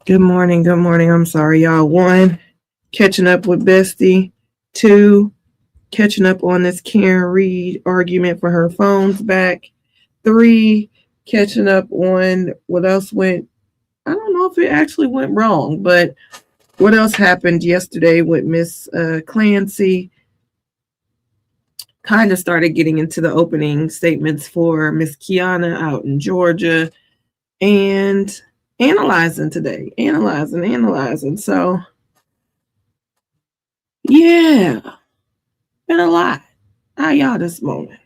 Good morning. Good morning. I'm sorry, y'all. 1, catching up with Bestie. 2, catching up on this Karen Reed argument for her phone's back. 3, catching up on what else went. I don't know if it actually went wrong, but what else happened yesterday with Miss Clancy. Kind of started getting into the opening statements for Miss Kiana out in Georgia and analyzing today. Analyzing. So, yeah, been a lot. How y'all this morning?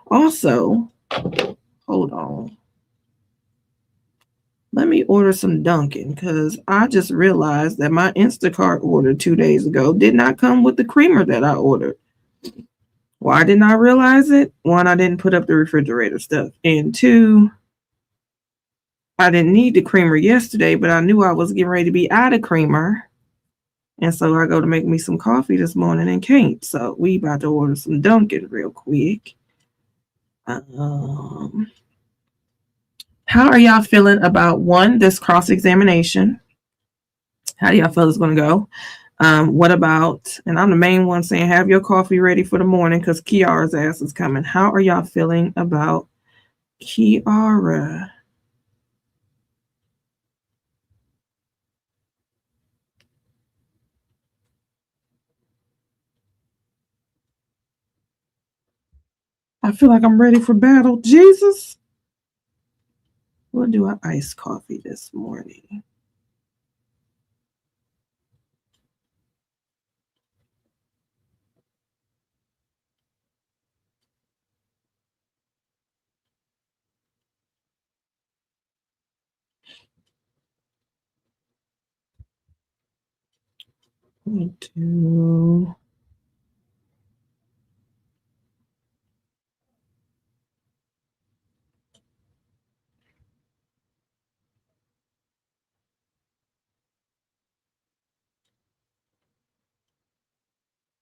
Also, hold on. Let me order some Dunkin' because I just realized that my Instacart order 2 days ago did not come with the creamer that I ordered. Why didn't I realize it? 1, I didn't put up the refrigerator stuff. And 2, I didn't need the creamer yesterday, but I knew I was getting ready to be out of creamer. And so I go to make me some coffee this morning and can't. So we about to order some Dunkin' real quick. How are y'all feeling about 1, this cross-examination? How do y'all feel it's going to go? What about, and I'm the main one saying, have your coffee ready for the morning because Kiara's ass is coming. How are y'all feeling about Kiara? I feel like I'm ready for battle. Jesus. We'll do an iced coffee this morning.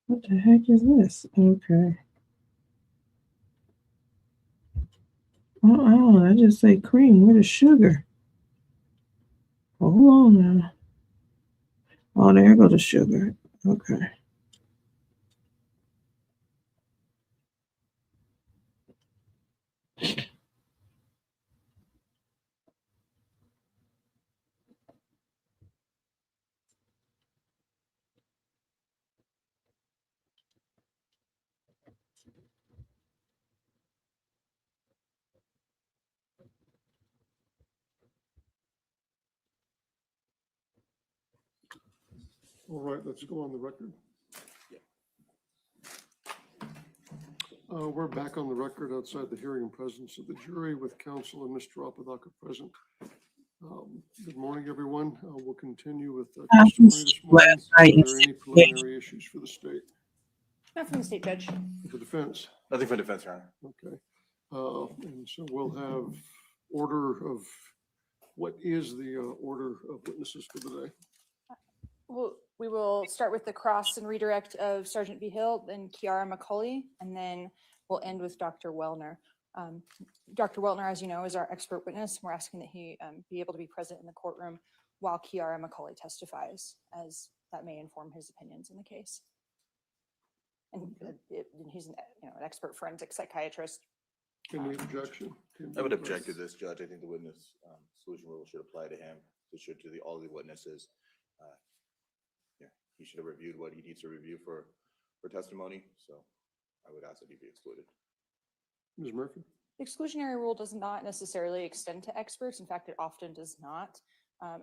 What the heck is this? Okay. I just say cream with the sugar. Hold on now. Oh, there goes the sugar. Okay. All right, let's go on the record. We're back on the record outside the hearing in presence of the jury with counsel and Mr. Apodaca present. Good morning, everyone. We'll continue with testimony this morning. Are there any preliminary issues for the state? Not from the state judge. For defense? Nothing for defense, Your Honor. Okay. And so we'll have order of, what is the order of witnesses for the day? Well, we will start with the cross and redirect of Sergeant V. Hill, then Kiara McCauley, and then we'll end with Dr. Wellner. Dr. Wellner, as you know, is our expert witness. We're asking that he be able to be present in the courtroom while Kiara McCauley testifies, as that may inform his opinions in the case. And he's an expert forensic psychiatrist. Any objection? I would object to this, Judge. I think the witness exclusion rule should apply to him. It should to all the witnesses. He should have reviewed what he needs to review for testimony. So I would ask that he be excluded. Ms. Murphy? The exclusionary rule does not necessarily extend to experts. In fact, it often does not.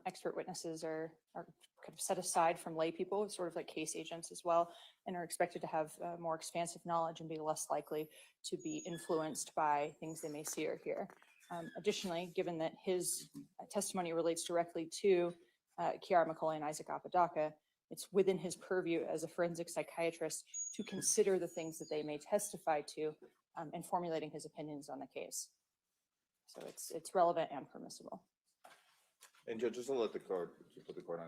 Expert witnesses are kind of set aside from lay people, sort of like case agents as well, and are expected to have more expansive knowledge and be less likely to be influenced by things they may see or hear. Additionally, given that his testimony relates directly to Kiara McCauley and Isaac Apodaca, it's within his purview as a forensic psychiatrist to consider the things that they may testify to in formulating his opinions on the case. So it's relevant and permissible. And just to let the court, to put the court on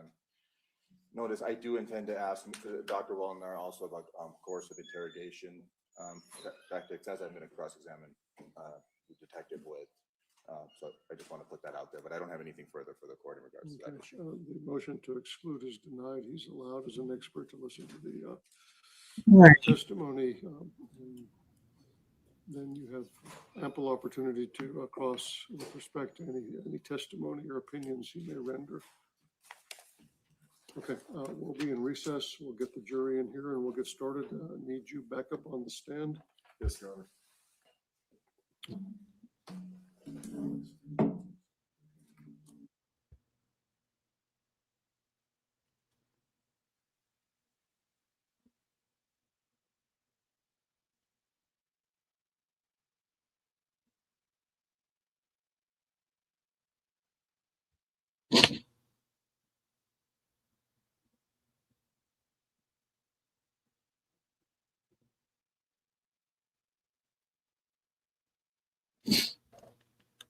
notice, I do intend to ask Dr. Wellner also about coercive interrogation tactics, as I'm going to cross-examine the detective with. So I just want to put that out there, but I don't have anything further for the court in regards to that issue. The motion to exclude is denied. He's allowed as an expert to listen to the Right. testimony. And then you have ample opportunity to cross with respect to any testimony or opinions he may render. Okay, we'll be in recess. We'll get the jury in here and we'll get started. Need you back up on the stand. Yes, Your Honor.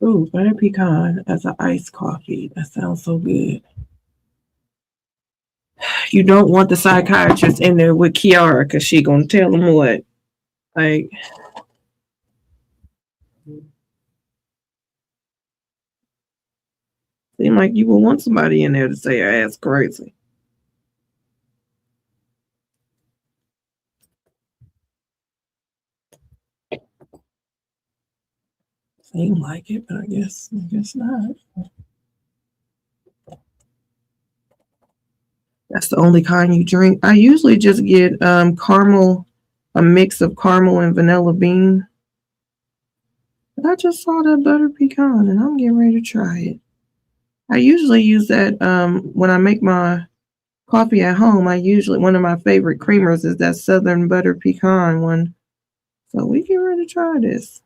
Ooh, butter pecan as an iced coffee. That sounds so good. You don't want the psychiatrist in there with Kiara because she gonna tell him what. Like, seem like you would want somebody in there to say her ass crazy. Seem like it, but I guess not. That's the only kind you drink. I usually just get caramel, a mix of caramel and vanilla bean. But I just saw that butter pecan and I'm getting ready to try it. I usually use that when I make my coffee at home. One of my favorite creamers is that Southern butter pecan one. So we get ready to try this.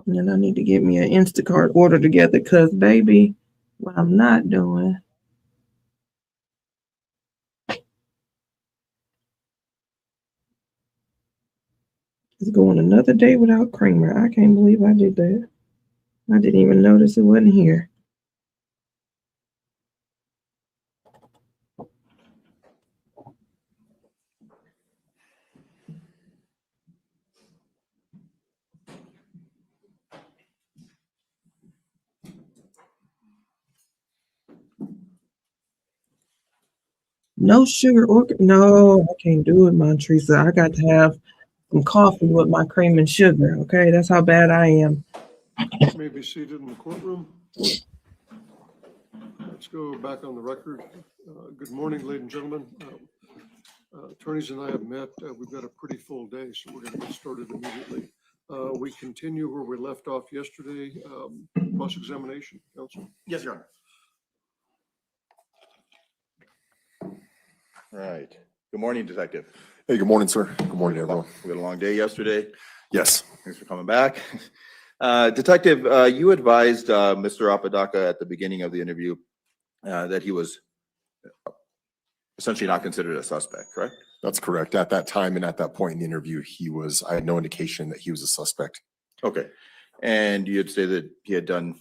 And then I need to get me an Instacart order together because, baby, what I'm not doing is going another day without creamer. I can't believe I did that. I didn't even notice it wasn't here. No sugar or no, I can't do it, Montresa. I got to have some coffee with my cream and sugar. Okay, that's how bad I am. You may be seated in the courtroom. Let's go back on the record. Good morning, ladies and gentlemen. Attorneys and I have met. We've got a pretty full day, so we're going to get started immediately. We continue where we left off yesterday. Cross-examination, counsel. Yes, Your Honor. All right. Good morning, Detective. Hey, good morning, sir. Good morning, everyone. We had a long day yesterday. Yes. Thanks for coming back. Detective, you advised Mr. Apodaca at the beginning of the interview that he was essentially not considered a suspect, correct? That's correct. At that time and at that point in the interview, I had no indication that he was a suspect. Okay. And you had stated that he had done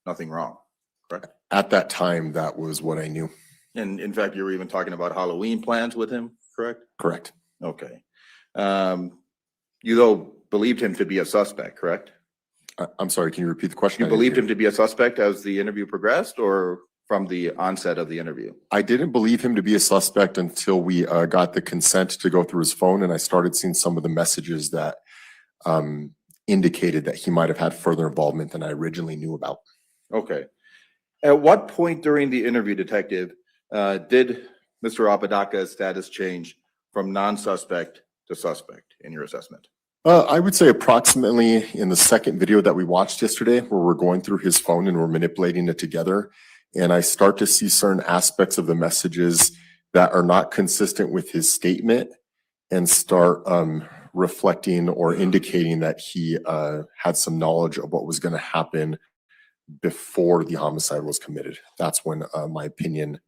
nothing wrong, correct? At that time, that was what I knew. And in fact, you were even talking about Halloween plans with him, correct? Correct. Okay. You though believed him to be a suspect, correct? I'm sorry, can you repeat the question? You believed him to be a suspect as the interview progressed or from the onset of the interview? I didn't believe him to be a suspect until we got the consent to go through his phone, and I started seeing some of the messages that indicated that he might have had further involvement than I originally knew about. Okay. At what point during the interview, Detective, did Mr. Apodaca's status change from non-suspect to suspect in your assessment? I would say approximately in the second video that we watched yesterday, where we're going through his phone and we're manipulating it together. And I start to see certain aspects of the messages that are not consistent with his statement and start reflecting or indicating that he had some knowledge of what was going to happen before the homicide was committed. That's when my opinion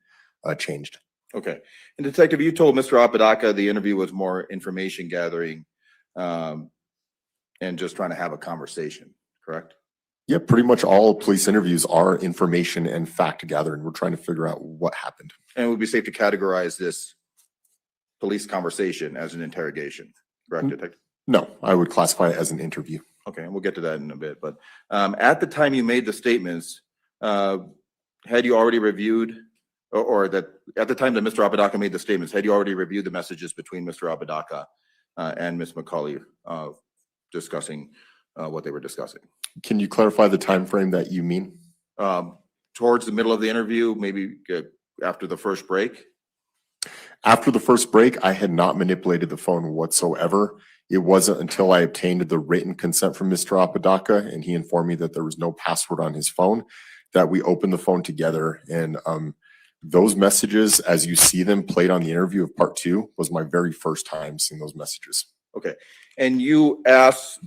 changed. Okay. And Detective, you told Mr. Apodaca the interview was more information gathering and just trying to have a conversation, correct? Yeah, pretty much all police interviews are information and fact gathering. We're trying to figure out what happened. And it would be safe to categorize this police conversation as an interrogation, correct, Detective? No, I would classify it as an interview. Okay, and we'll get to that in a bit. But at the time you made the statements, had you already reviewed, or that at the time that Mr. Apodaca made the statements, had you already reviewed the messages between Mr. Apodaca and Ms. McCauley discussing what they were discussing? Can you clarify the time frame that you mean? Towards the middle of the interview, maybe after the first break? After the first break, I had not manipulated the phone whatsoever. It wasn't until I obtained the written consent from Mr. Apodaca and he informed me that there was no password on his phone that we opened the phone together. And those messages, as you see them played on the interview of part 2, was my very first time seeing those messages. Okay. And you asked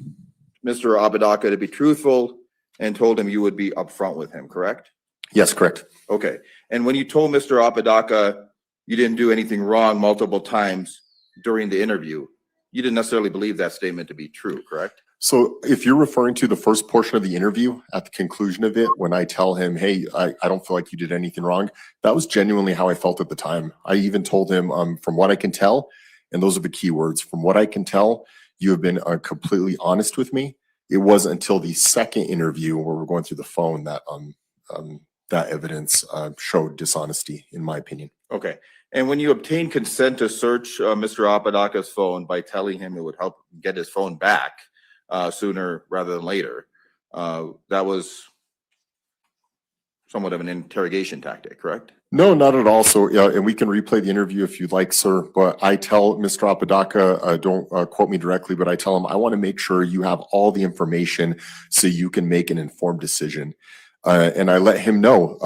Mr. Apodaca to be truthful and told him you would be upfront with him, correct? Yes, correct. Okay. And when you told Mr. Apodaca you didn't do anything wrong multiple times during the interview, you didn't necessarily believe that statement to be true, correct? So if you're referring to the first portion of the interview at the conclusion of it, when I tell him, hey, I don't feel like you did anything wrong, that was genuinely how I felt at the time. I even told him, from what I can tell, and those are the key words, from what I can tell, you have been completely honest with me. It wasn't until the second interview where we're going through the phone that that evidence showed dishonesty, in my opinion. Okay. And when you obtained consent to search Mr. Apodaca's phone by telling him it would help get his phone back sooner rather than later, that was somewhat of an interrogation tactic, correct? No, not at all. So, and we can replay the interview if you'd like, sir. But I tell Mr. Apodaca, don't quote me directly, but I tell him, I want to make sure you have all the information so you can make an informed decision. And I let him know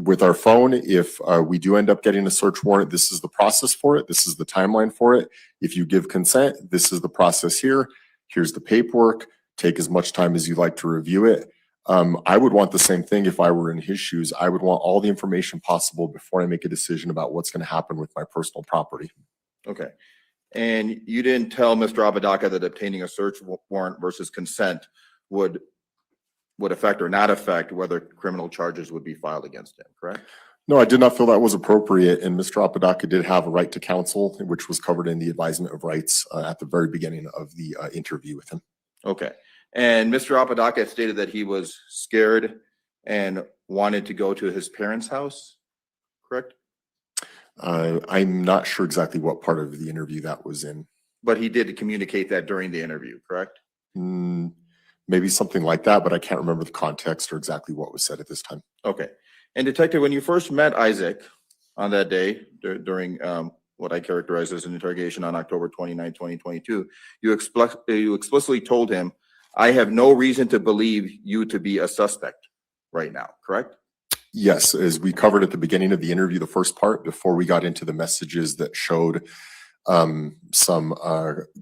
with our phone, if we do end up getting a search warrant, this is the process for it. This is the timeline for it. If you give consent, this is the process here. Here's the paperwork. Take as much time as you'd like to review it. I would want the same thing if I were in his shoes. I would want all the information possible before I make a decision about what's going to happen with my personal property. Okay. And you didn't tell Mr. Apodaca that obtaining a search warrant versus consent would affect or not affect whether criminal charges would be filed against him, correct? No, I did not feel that was appropriate. And Mr. Apodaca did have a right to counsel, which was covered in the advisement of rights at the very beginning of the interview with him. Okay. And Mr. Apodaca stated that he was scared and wanted to go to his parents' house, correct? I'm not sure exactly what part of the interview that was in. But he did communicate that during the interview, correct? Maybe something like that, but I can't remember the context or exactly what was said at this time. Okay. And Detective, when you first met Isaac on that day during what I characterize as an interrogation on October 29, 2022, you explicitly told him, I have no reason to believe you to be a suspect right now, correct? Yes, as we covered at the beginning of the interview, the first part, before we got into the messages that showed some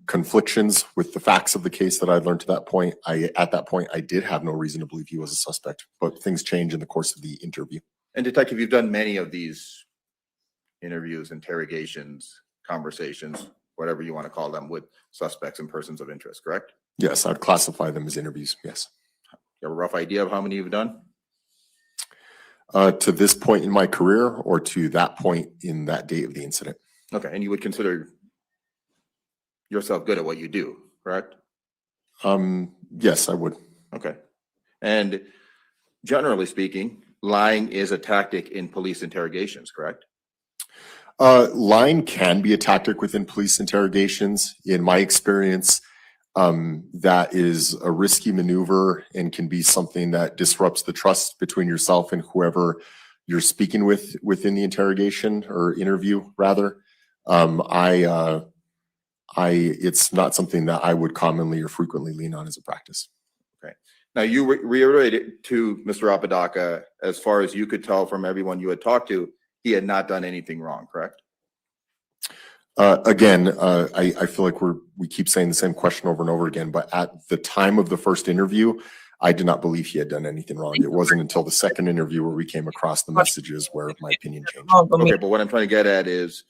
conflictions with the facts of the case that I'd learned to that point. At that point, I did have no reason to believe he was a suspect, but things change in the course of the interview. And Detective, you've done many of these interviews, interrogations, conversations, whatever you want to call them, with suspects and persons of interest, correct? Yes, I'd classify them as interviews, yes. You have a rough idea of how many you've done? To this point in my career or to that point in that date of the incident? Okay, and you would consider yourself good at what you do, correct? Yes, I would. Okay. And generally speaking, lying is a tactic in police interrogations, correct? Lying can be a tactic within police interrogations. In my experience, that is a risky maneuver and can be something that disrupts the trust between yourself and whoever you're speaking with within the interrogation or interview, rather. It's not something that I would commonly or frequently lean on as a practice. Okay. Now, you reiterated to Mr. Apodaca, as far as you could tell from everyone you had talked to, he had not done anything wrong, correct? Again, I feel like we keep saying the same question over and over again, but at the time of the first interview, I did not believe he had done anything wrong. It wasn't until the second interview where we came across the messages where my opinion changed. Okay, but what I'm trying to get at is,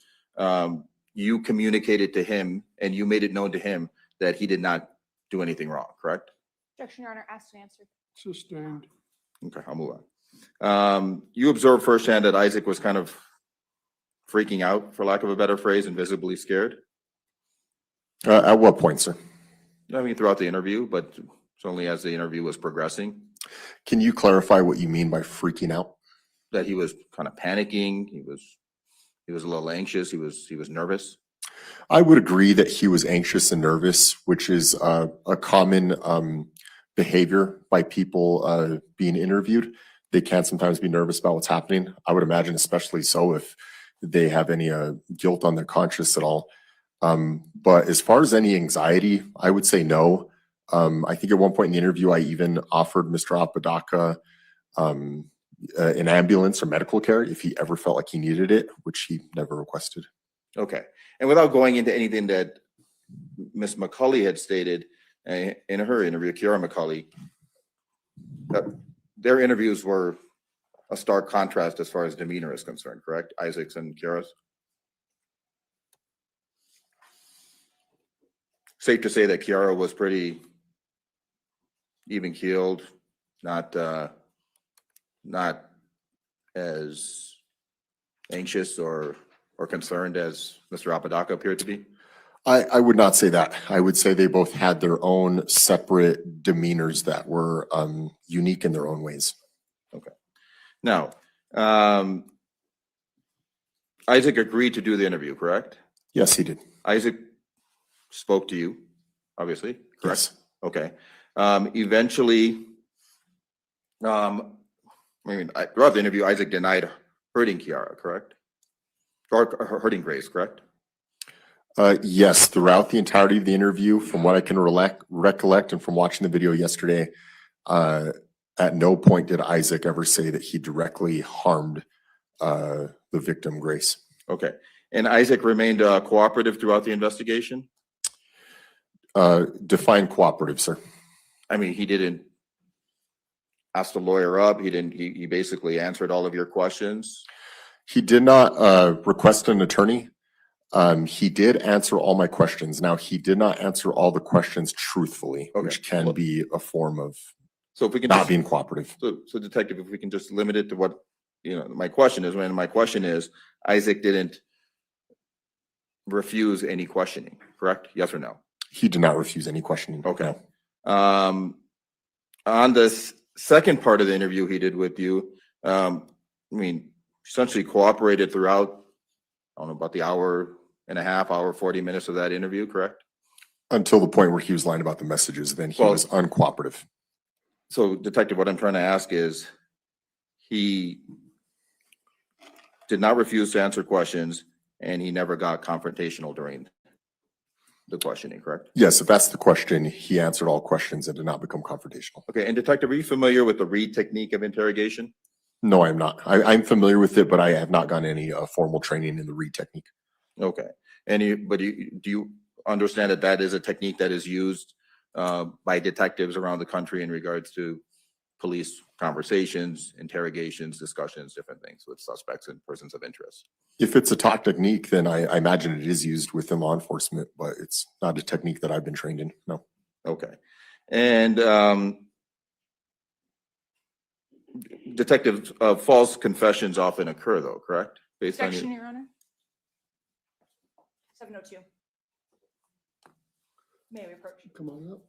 you communicated to him and you made it known to him that he did not do anything wrong, correct? Objection, Your Honor, asked and answered. Sustained. Okay, I'll move on. You observed firsthand that Isaac was kind of freaking out, for lack of a better phrase, and visibly scared? At what point, sir? I mean, throughout the interview, but it's only as the interview was progressing, Can you clarify what you mean by freaking out? that he was kind of panicking. He was a little anxious. He was nervous. I would agree that he was anxious and nervous, which is a common behavior by people being interviewed. They can sometimes be nervous about what's happening. I would imagine especially so if they have any guilt on their conscience at all. But as far as any anxiety, I would say no. I think at one point in the interview, I even offered Mr. Apodaca an ambulance or medical care if he ever felt like he needed it, which he never requested. Okay. And without going into anything that Ms. McCulley had stated in her interview, Kiara McCulley, their interviews were a stark contrast as far as demeanor is concerned, correct? Isaac's and Kiara's? Safe to say that Kiara was pretty even-keeled, not as anxious or concerned as Mr. Apodaca appeared to be? I would not say that. I would say they both had their own separate demeanors that were unique in their own ways. Okay. Now, Isaac agreed to do the interview, correct? Yes, he did. Isaac spoke to you, obviously, correct? Yes. Okay. Eventually, throughout the interview, Isaac denied hurting Kiara, correct? Or hurting Grace, correct? Yes, throughout the entirety of the interview, from what I can recollect and from watching the video yesterday, at no point did Isaac ever say that he directly harmed the victim, Grace. Okay. And Isaac remained cooperative throughout the investigation? Define cooperative, sir. I mean, he didn't ask the lawyer up. He basically answered all of your questions. He did not request an attorney. He did answer all my questions. Now, he did not answer all the questions truthfully, Okay. which can be a form of So if we can not just, being cooperative. so detective, if we can just limit it to what, my question is, Isaac didn't refuse any questioning, correct? Yes or no? He did not refuse any questioning. Okay. No. On this second part of the interview he did with you, essentially cooperated throughout, I don't know, about the hour and a half, 40 minutes of that interview, correct? Until the point where he was lying about the messages, then he was uncooperative. So detective, what I'm trying to ask is, he did not refuse to answer questions and he never got confrontational during the questioning, correct? Yes, if that's the question, he answered all questions and did not become confrontational. Okay, and detective, are you familiar with the Reed technique of interrogation? No, I'm not. I'm familiar with it, but I have not gotten any formal training in the Reed technique. Okay, do you understand that that is a technique that is used by detectives around the country in regards to police conversations, interrogations, discussions, different things with suspects and persons of interest? If it's a talk technique, then I imagine it is used within law enforcement, but it's not a technique that I've been trained in. No. Okay, and detective, false confessions often occur, though, correct? Based on Objection, Your Honor. 702. May we approach? Come on up.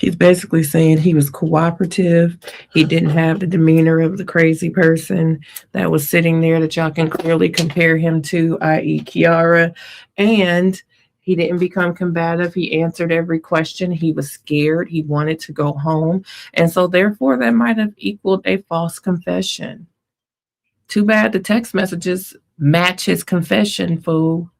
He's basically saying he was cooperative. He didn't have the demeanor of the crazy person that was sitting there that y'all can clearly compare him to, i.e. Kiara. And he didn't become combative. He answered every question. He was scared. He wanted to go home. And so therefore that might have equaled a false confession. Too bad the text messages match his confession, fool.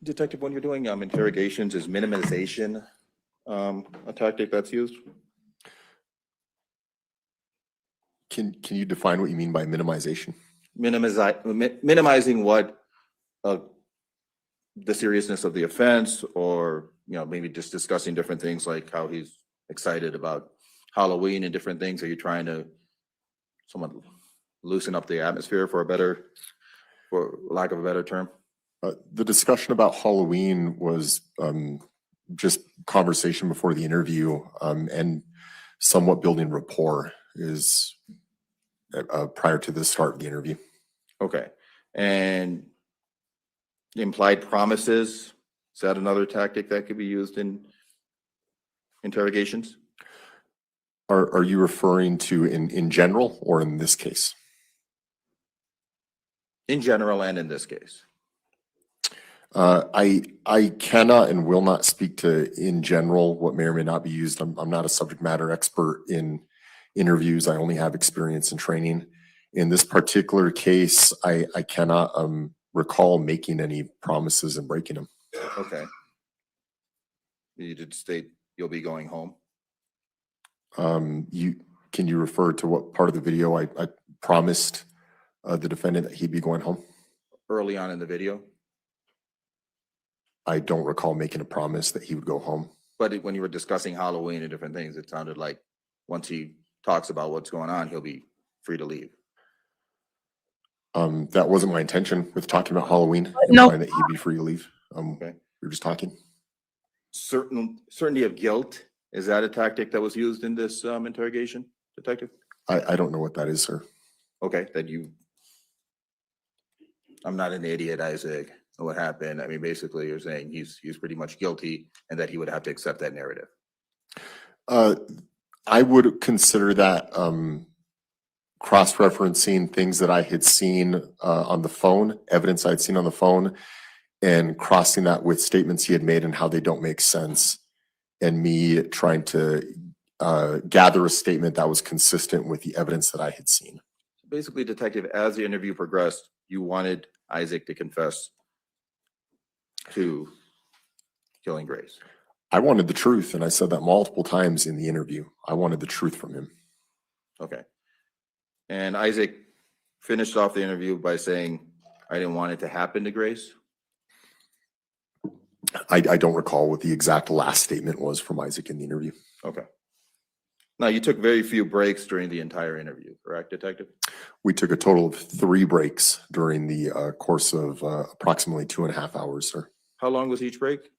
Detective, when you're doing interrogations, is minimization a tactic that's used? Can you define what you mean by minimization? Minimizing what the seriousness of the offense, or maybe just discussing different things like how he's excited about Halloween and different things. Are you trying to somewhat loosen up the atmosphere for lack of a better term? The discussion about Halloween was just conversation before the interview, and somewhat building rapport is prior to the start of the interview. Okay. And implied promises, is that another tactic that could be used in interrogations? Are you referring to in general or in this case? In general and in this case. I cannot and will not speak to in general what may or may not be used. I'm not a subject matter expert in interviews. I only have experience in training. In this particular case, I cannot recall making any promises and breaking them. Okay. You did state you'll be going home. Can you refer to what part of the video I promised the defendant that he'd be going home? Early on in the video? I don't recall making a promise that he would go home. But when you were discussing Halloween and different things, it sounded like once he talks about what's going on, he'll be free to leave. That wasn't my intention with talking about Halloween. No. Implying that he'd be free to leave. Okay. We were just talking. Certainty of guilt, is that a tactic that was used in this interrogation, Detective? I don't know what that is, sir. Okay, I'm not an idiot, Isaac. What happened? I mean, basically, you're saying he's pretty much guilty and that he would have to accept that narrative. I would consider that cross-referencing things that I had seen on the phone, evidence I'd seen on the phone, and crossing that with statements he had made and how they don't make sense, and me trying to gather a statement that was consistent with the evidence that I had seen. Basically, Detective, as the interview progressed, you wanted Isaac to confess to killing Grace. I wanted the truth, and I said that multiple times in the interview. I wanted the truth from him. Okay. And Isaac finished off the interview by saying, I didn't want it to happen to Grace. I don't recall what the exact last statement was from Isaac in the interview. Okay. Now, you took very few breaks during the entire interview, correct, Detective? We took a total of 3 breaks during the course of approximately 2.5 hours, sir. How long was each break?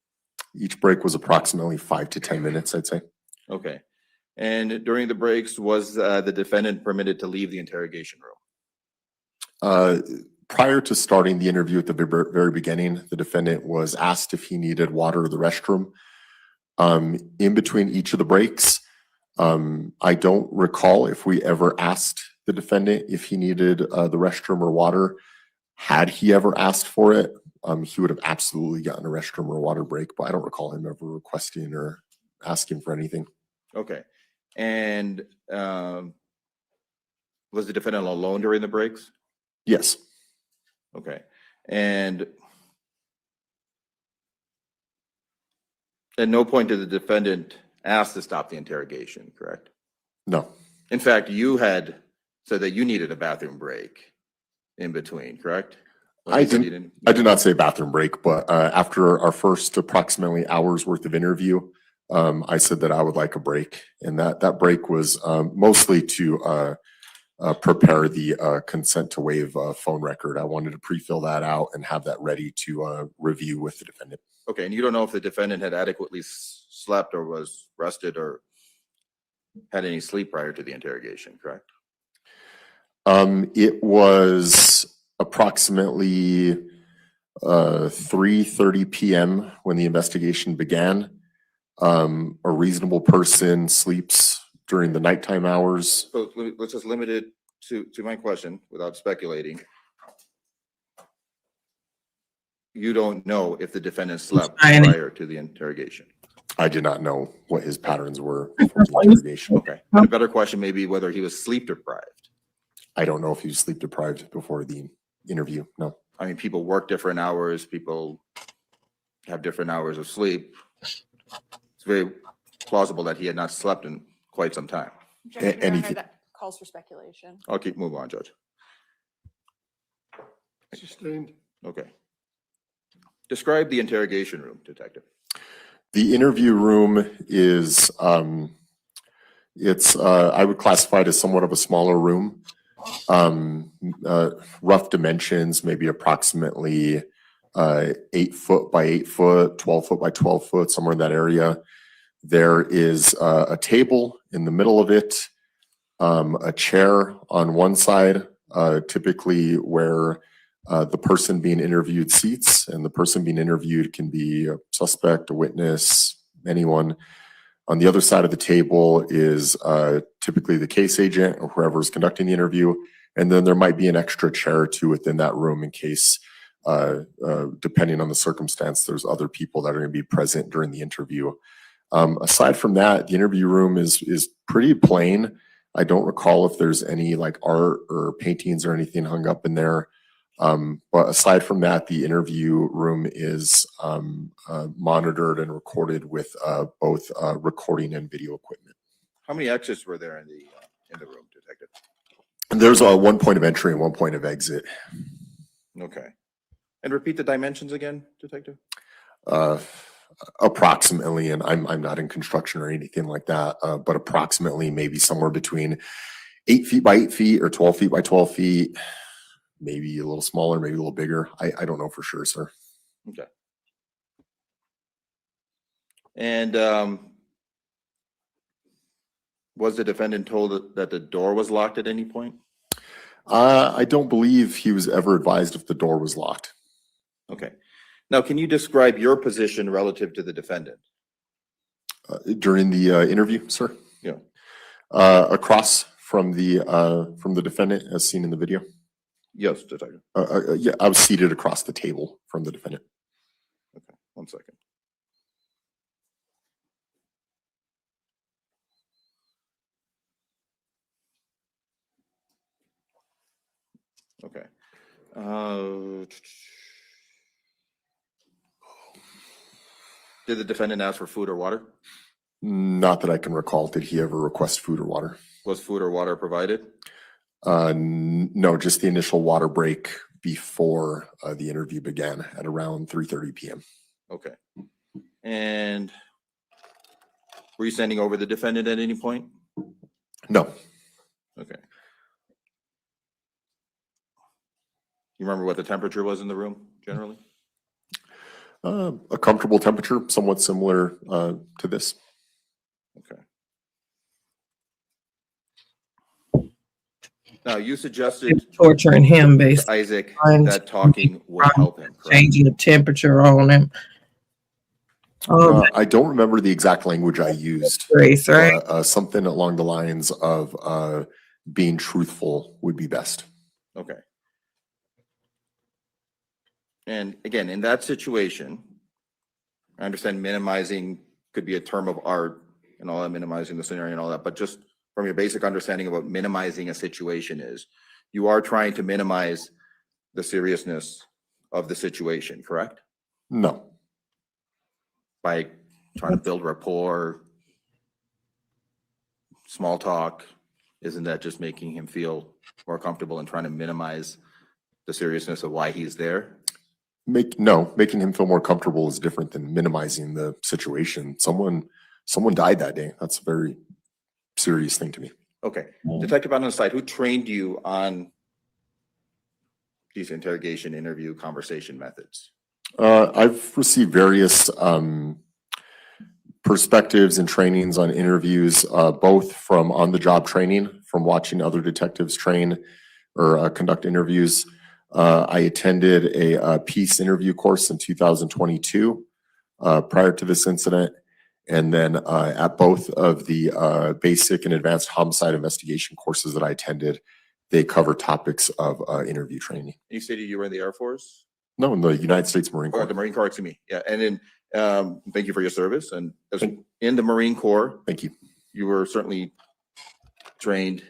Each break was approximately 5 to 10 minutes, I'd say. Okay. And during the breaks, was the defendant permitted to leave the interrogation room? Prior to starting the interview at the very beginning, the defendant was asked if he needed water or the restroom. In between each of the breaks, I don't recall if we ever asked the defendant if he needed the restroom or water. Had he ever asked for it, he would have absolutely gotten a restroom or water break, but I don't recall him ever requesting or asking for anything. Okay. And was the defendant alone during the breaks? Yes. Okay. And at no point did the defendant ask to stop the interrogation, correct? No. In fact, you had said that you needed a bathroom break in between, correct? I did not say bathroom break, but after our first approximately hour's worth of interview, I said that I would like a break, and that break was mostly to prepare the consent to waive phone record. I wanted to pre-fill that out and have that ready to review with the defendant. Okay, and you don't know if the defendant had adequately slept or was rested or had any sleep prior to the interrogation, correct? It was approximately 3:30 p.m. when the investigation began. A reasonable person sleeps during the nighttime hours. So let's just limit it to my question without speculating. You don't know if the defendant slept prior to the interrogation. I did not know what his patterns were before the interrogation. Okay. A better question may be whether he was sleep deprived. I don't know if he was sleep deprived before the interview. No. I mean, people work different hours. People have different hours of sleep, it's very plausible that he had not slept in quite some time. Objection, Your Honor, anything- that calls for speculation. I'll keep moving on, Judge. Sustained. Okay. Describe the interrogation room, Detective. The interview room is, it's, I would classify it as somewhat of a smaller room. Rough dimensions, maybe approximately 8 foot by 8 foot, 12 foot by 12 foot, somewhere in that area. There is a table in the middle of it, a chair on one side, typically where the person being interviewed seats, and the person being interviewed can be a suspect, a witness, anyone. On the other side of the table is typically the case agent or whoever is conducting the interview. And then there might be an extra chair or two within that room in case, depending on the circumstance, there's other people that are going to be present during the interview. Aside from that, the interview room is pretty plain. I don't recall if there's any like art or paintings or anything hung up in there. But aside from that, the interview room is monitored and recorded with both recording and video equipment. How many exits were there in the room, Detective? And there's one point of entry and one point of exit. Okay. And repeat the dimensions again, Detective? Approximately, and I'm not in construction or anything like that, but approximately maybe somewhere between 8 feet by 8 feet or 12 feet by 12 feet. Maybe a little smaller, maybe a little bigger. I don't know for sure, sir. Okay. And was the defendant told that the door was locked at any point? I don't believe he was ever advised if the door was locked. Okay. Now, can you describe your position relative to the defendant? During the interview, sir? Yeah. Across from the defendant, as seen in the video. Yes, Detective. Yeah, I was seated across the table from the defendant. Okay, 1 second. Okay. Did the defendant ask for food or water? Not that I can recall. Did he ever request food or water? Was food or water provided? No, just the initial water break before the interview began at around 3:30 p.m. Okay. And were you standing over the defendant at any point? No. Okay. You remember what the temperature was in the room generally? A comfortable temperature, somewhat similar to this. Okay. Now, you suggested Torturing him, basically. Isaac that talking would help him, correct? Changing the temperature on him. I don't remember the exact language I used. Grace, right? But, something along the lines of being truthful would be best. Okay. And again, in that situation, I understand minimizing could be a term of art and all that, minimizing the scenario and all that, but just from your basic understanding of what minimizing a situation is, you are trying to minimize the seriousness of the situation, correct? No. By trying to build rapport, small talk, isn't that just making him feel more comfortable and trying to minimize the seriousness of why he's there? Making him feel more comfortable is different than minimizing the situation. Someone died that day. That's a very serious thing to me. Okay. Detective on the side, who trained you on these interrogation, interview, conversation methods? I've received various perspectives and trainings on interviews, both from on-the-job training, from watching other detectives train or conduct interviews. I attended a peace interview course in 2022 prior to this incident. And then at both of the basic and advanced homicide investigation courses that I attended, they cover topics of interview training. You stated you were in the Air Force? No, in the United States Marine Corps. The Marine Corps, excuse me. Yeah, and then thank you for your service. And in the Marine Corps, Thank you. you were certainly trained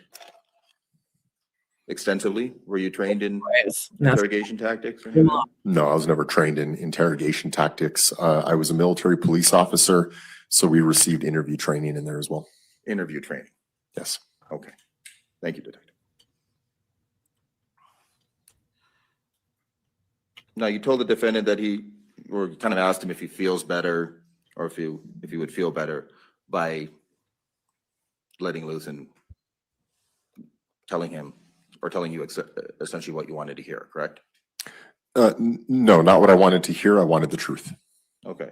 extensively? Were you trained in Yes, that's interrogation tactics? Or anything? No, I was never trained in interrogation tactics. I was a military police officer, so we received interview training in there as well. Interview training. Yes. Okay. Thank you, Detective. Now, you told the defendant that or kind of asked him if he feels better, or if he would feel better by letting loose and telling him, or telling you essentially what you wanted to hear, correct? No, not what I wanted to hear. I wanted the truth. Okay.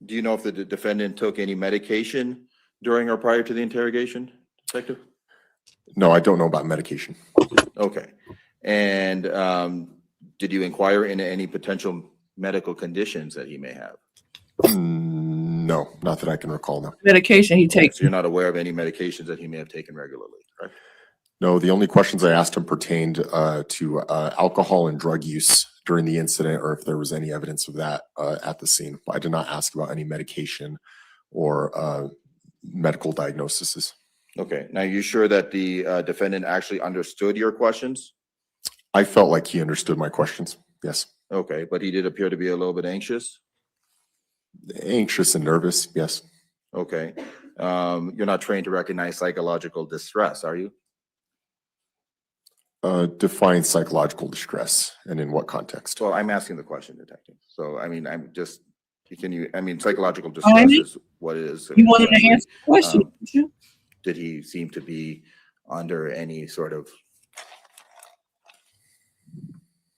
Do you know if the defendant took any medication during or prior to the interrogation, Detective? No, I don't know about medication. Okay. And did you inquire into any potential medical conditions that he may have? No, not that I can recall now. medication he Okay, takes. so you're not aware of any medications that he may have taken regularly, correct? No, the only questions I asked him pertained to alcohol and drug use during the incident, or if there was any evidence of that at the scene. I did not ask about any medication or medical diagnoses. Okay. Now, you sure that the defendant actually understood your questions? I felt like he understood my questions. Yes. Okay, but he did appear to be a little bit anxious? Anxious and nervous. Yes. Okay. You're not trained to recognize psychological distress, are you? Define psychological distress and in what context? Well, I'm asking the question, Detective. So, I mean, psychological I distress mean, is what it is. You wanted to essentially. answer the question, didn't you? Did he seem to be under any sort of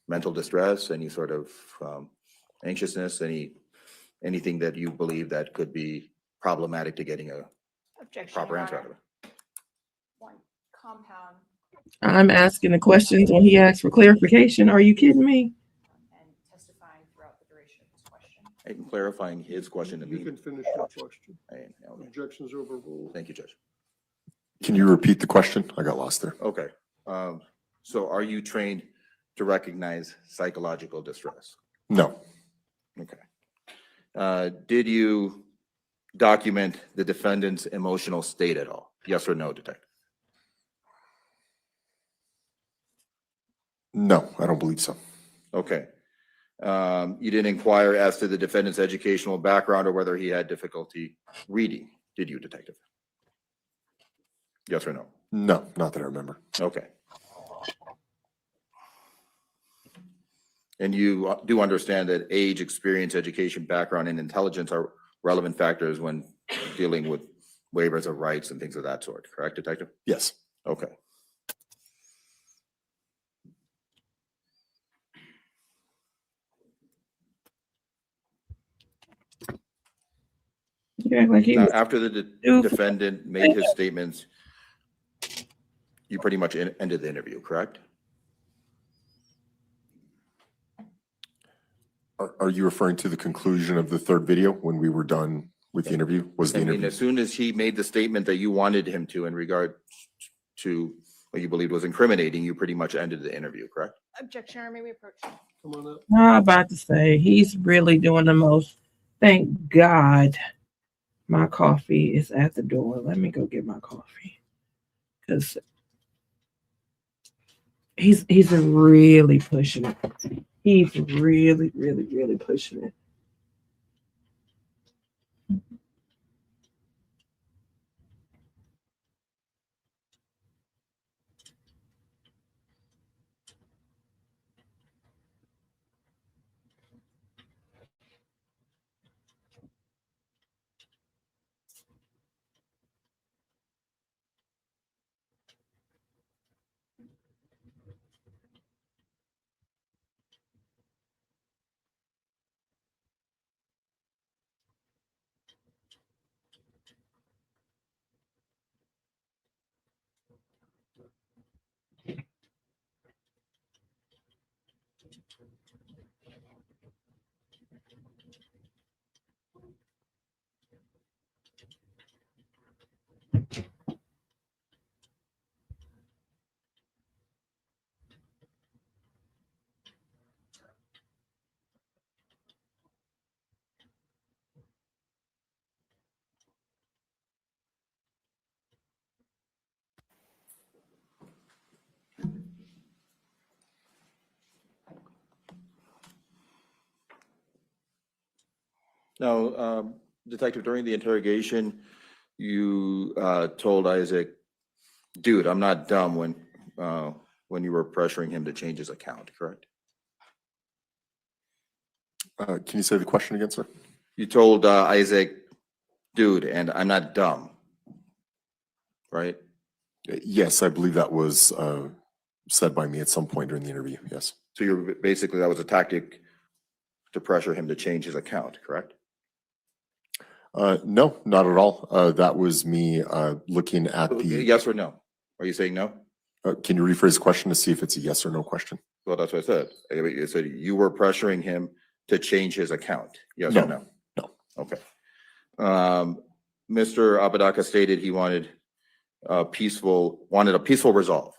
mental distress, any sort of anxiousness, anything that you believe that could be problematic to getting a Objection, proper Your answer out Honor. of it? One compound I'm asking the questions when he asks for clarification. Are you kidding me? and testifying throughout the duration of this question. I'm clarifying his question to You me. can finish your question. Okay. Objections overruled. Thank you, Judge. Can you repeat the question? I got lost there. Okay. So are you trained to recognize psychological distress? No. Okay. Did you document the defendant's emotional state at all? Yes or no, Detective? No, I don't believe so. Okay. You didn't inquire as to the defendant's educational background or whether he had difficulty reading, did you, Detective? Yes or no? No, not that I remember. Okay. And you do understand that age, experience, education, background, and intelligence are relevant factors when dealing with waivers of rights and things of that sort, correct, Detective? Yes. Okay. You act like he Now, was after the defendant made his statements, you pretty much ended the interview, correct? Are you referring to the conclusion of the third video when we were done with the interview? Was the I mean, interview? as soon as he made the statement that you wanted him to in regard to what you believed was incriminating, you pretty much ended the interview, correct? Objection, Your Honor, may we approach? Come on up. I'm about to say he's really doing the most. Thank God my coffee is at the door. Let me go get my coffee. Because he's really pushing it. He's really, really, really pushing it. Now, Detective, during the interrogation, you told Isaac, dude, I'm not dumb when you were pressuring him to change his account, correct? Can you say the question again, sir? You told Isaac, dude, and I'm not dumb, right? Yes, I believe that was said by me at some point during the interview. Yes. So you're basically, that was a tactic to pressure him to change his account, correct? No, not at all. That was me looking at the. Yes or no? Are you saying no? Can you rephrase the question to see if it's a yes or no question? Well, that's what I said. I said you were pressuring him to change his account. Yes or no? No. Okay. Mr. Apodaca stated he wanted a peaceful resolve.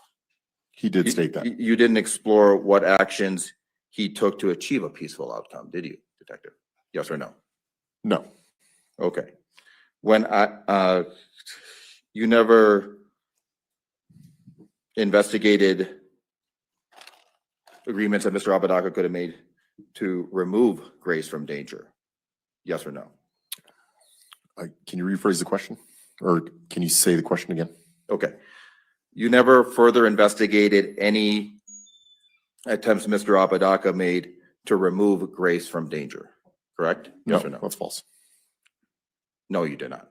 He did state that. You didn't explore what actions he took to achieve a peaceful outcome, did you, Detective? Yes or no? No. Okay. When you never investigated agreements that Mr. Apodaca could have made to remove Grace from danger? Yes or no? Can you rephrase the question? Or can you say the question again? Okay. You never further investigated any attempts Mr. Apodaca made to remove Grace from danger, correct? Yes No, or no? that's false. No, you did not.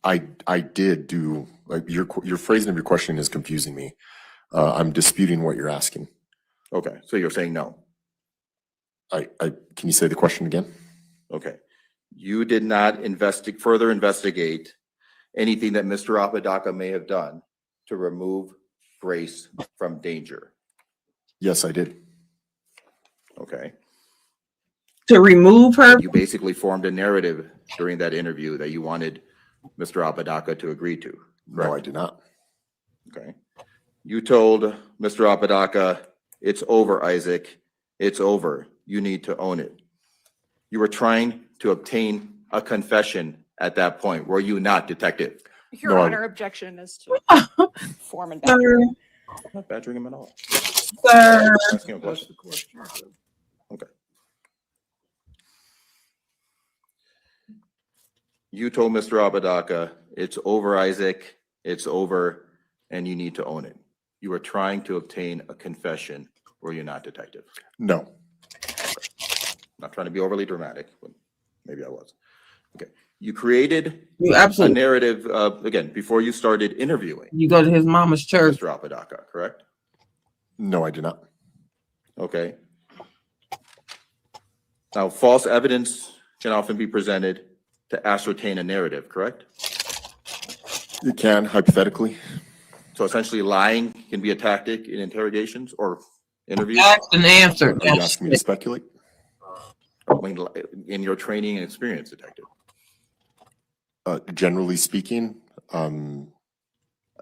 I did do, like, your phrasing of your question is confusing me. I'm disputing what you're asking. Okay, so you're saying no. Can you say the question again? Okay. You did not further investigate anything that Mr. Apodaca may have done to remove Grace from danger. Yes, I did. Okay. To remove her? And you basically formed a narrative during that interview that you wanted Mr. Apodaca to agree to. No, I correct? did not. Okay. You told Mr. Apodaca, it's over, Isaac. It's over. You need to own it. You were trying to obtain a confession at that point, were you not, Detective? Your No, Honor, objection is to form and back. Sir, I'm not badgering him at all. sir, Asking him a Ask question. the question. Ted. Okay. You told Mr. Apodaca, it's over, Isaac, it's over, and you need to own it. You were trying to obtain a confession, were you not, Detective? No. Not trying to be overly dramatic, but maybe I was. Okay. You created you a absolutely, narrative, again, before you started interviewing you go to his mama's church. Mr. Apodaca, correct? No, I did not. Okay. Now, false evidence can often be presented to ascertain a narrative, correct? You can, hypothetically. So essentially lying can be a tactic in interrogations or interviews? Asked and answered. Are you asking me to speculate? I mean, in your training and experience, Detective? Generally speaking,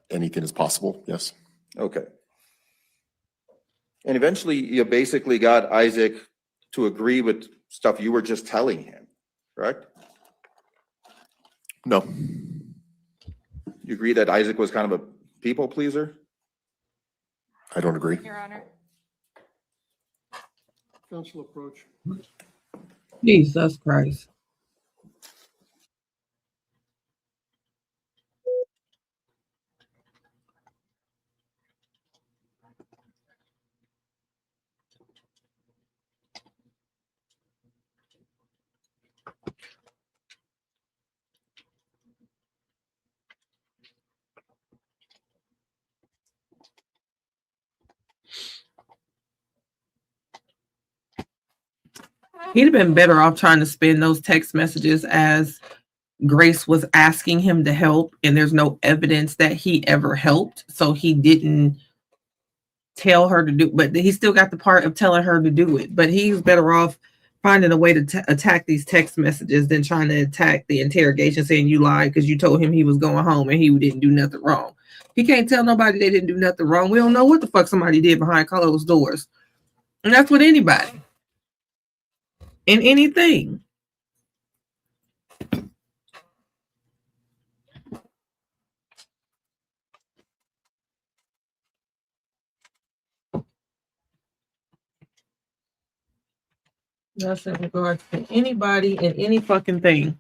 anything is possible, yes. Okay. And eventually you basically got Isaac to agree with stuff you were just telling him, correct? No. You agree that Isaac was kind of a people pleaser? I don't agree. Your Honor. Council approach. Jesus Christ. He'd have been better off trying to spin those text messages as Grace was asking him to help, and there's no evidence that he ever helped. So he didn't tell her to do, but he still got the part of telling her to do it. But he's better off finding a way to attack these text messages than trying to attack the interrogation, saying you lied because you told him he was going home and he didn't do nothing wrong. He can't tell nobody they didn't do nothing wrong. We don't know what the fuck somebody did behind closed doors. And that's with anybody. In anything. That's in regards to anybody and any fucking thing.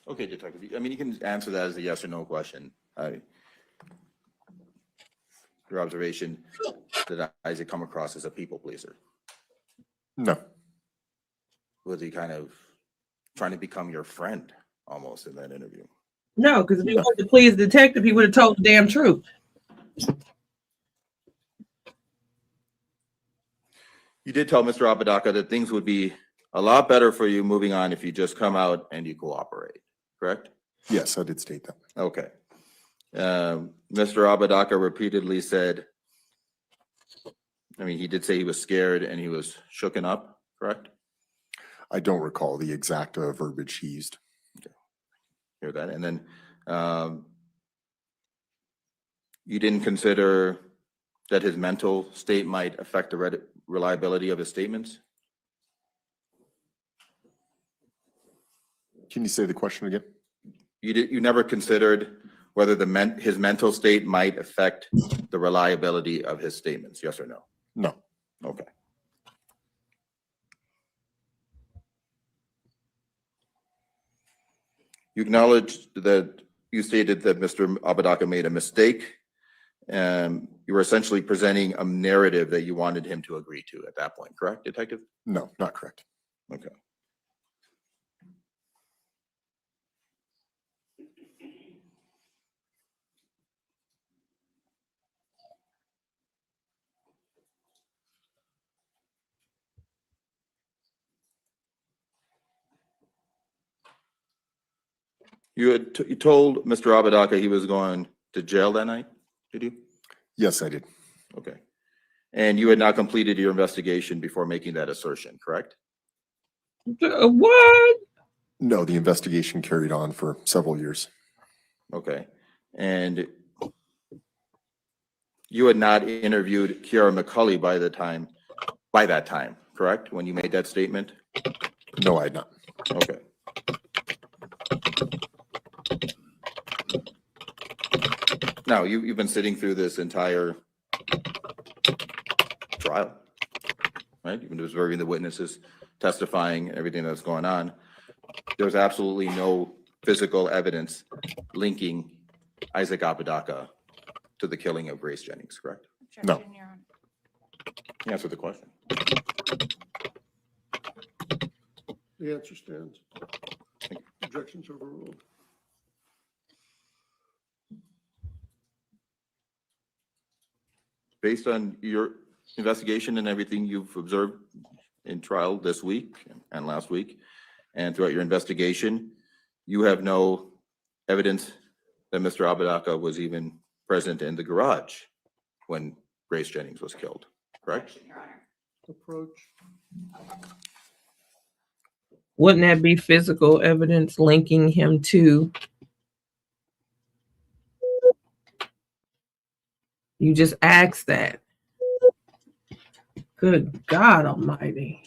Okay, Detective, I mean, you can answer that as a yes or no question. Your observation, did Isaac come across as a people pleaser? No, Was he kind of trying to become your friend almost in that interview? No, because if he wanted to please the detective, he would have told the damn truth. You did tell Mr. Apodaca that things would be a lot better for you moving on if you just come out and you cooperate, correct? yes, I did state that. Okay. Mr. Apodaca repeatedly said, I mean, he did say he was scared and he was shooken up, correct? I don't recall the exact verbiage he used. Hear that? And then you didn't consider that his mental state might affect the reliability of his statements? Can you say the question again? You never considered whether his mental state might affect the reliability of his statements, yes or no? No. Okay. You acknowledged that you stated that Mr. Apodaca made a mistake, and you were essentially presenting a narrative that you wanted him to agree to at that point, correct, Detective? No, not correct. Okay. You told Mr. Apodaca he was going to jail that night, did you? Yes, I did. Okay. And you had not completed your investigation before making that assertion, correct? What? No, the investigation carried on for several years. Okay. And you had not interviewed Kiara McCulley by that time, correct? When you made that statement? No, I had not. Okay. Now, you've been sitting through this entire trial, right? You've been observing the witnesses, testifying, everything that's going on. There's absolutely no physical evidence linking Isaac Apodaca to the killing of Grace Jennings, correct? No. Objection, Your Honor. Answer the question. The answer stands. Objections overruled. Based on your investigation and everything you've observed in trial this week and last week, and throughout your investigation, you have no evidence that Mr. Apodaca was even present in the garage when Grace Jennings was killed, correct? Objection, Your Honor. Approach. Wouldn't that be physical evidence linking him to? You just asked that. Good God Almighty.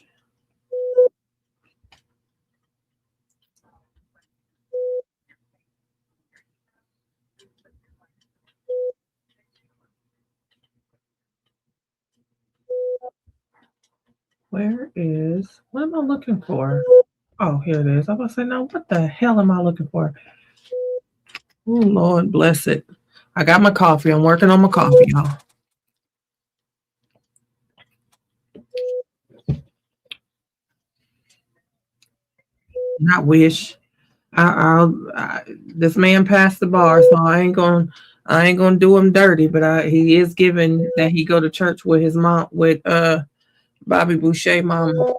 What am I looking for? Oh, here it is. I was going to say, now what the hell am I looking for? Oh, Lord bless it. I got my coffee. I'm working on my coffee, y'all. Not wish. This man passed the bar, so I ain't gonna do him dirty. But he is given that he go to church with his mom, with Bobby Boucher mama.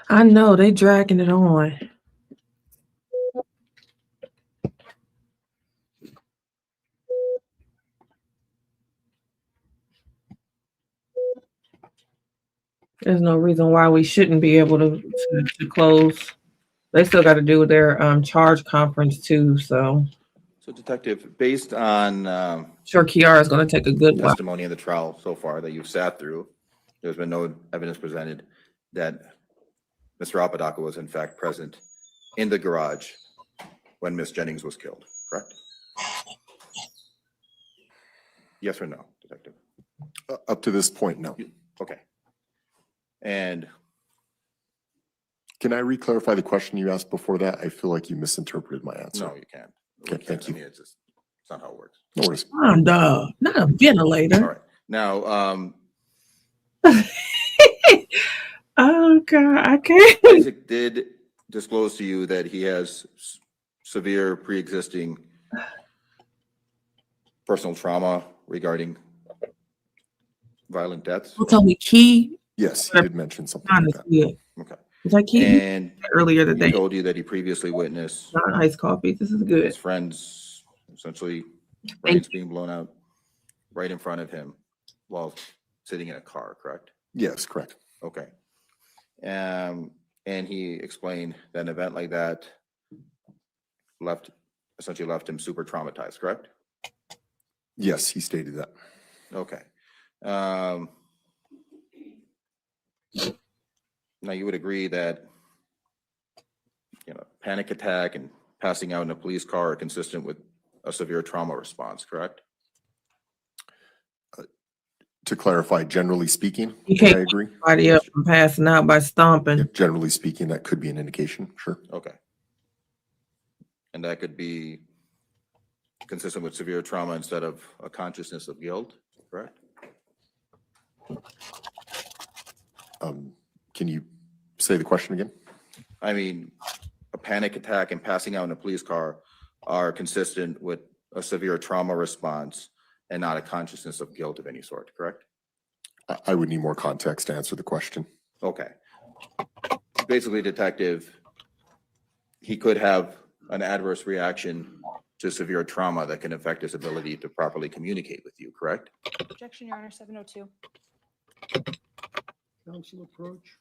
I know they dragging it on. There's no reason why we shouldn't be able to close. They still got to do their charge conference too. So So Detective, based on sure Kiara is going to take a good while. testimony in the trial so far that you've sat through, there's been no evidence presented that Mr. Apodaca was in fact present in the garage when Miss Jennings was killed, correct? Yes or no, Detective? Up to this point, no. Okay. And Can I re-clarify the question you asked before that? I feel like you misinterpreted my answer. no, you can't. Okay, thank you. I mean, it's not how it works. No worries. Not a ventilator. All right. Now, Oh God, I can't. Isaac did disclose to you that he has severe pre-existing personal trauma regarding violent deaths. Don't tell me Key. Yes, he did mention something like that. Honestly, Okay. was that Key And earlier he today? told you that he previously witnessed Not iced coffee. This is good. his friends essentially brains being blown out right in front of him while sitting in a car, correct? Yes, correct. Okay. And he explained that an event like that essentially left him super traumatized, correct? Yes, he stated that. Okay. Now you would agree that, panic attack and passing out in a police car are consistent with a severe trauma response, correct? To clarify, generally speaking, You I can't agree. Body up from passing out by stomping. Yeah, generally speaking, that could be an indication, sure. Okay. And that could be consistent with severe trauma instead of a consciousness of guilt, correct? Can you say the question again? I mean, a panic attack and passing out in a police car are consistent with a severe trauma response and not a consciousness of guilt of any sort, correct? I would need more context to answer the question. Okay. Basically, Detective, he could have an adverse reaction to severe trauma that can affect his ability to properly communicate with you, correct? Objection, Your Honor, 702. Council approach.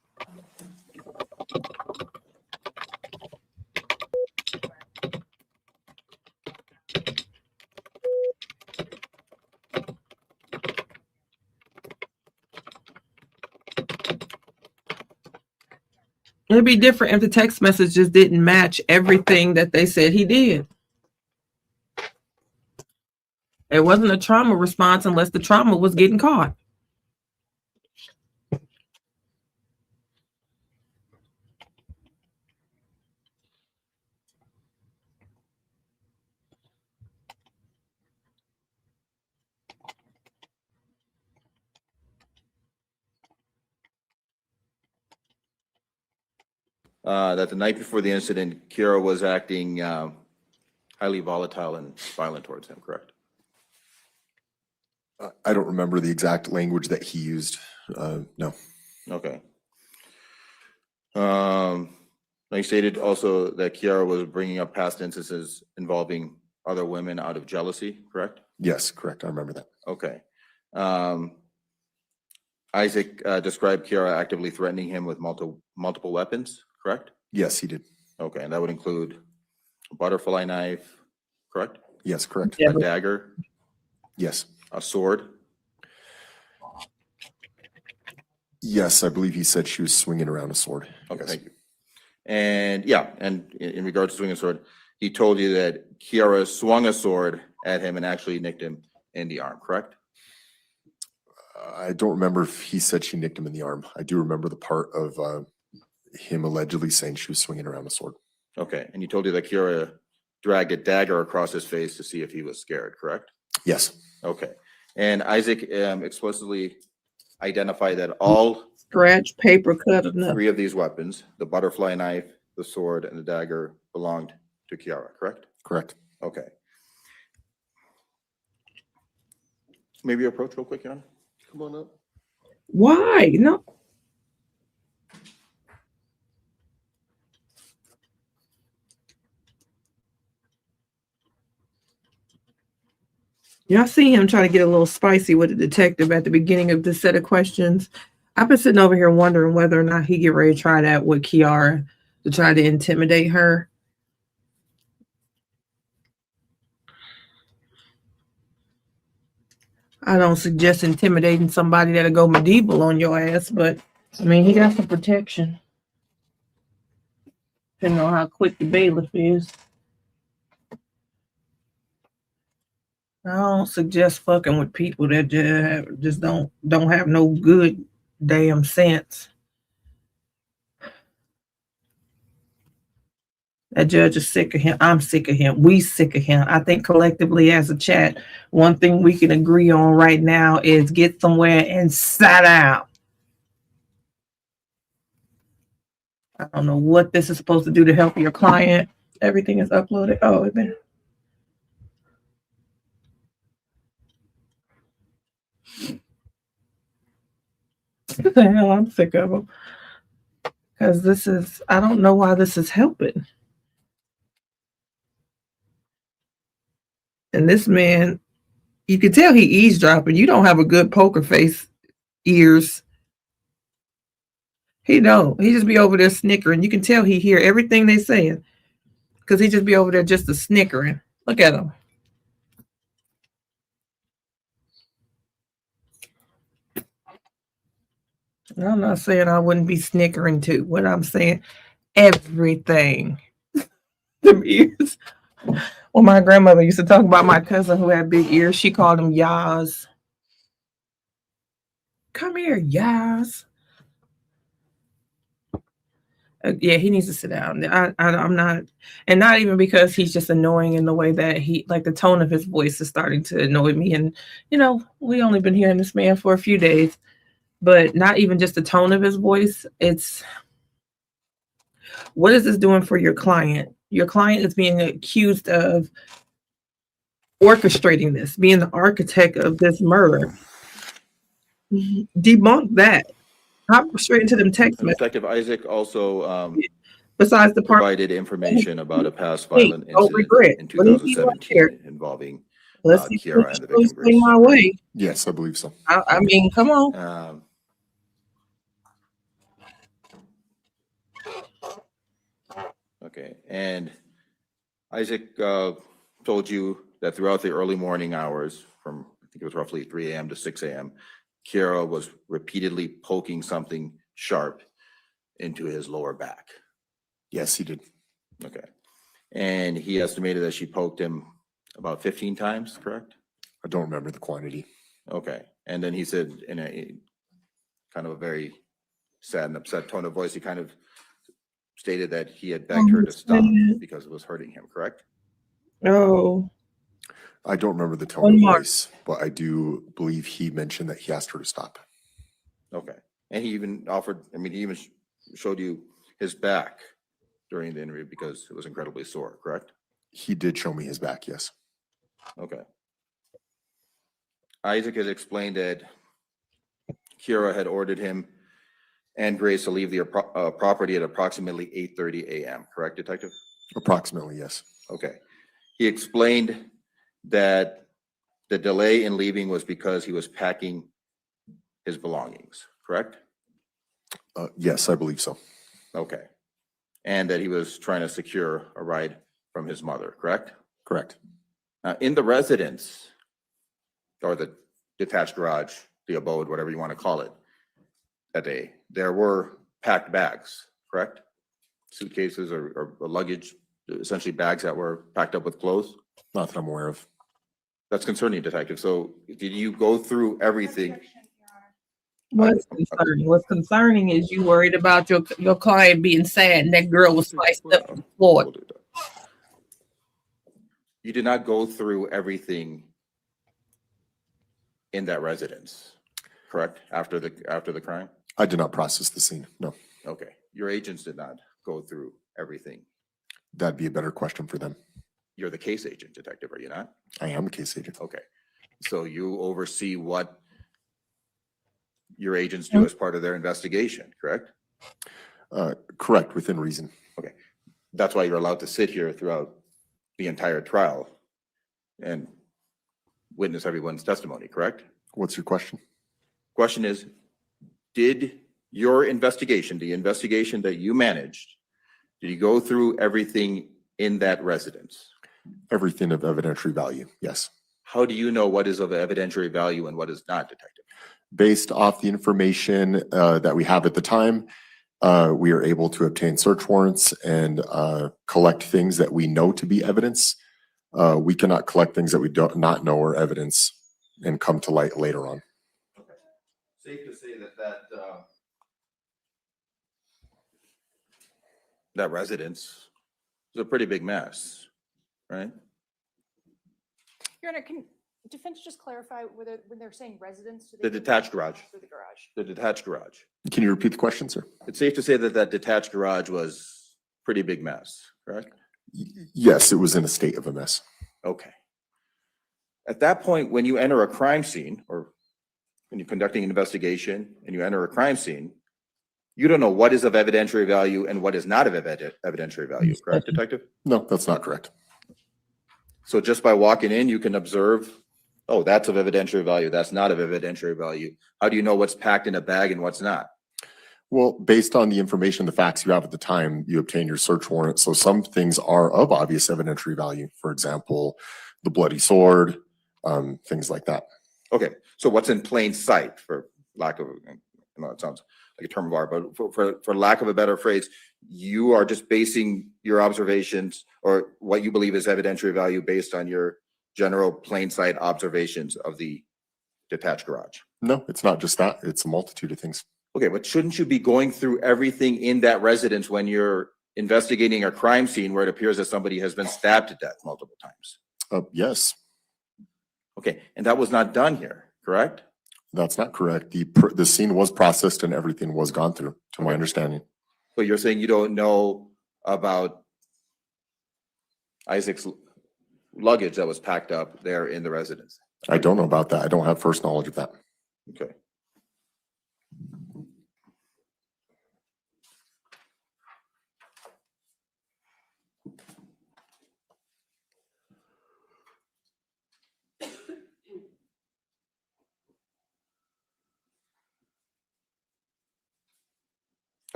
It'd be different if the text messages didn't match everything that they said he did. It wasn't a trauma response unless the trauma was getting caught. That the night before the incident, Kira was acting highly volatile and violent towards him, correct? I don't remember the exact language that he used. No. Okay. Now you stated also that Kiara was bringing up past instances involving other women out of jealousy, correct? Yes, correct. I remember that. Okay. Isaac described Kiara actively threatening him with multiple weapons, correct? Yes, he did. Okay, and that would include a butterfly knife, correct? Yes, correct. Yeah. A dagger, Yes. a sword. Yes, I believe he said she was swinging around a sword. Okay, Yes. thank you. And yeah, and in regards to swinging a sword, he told you that Kiara swung a sword at him and actually nicked him in the arm, correct? I don't remember if he said she nicked him in the arm. I do remember the part of him allegedly saying she was swinging around a sword. Okay, and he told you that Kiara dragged a dagger across his face to see if he was scared, correct? Yes. Okay, and Isaac explicitly identified that all Scratch, paper, cut, or nothing. 3 of these weapons, the butterfly knife, the sword, and the dagger, belonged to Kiara, correct? Correct. Okay. Maybe approach real quick, Your Honor. Come on up. Why? No. Y'all see him try to get a little spicy with the detective at the beginning of this set of questions. I've been sitting over here wondering whether or not he get ready to try that with Kiara to try to intimidate her. I don't suggest intimidating somebody that'll go medieval on your ass, but I mean, he got some protection. Depending on how quick the bailiff is. I don't suggest fucking with people that just don't have no good damn sense. That judge is sick of him. I'm sick of him. We sick of him. I think collectively as a chat, one thing we can agree on right now is get somewhere and sit down. I don't know what this is supposed to do to help your client. Everything is uploaded. Oh, it been. What the hell? I'm sick of them. Because this is, I don't know why this is helping. And this man, you can tell he eavesdropping. You don't have a good poker face ears. He don't. He just be over there snickering. You can tell he hear everything they saying. Because he just be over there just a snickering. Look at him. I'm not saying I wouldn't be snickering too. What I'm saying, everything. Them ears. Well, my grandmother used to talk about my cousin who had big ears. She called him Yaz. Come here, Yaz. Yeah, he needs to sit down. I'm not, and not even because he's just annoying in the way that he, like the tone of his voice is starting to annoy me. And, you know, we only been hearing this man for a few days, but not even just the tone of his voice. It's, what is this doing for your client? Your client is being accused of orchestrating this, being the architect of this murder. Debunk that. Hop straight into them text messages. Detective Isaac also Besides the part provided information about a past violent don't incident regret. in What is he right 2017 there? involving Let's see Kiara if and the goes victim, Grace. my way. Yes, I believe so. I mean, come on. Okay, and Isaac told you that throughout the early morning hours, from I think it was roughly 3 a.m. to 6 a.m., Kiara was repeatedly poking something sharp into his lower back. Yes, he did. Okay, and he estimated that she poked him about 15 times, correct? I don't remember the quantity. Okay, and then he said in a kind of a very sad and upset tone of voice, he kind of stated that he had begged her to stop because it was hurting him, correct? Oh, I don't remember the tone One of more. voice, but I do believe he mentioned that he asked her to stop. Okay, and he even offered, I mean, he even showed you his back during the interview because it was incredibly sore, correct? He did show me his back, yes. Okay. Isaac has explained that Kiara had ordered him and Grace to leave the property at approximately 8:30 a.m., correct, Detective? Approximately, yes. Okay. He explained that the delay in leaving was because he was packing his belongings, correct? Yes, I believe so. Okay. And that he was trying to secure a ride from his mother, correct? Correct. In the residence, or the detached garage, the abode, whatever you want to call it, that day, there were packed bags, correct? Suitcases or luggage, essentially bags that were packed up with clothes. Not that I'm aware of. That's concerning, Detective. So did you go through everything? what's concerning? What's concerning is you worried about your client being sad and that girl was spiced up and floored. We'll do that. You did not go through everything in that residence, correct? After the crime? I did not process the scene, no. Okay. Your agents did not go through everything. That'd be a better question for them. You're the case agent, Detective, are you not? I am a case agent. Okay. So you oversee what your agents do as part of their investigation, correct? Correct, within reason. Okay. That's why you're allowed to sit here throughout the entire trial and witness everyone's testimony, correct? What's your question? Question is, did your investigation, the investigation that you managed, did you go through everything in that residence? Everything of evidentiary value, yes. How do you know what is of evidentiary value and what is not, Detective? Based off the information that we have at the time, we are able to obtain search warrants and collect things that we know to be evidence. We cannot collect things that we do not know are evidence and come to light later on. Okay. Safe to say that that residence is a pretty big mess, right? Your Honor, can defense just clarify whether when they're saying residence? Do The they mean detached garage. Or the garage? The detached garage. Can you repeat the question, sir? It's safe to say that that detached garage was pretty big mess, correct? Yes, it was in a state of a mess. Okay. At that point, when you enter a crime scene or when you're conducting an investigation and you enter a crime scene, you don't know what is of evidentiary value and what is not of evidentiary value, correct, Detective? No, that's not correct. So just by walking in, you can observe, oh, that's of evidentiary value, that's not of evidentiary value. How do you know what's packed in a bag and what's not? Well, based on the information, the facts you have at the time, you obtain your search warrant. So some things are of obvious evidentiary value. For example, the bloody sword, things like that. Okay, so what's in plain sight, for lack of, I know it sounds like a term of art, but for lack of a better phrase, you are just basing your observations or what you believe is evidentiary value based on your general plain sight observations of the detached garage. No, it's not just that. It's a multitude of things. Okay, but shouldn't you be going through everything in that residence when you're investigating a crime scene where it appears that somebody has been stabbed to death multiple times? Yes, Okay, and that was not done here, correct? that's not correct. The scene was processed and everything was gone through, to my understanding. But you're saying you don't know about Isaac's luggage that was packed up there in the residence? I don't know about that. I don't have first knowledge of that. Okay.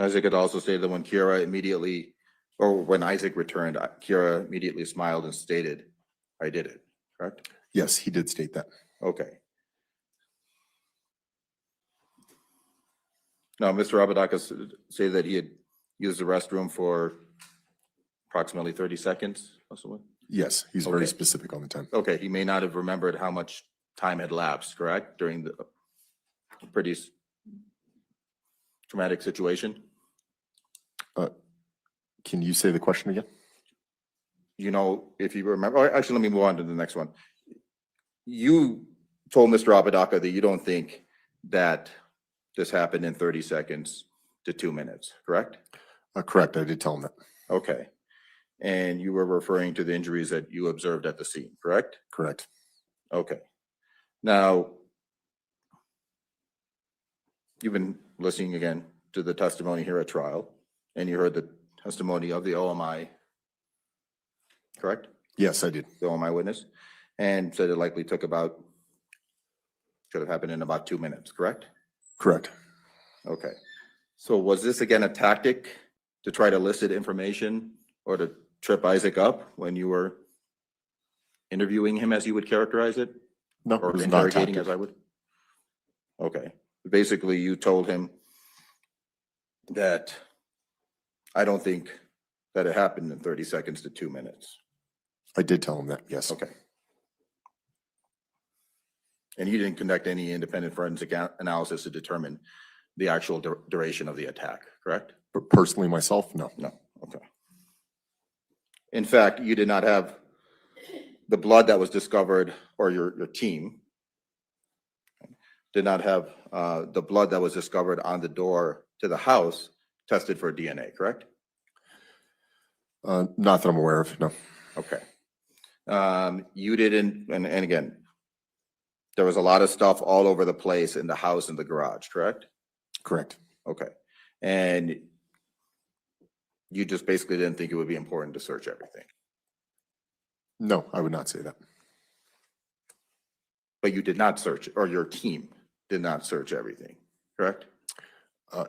Isaac had also stated that when Kiara immediately, or when Isaac returned, Kiara immediately smiled and stated, "I did it," correct? Yes, he did state that. Okay. Now, Mr. Apodaca said that he had used the restroom for approximately 30 seconds, possibly? Yes, he's Okay. very specific on the time. Okay, he may not have remembered how much time had lapsed, correct, during the pretty traumatic situation? Can you say the question again? You know, if you remember, or actually, let me move on to the next one. You told Mr. Apodaca that you don't think that this happened in 30 seconds to 2 minutes, correct? Correct, I did tell him that. Okay. And you were referring to the injuries that you observed at the scene, correct? Correct. Okay. Now, you've been listening again to the testimony here at trial, and you heard the testimony of the OMI, correct? Yes, I did. The OMI witness, and said it likely took about, should have happened in about 2 minutes, correct? Correct. Okay. So was this again a tactic to try to elicit information or to trip Isaac up when you were interviewing him, as you would characterize it? No, it Or was not a interrogating, tactic. as I would? Okay. Basically, you told him that I don't think that it happened in 30 seconds to 2 minutes. I did tell him that, yes. Okay. And you didn't conduct any independent forensic analysis to determine the actual duration of the attack, correct? But personally, myself, no. No, okay. In fact, you did not have the blood that was discovered, or your team did not have the blood that was discovered on the door to the house tested for DNA, correct? Not that I'm aware of, no. Okay. You didn't, and again, there was a lot of stuff all over the place in the house and the garage, correct? Correct. Okay. And you just basically didn't think it would be important to search everything. No, I would not say that. But you did not search, or your team did not search everything, correct?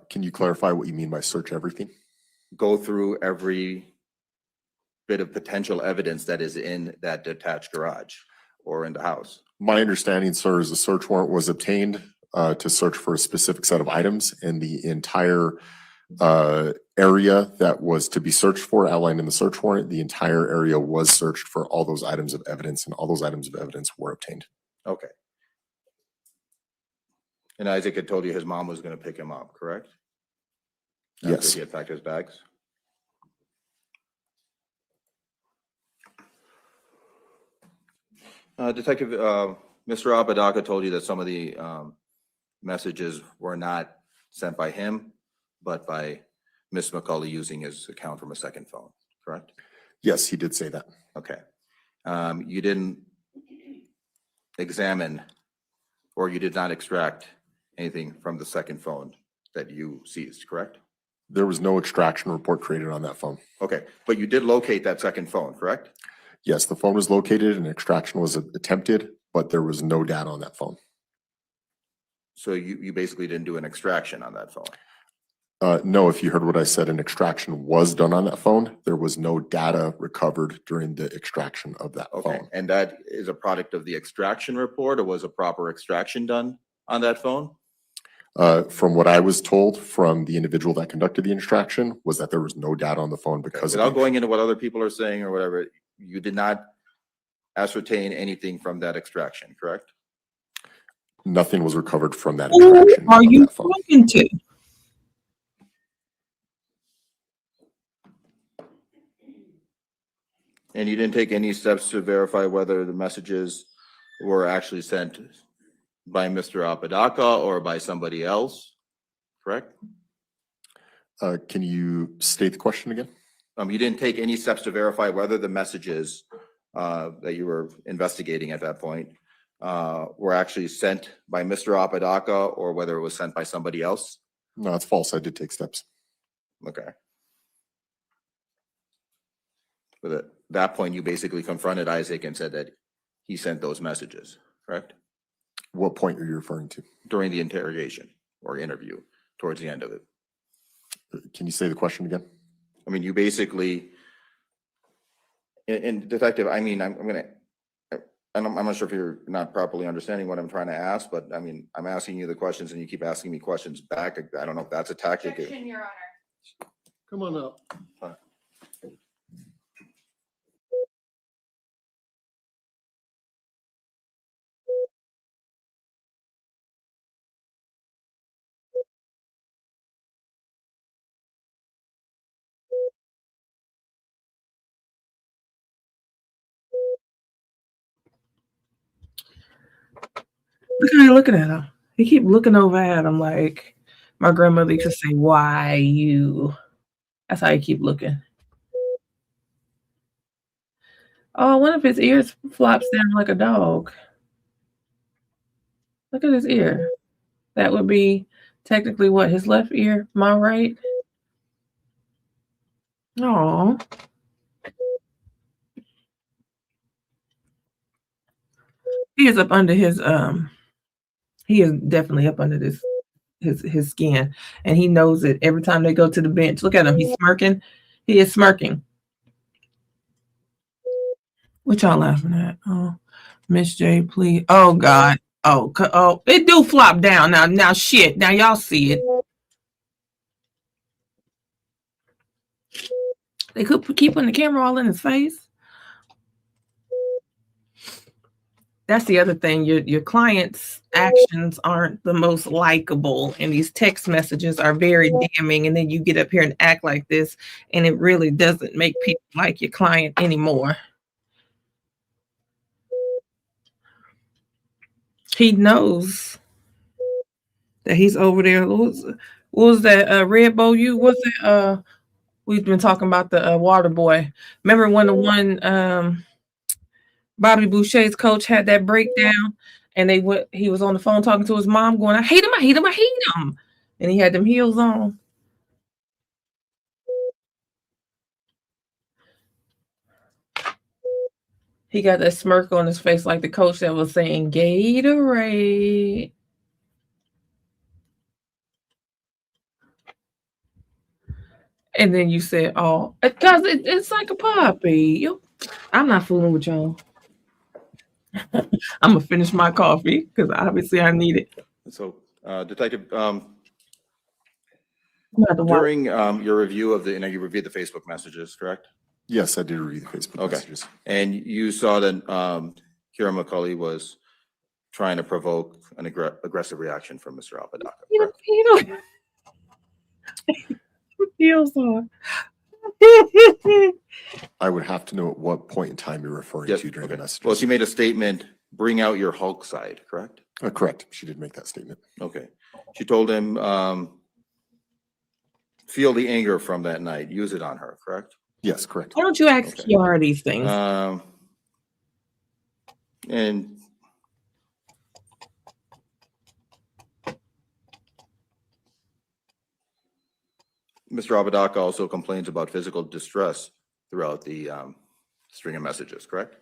Can you clarify what you mean by search everything? Go through every bit of potential evidence that is in that detached garage or in the house. My understanding, sir, is a search warrant was obtained to search for a specific set of items, and the entire area that was to be searched for outlined in the search warrant, the entire area was searched for all those items of evidence, and all those items of evidence were obtained. Okay. And Isaac had told you his mom was going to pick him up, correct? After Yes. he had packed his bags? Detective, Mr. Apodaca told you that some of the messages were not sent by him, but by Ms. McCauley using his account from a second phone, correct? Yes, he did say that. Okay. You didn't examine, or you did not extract anything from the second phone that you seized, correct? There was no extraction report created on that phone. Okay, but you did locate that second phone, correct? Yes, the phone was located and extraction was attempted, but there was no data on that phone. So you basically didn't do an extraction on that phone? No, if you heard what I said, an extraction was done on that phone. There was no data recovered during the extraction of that Okay, phone. and that is a product of the extraction report, or was a proper extraction done on that phone? From what I was told from the individual that conducted the extraction was that there was no data on the phone because Without going into what other people are saying or whatever, you did not ascertain anything from that extraction, correct? nothing was recovered from that Who extraction are of you that phone. talking to? And you didn't take any steps to verify whether the messages were actually sent by Mr. Apodaca or by somebody else, correct? Can you state the question again? You didn't take any steps to verify whether the messages that you were investigating at that point were actually sent by Mr. Apodaca or whether it was sent by somebody else? No, it's false. I did take steps. Okay. But at that point, you basically confronted Isaac and said that he sent those messages, correct? What point are you referring to? During the interrogation or interview, towards the end of it. Can you say the question again? I mean, you basically, and detective, I mean, I'm not sure if you're not properly understanding what I'm trying to ask, but I mean, I'm asking you the questions and you keep asking me questions back. I don't know if that's a tactic. Objection, Your Honor. Come on up. Look how he looking at him. He keep looking over at him like my grandmother used to say, "Why you?" That's how he keep looking. Oh, one of his ears flops down like a dog. Look at his ear. That would be technically what, his left ear, my right? Oh. He is up under his he is definitely up under this his skin, and he knows it every time they go to the bench. Look at him, he's smirking. He is smirking. What y'all laughing at? Oh, Miss J, please. Oh God. Oh, it do flop down now. Now shit. Now y'all see it. They could keep putting the camera all in his face. That's the other thing. Your client's actions aren't the most likable, and these text messages are very damning. And then you get up here and act like this, and it really doesn't make people like your client anymore. He knows that he's over there. What was that? Red Bow? What's that? We've been talking about the water boy. Remember when the one Bobby Boucher's coach had that breakdown, and he was on the phone talking to his mom, going, "I hate him, I hate him, I hate him," and he had them heels on. He got that smirk on his face like the coach that was saying Gatorade. And then you said, oh, because it's like a puppy. I'm not fooling with y'all. I'm going to finish my coffee because obviously I need it. So, Detective, during your review of the, you reviewed the Facebook messages, correct? Yes, I did review the Facebook messages. And you saw that Kira McCulley was trying to provoke an aggressive reaction from Mr. Apodaca, correct? I would have to know at what point in time you're referring to during the messages. Well, she made a statement, bring out your Hulk side, correct? Correct. She did make that statement. Okay. She told him, feel the anger from that night, use it on her, correct? Yes, correct. Why don't you ask Kiara these things? And Mr. Apodaca also complains about physical distress throughout the string of messages, correct?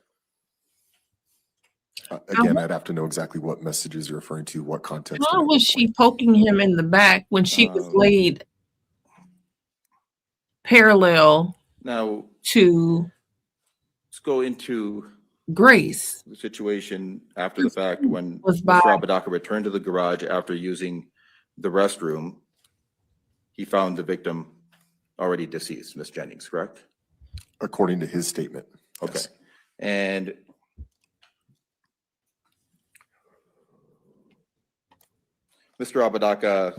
Again, I'd have to know exactly what messages you're referring to, what context. How was she poking him in the back when she was laid parallel now to let's go into Grace? The situation after the fact when Was Mr. Apodaca returned to the garage after using the restroom, he found the victim already deceased, Miss Jennings, correct? According to his statement. Okay. Yes. And Mr. Apodaca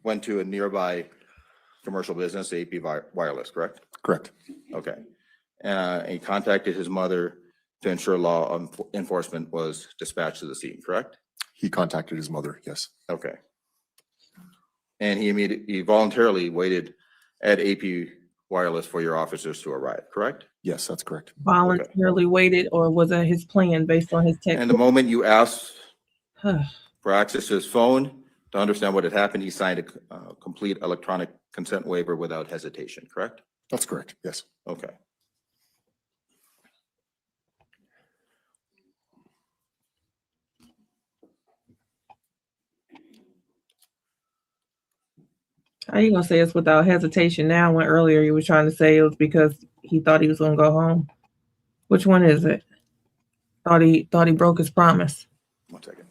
went to a nearby commercial business, AP Wireless, correct? Correct. Okay. He contacted his mother to ensure law enforcement was dispatched to the scene, correct? He contacted his mother, yes. Okay. And he voluntarily waited at AP Wireless for your officers to arrive, correct? Yes, that's correct. Voluntarily waited, or was that his plan based on his text? And the moment you asked for access to his phone to understand what had happened, he signed a complete electronic consent waiver without hesitation, correct? That's correct, yes. Okay. How you gonna say it's without hesitation now when earlier you were trying to say it was because he thought he was gonna go home? Which one is it? Thought he broke his promise. 1 second.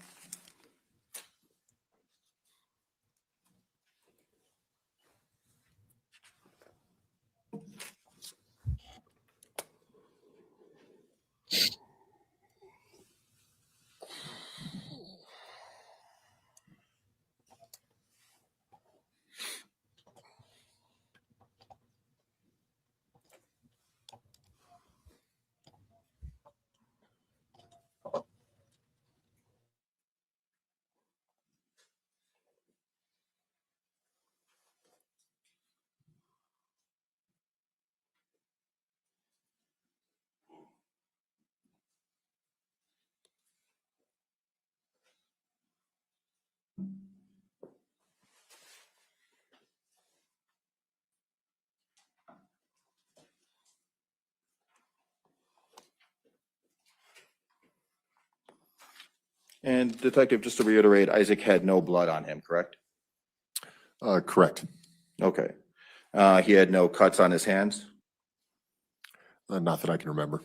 And Detective, just to reiterate, Isaac had no blood on him, correct? Correct. Okay. He had no cuts on his hands? Not that I can remember.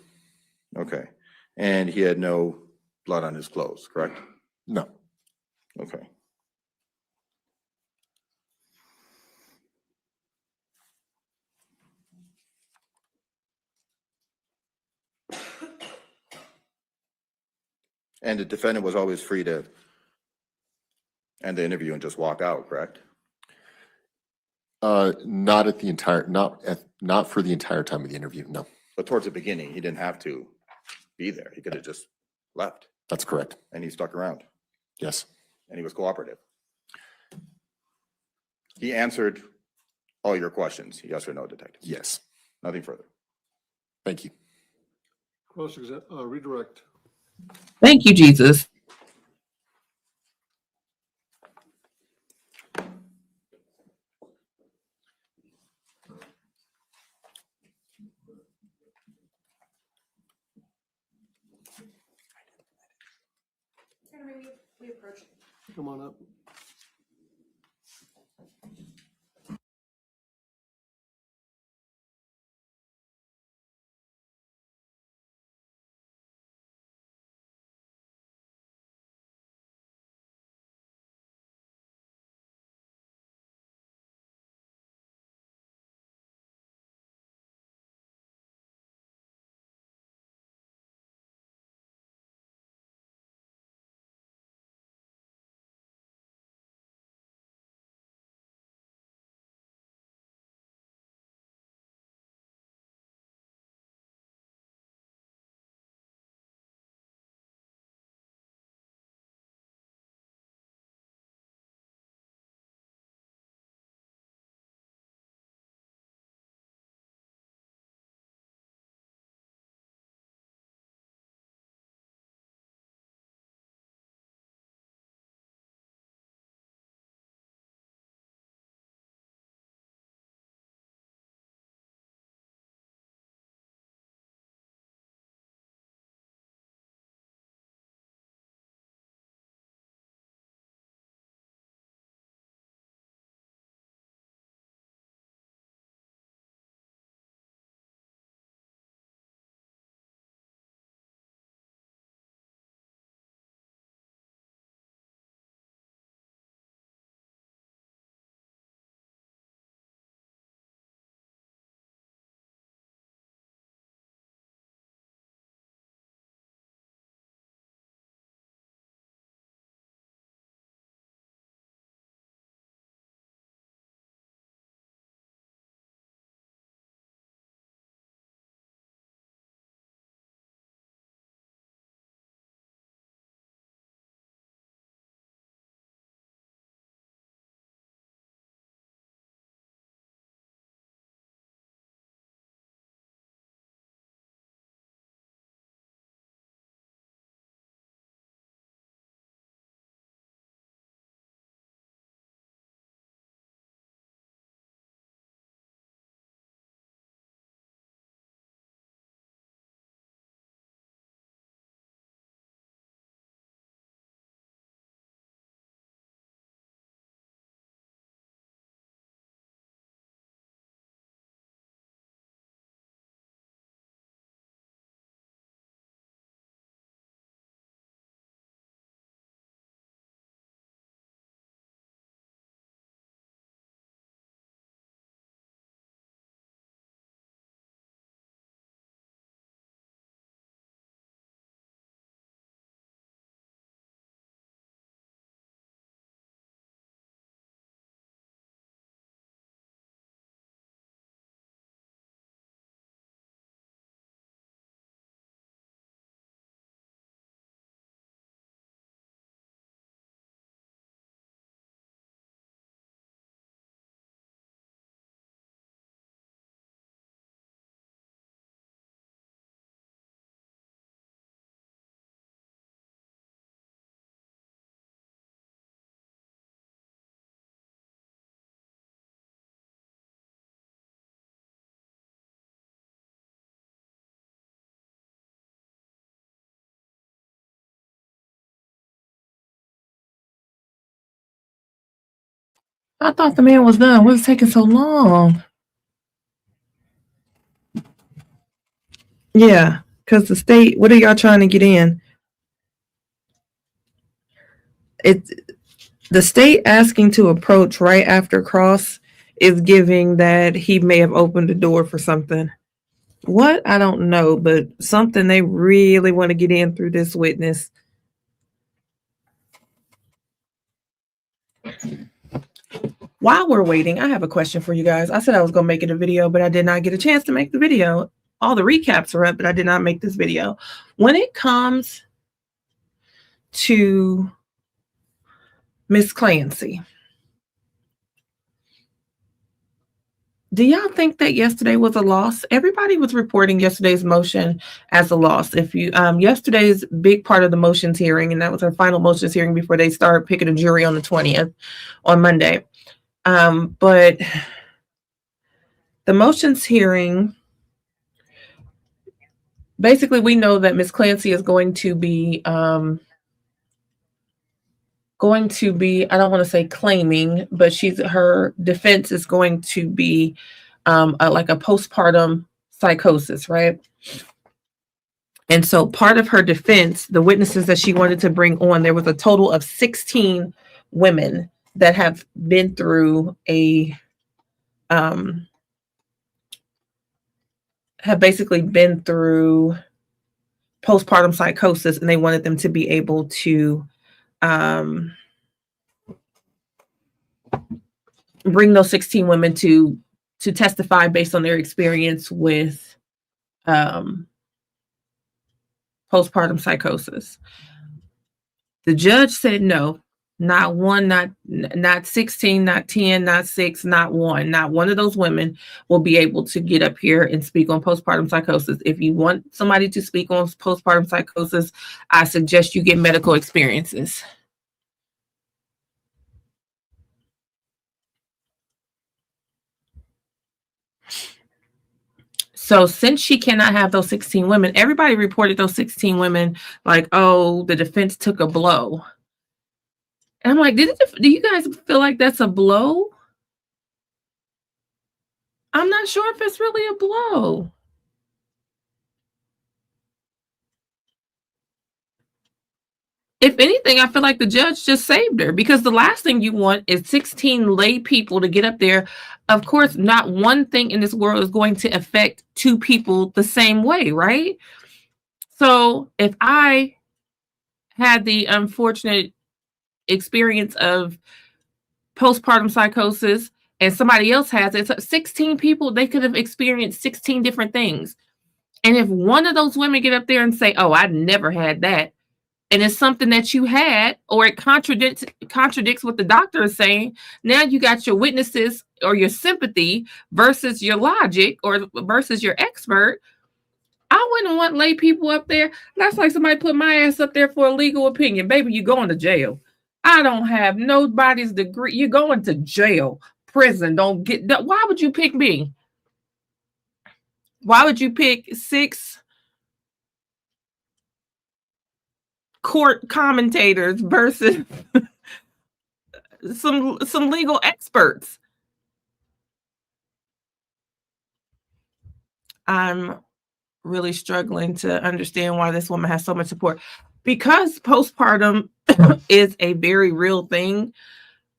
Okay. And he had no blood on his clothes, correct? No. Okay. And the defendant was always free to end the interview and just walk out, correct? Not for the entire time of the interview, no. But towards the beginning, he didn't have to be there. He could have just left. That's correct. And he stuck around. Yes. And he was cooperative. He answered all your questions, yes or no, Detective? Yes. Nothing further. Thank you. Redirect. Thank you, Jesus. come on up. I thought the man was done. What was taking so long? Yeah, because the state, what are y'all trying to get in? It's the state asking to approach right after cross is giving that he may have opened the door for something. What? I don't know, but something they really want to get in through this witness. While we're waiting, I have a question for you guys. I said I was going to make it a video, but I did not get a chance to make the video. All the recaps are up, but I did not make this video. When it comes to Miss Clancy, do y'all think that yesterday was a loss? Everybody was reporting yesterday's motion as a loss. If you yesterday's big part of the motions hearing, and that was our final motions hearing before they start picking a jury on the 20th on Monday. But the motions hearing, basically we know that Miss Clancy is going to be going to be, I don't want to say claiming, but her defense is going to be like a postpartum psychosis, right? And so part of her defense, the witnesses that she wanted to bring on, there was a total of 16 women that have been through have basically been through postpartum psychosis, and they wanted them to be able to bring those 16 women to testify based on their experience with postpartum psychosis. The judge said no, not one, not 16, not 10, not 6, not one. Not one of those women will be able to get up here and speak on postpartum psychosis. If you want somebody to speak on postpartum psychosis, I suggest you get medical experiences. So since she cannot have those 16 women, everybody reported those 16 women like, oh, the defense took a blow. And I'm like, do you guys feel like that's a blow? I'm not sure if it's really a blow. If anything, I feel like the judge just saved her, because the last thing you want is 16 lay people to get up there. Of course, not one thing in this world is going to affect two people the same way, right? So if I had the unfortunate experience of postpartum psychosis and somebody else has it, so 16 people, they could have experienced 16 different things. And if one of those women get up there and say, oh, I never had that, and it's something that you had, or it contradicts what the doctor is saying, now you got your witnesses or your sympathy versus your logic or versus your expert. I wouldn't want lay people up there. That's like somebody put my ass up there for a legal opinion. Baby, you're going to jail. I don't have nobody's degree. You're going to jail, prison. Don't get. Why would you pick me? Why would you pick 6 court commentators versus some legal experts? I'm really struggling to understand why this woman has so much support, because postpartum is a very real thing.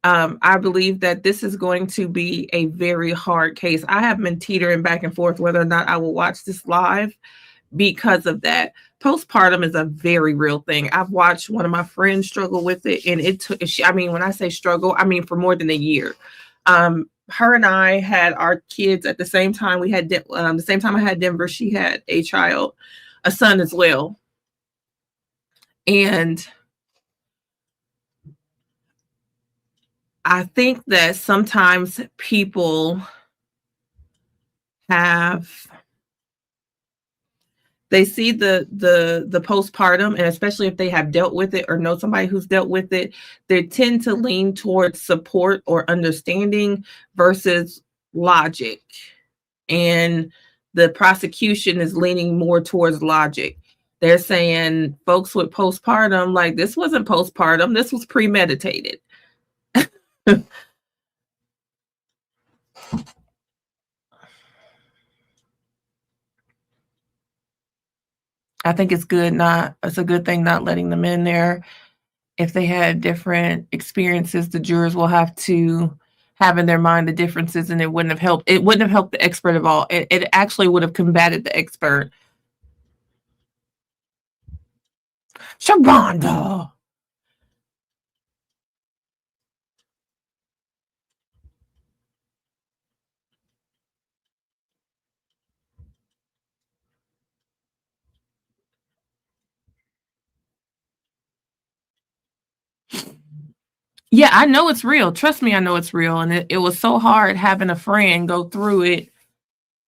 I believe that this is going to be a very hard case. I have been teetering back and forth whether or not I will watch this live because of that. Postpartum is a very real thing. I've watched one of my friends struggle with it, and it took, I mean, when I say struggle, I mean for more than a year. Her and I had our kids at the same time. We had the same time I had Denver, she had a child, a son as well. And I think that sometimes people they see the postpartum, and especially if they have dealt with it or know somebody who's dealt with it, they tend to lean towards support or understanding versus logic. And the prosecution is leaning more towards logic. They're saying folks with postpartum, like, this wasn't postpartum, this was premeditated. I think it's a good thing not letting them in there. If they had different experiences, the jurors will have to have in their mind the differences, and it wouldn't have helped. It wouldn't have helped the expert at all. It actually would have combated the expert. Shabanda. Yeah, I know it's real. Trust me, I know it's real. And it was so hard having a friend go through it,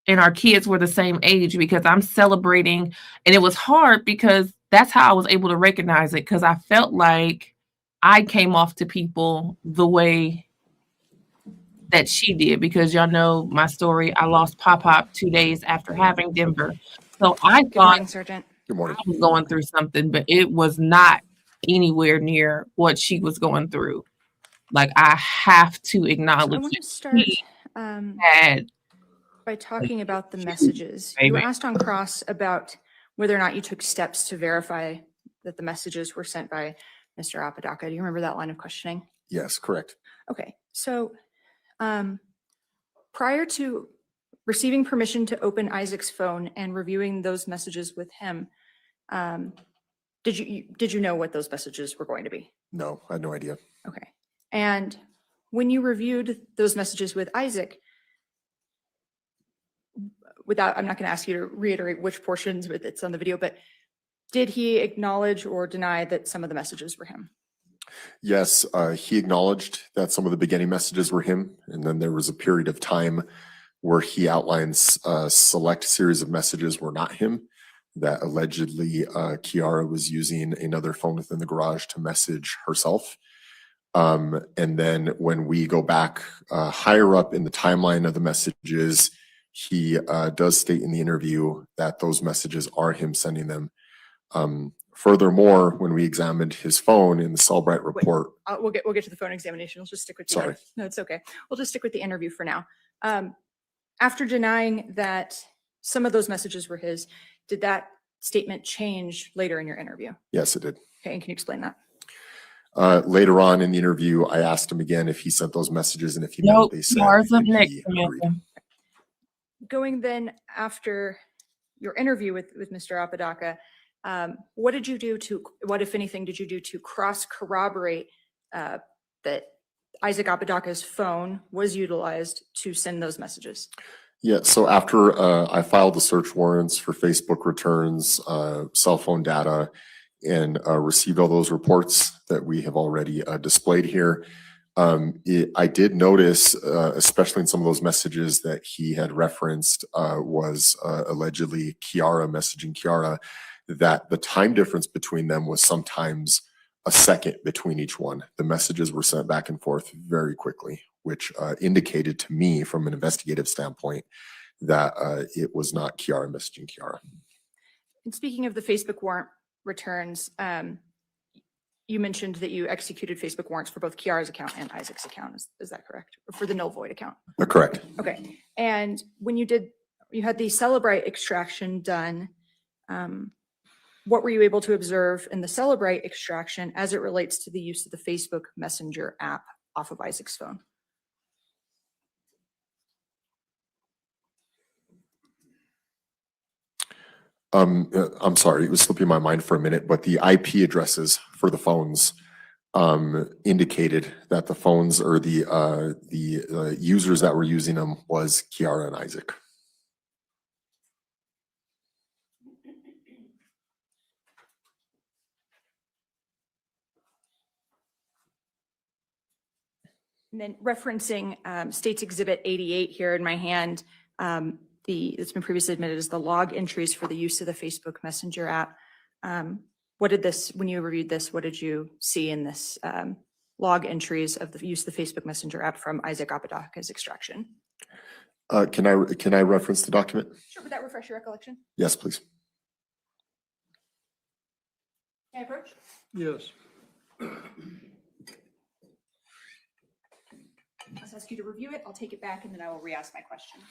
and our kids were the same age, because I'm celebrating. And it was hard because that's how I was able to recognize it, because I felt like I came off to people the way that she did, because y'all know my story. I lost Pop 2 days after having Denver. So I Good morning, thought Sergeant. Good morning. I was going through something, but it was not anywhere near what she was going through. Like, I have to I acknowledge want to that start she had by talking about the messages. You were asked on cross about whether or not you took steps to verify that the messages were sent by Mr. Apodaca. Do you remember that line of questioning? Yes, correct. Okay, so prior to receiving permission to open Isaac's phone and reviewing those messages with him, did you know what those messages were going to be? No, I had no idea. Okay, and when you reviewed those messages with Isaac, I'm not going to ask you to reiterate which portions, but it's on the video, but did he acknowledge or deny that some of the messages were him? Yes, he acknowledged that some of the beginning messages were him, and then there was a period of time where he outlines a select series of messages were not him, that allegedly Kiara was using another phone within the garage to message herself. And then when we go back higher up in the timeline of the messages, he does state in the interview that those messages are him sending them. Furthermore, when we examined his phone in the Cellbrite report. We'll get to the phone examination. We'll just stick with the Sorry. No, it's okay. We'll just stick with the interview for now. After denying that some of those messages were his, did that statement change later in your interview? Yes, it did. Okay, and can you explain that? Later on in the interview, I asked him again if he sent those messages and if he meant Nope, what they said. yours up and next, he Samantha. agreed. Going then after your interview with Mr. Apodaca, what did you do to, what if anything did you do to cross corroborate that Isaac Apodaca's phone was utilized to send those messages? Yeah, so after I filed the search warrants for Facebook returns, cell phone data, and received all those reports that we have already displayed here, I did notice, especially in some of those messages that he had referenced, was allegedly Kiara messaging Kiara, that the time difference between them was sometimes a second between each one. The messages were sent back and forth very quickly, which indicated to me from an investigative standpoint that it was not Kiara messaging Kiara. And speaking of the Facebook warrant returns, you mentioned that you executed Facebook warrants for both Kiara's account and Isaac's account. Is that correct? Or for the null void account? Correct. Okay. And when you had the Celebrite extraction done, what were you able to observe in the Celebrite extraction as it relates to the use of the Facebook Messenger app off of Isaac's phone? I'm sorry, it was slipping my mind for a minute, but the IP addresses for the phones indicated that the phones or the users that were using them was Kiara and Isaac. And then referencing State's Exhibit 88 here in my hand, it's been previously admitted as the log entries for the use of the Facebook Messenger app. When you reviewed this, what did you see in this log entries of the use of the Facebook Messenger app from Isaac Apodaca's extraction? Can I reference the document? Sure, would that refresh your recollection? Yes, please. Can I approach? Yes. I'll ask you to review it. I'll take it back and then I will re-ask my question.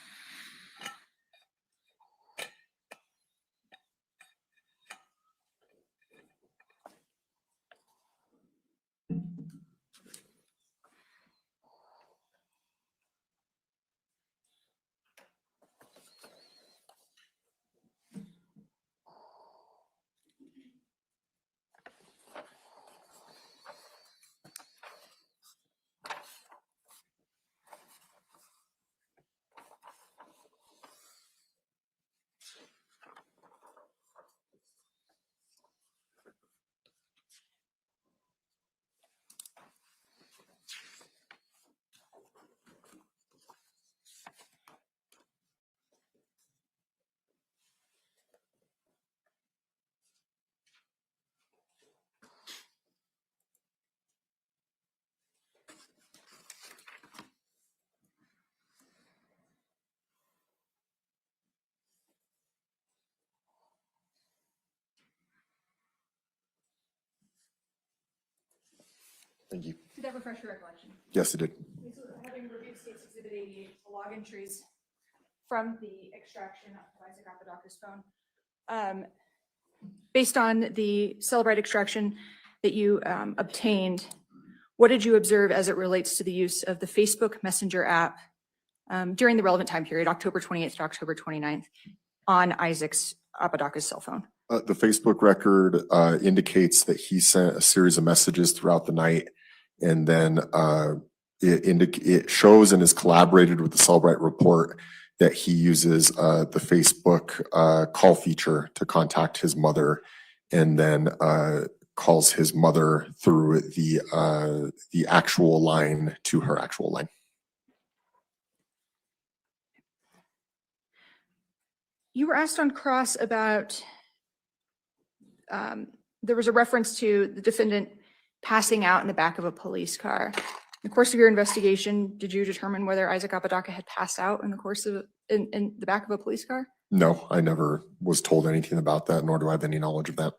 Thank you. Did that refresh your recollection? Yes, it did. Having reviewed State's Exhibit 88, the log entries from the extraction of Isaac Apodaca's phone, based on the Celebrite extraction that you obtained, what did you observe as it relates to the use of the Facebook Messenger app during the relevant time period, October 28th to October 29th, on Isaac's Apodaca's cell phone? The Facebook record indicates that he sent a series of messages throughout the night, and then it shows and is collaborated with the Celebrite report that he uses the Facebook call feature to contact his mother, and then calls his mother through the actual line to her actual line. You were asked on cross about, there was a reference to the defendant passing out in the back of a police car. In the course of your investigation, did you determine whether Isaac Apodaca had passed out in the course of, in the back of a police car? No, I never was told anything about that, nor do I have any knowledge of that.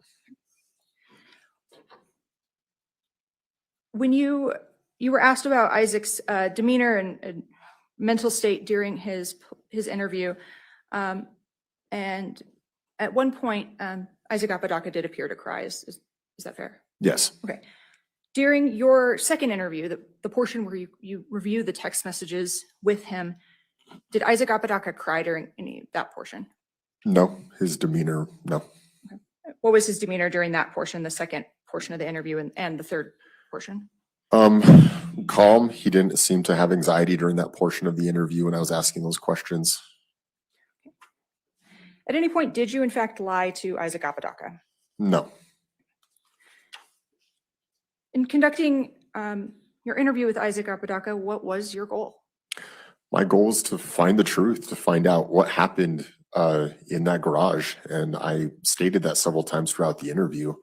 When you were asked about Isaac's demeanor and mental state during his interview, and at one point, Isaac Apodaca did appear to cry. Is that fair? Yes. Okay. During your second interview, the portion where you reviewed the text messages with him, did Isaac Apodaca cry during that portion? No, his demeanor, no. Okay. What was his demeanor during that portion, the second portion of the interview, and the third portion? Calm. He didn't seem to have anxiety during that portion of the interview when I was asking those questions. Okay. At any point, did you in fact lie to Isaac Apodaca? No. In conducting your interview with Isaac Apodaca, what was your goal? My goal is to find the truth, to find out what happened in that garage. And I stated that several times throughout the interview.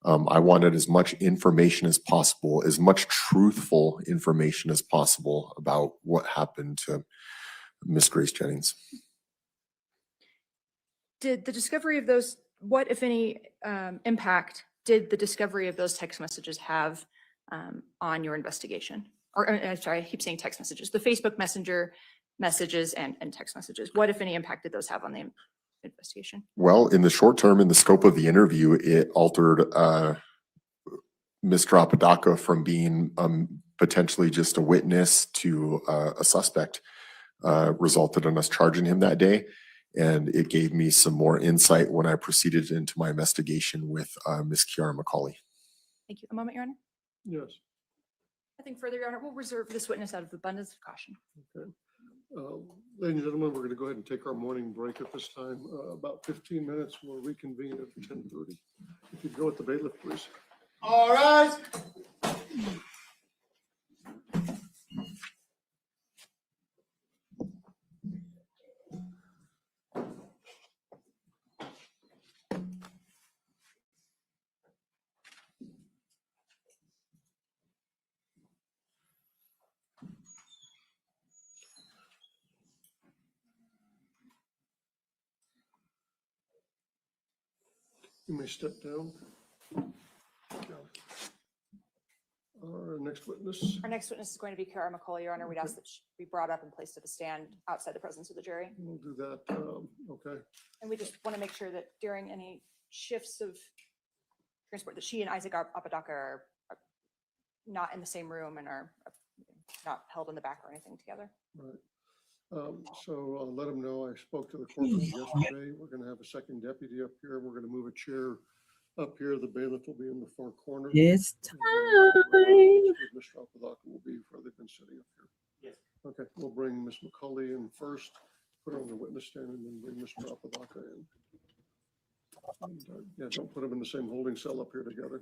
I wanted as much information as possible, as much truthful information as possible about what happened to Miss Grace Jennings. Did the discovery of those, what, if any, impact did the discovery of those text messages have on your investigation? Or, I'm sorry, I keep saying text messages. The Facebook Messenger messages and text messages. What, if any, impact did those have on the investigation? Well, in the short term, in the scope of the interview, it altered Mr. Apodaca from being potentially just a witness to a suspect, resulted in us charging him that day. And it gave me some more insight when I proceeded into my investigation with Ms. Kiara McCauley. Thank you. A moment, Your Honor. Yes. Nothing further, Your Honor. We'll reserve this witness out of abundance of caution. Okay. Ladies and gentlemen, we're going to go ahead and take our morning break at this time. About 15 minutes. We'll reconvene at 10:30. If you go with the bailiff, please. All right. You may step down. Our next witness. Our next witness is going to be Kiara McCauley, Your Honor. We'd ask that she be brought up and placed at the stand outside the presence of the jury. We'll do that. Okay. And we just want to make sure that during any shifts of transport, that she and Isaac Apodaca are not in the same room and are not held in the back or anything together. Right. So I'll let them know I spoke to the courtroom yesterday. We're going to have a second deputy up here. We're going to move a chair up here. The bailiff will be in the far corner. It's And, time. Mr. Apodaca will be where they've been sitting up here. Yes. Okay, we'll bring Ms. McCauley in first, put her on the witness stand, and then bring Mr. Apodaca in. And, yeah, don't put them in the same holding cell up here together.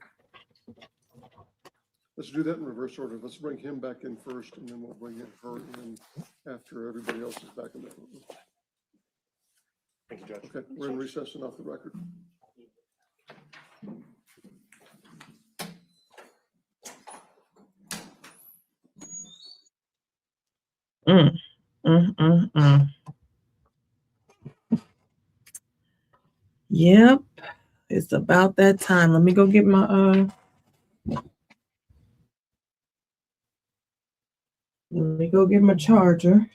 Let's do that in reverse order. Let's bring him back in first, and then we'll bring in her in after everybody else is back in the room. Thank you, Judge. Okay, we're in recess and off the record. Yep, it's about that time. Let me go get my Let me go get my charger.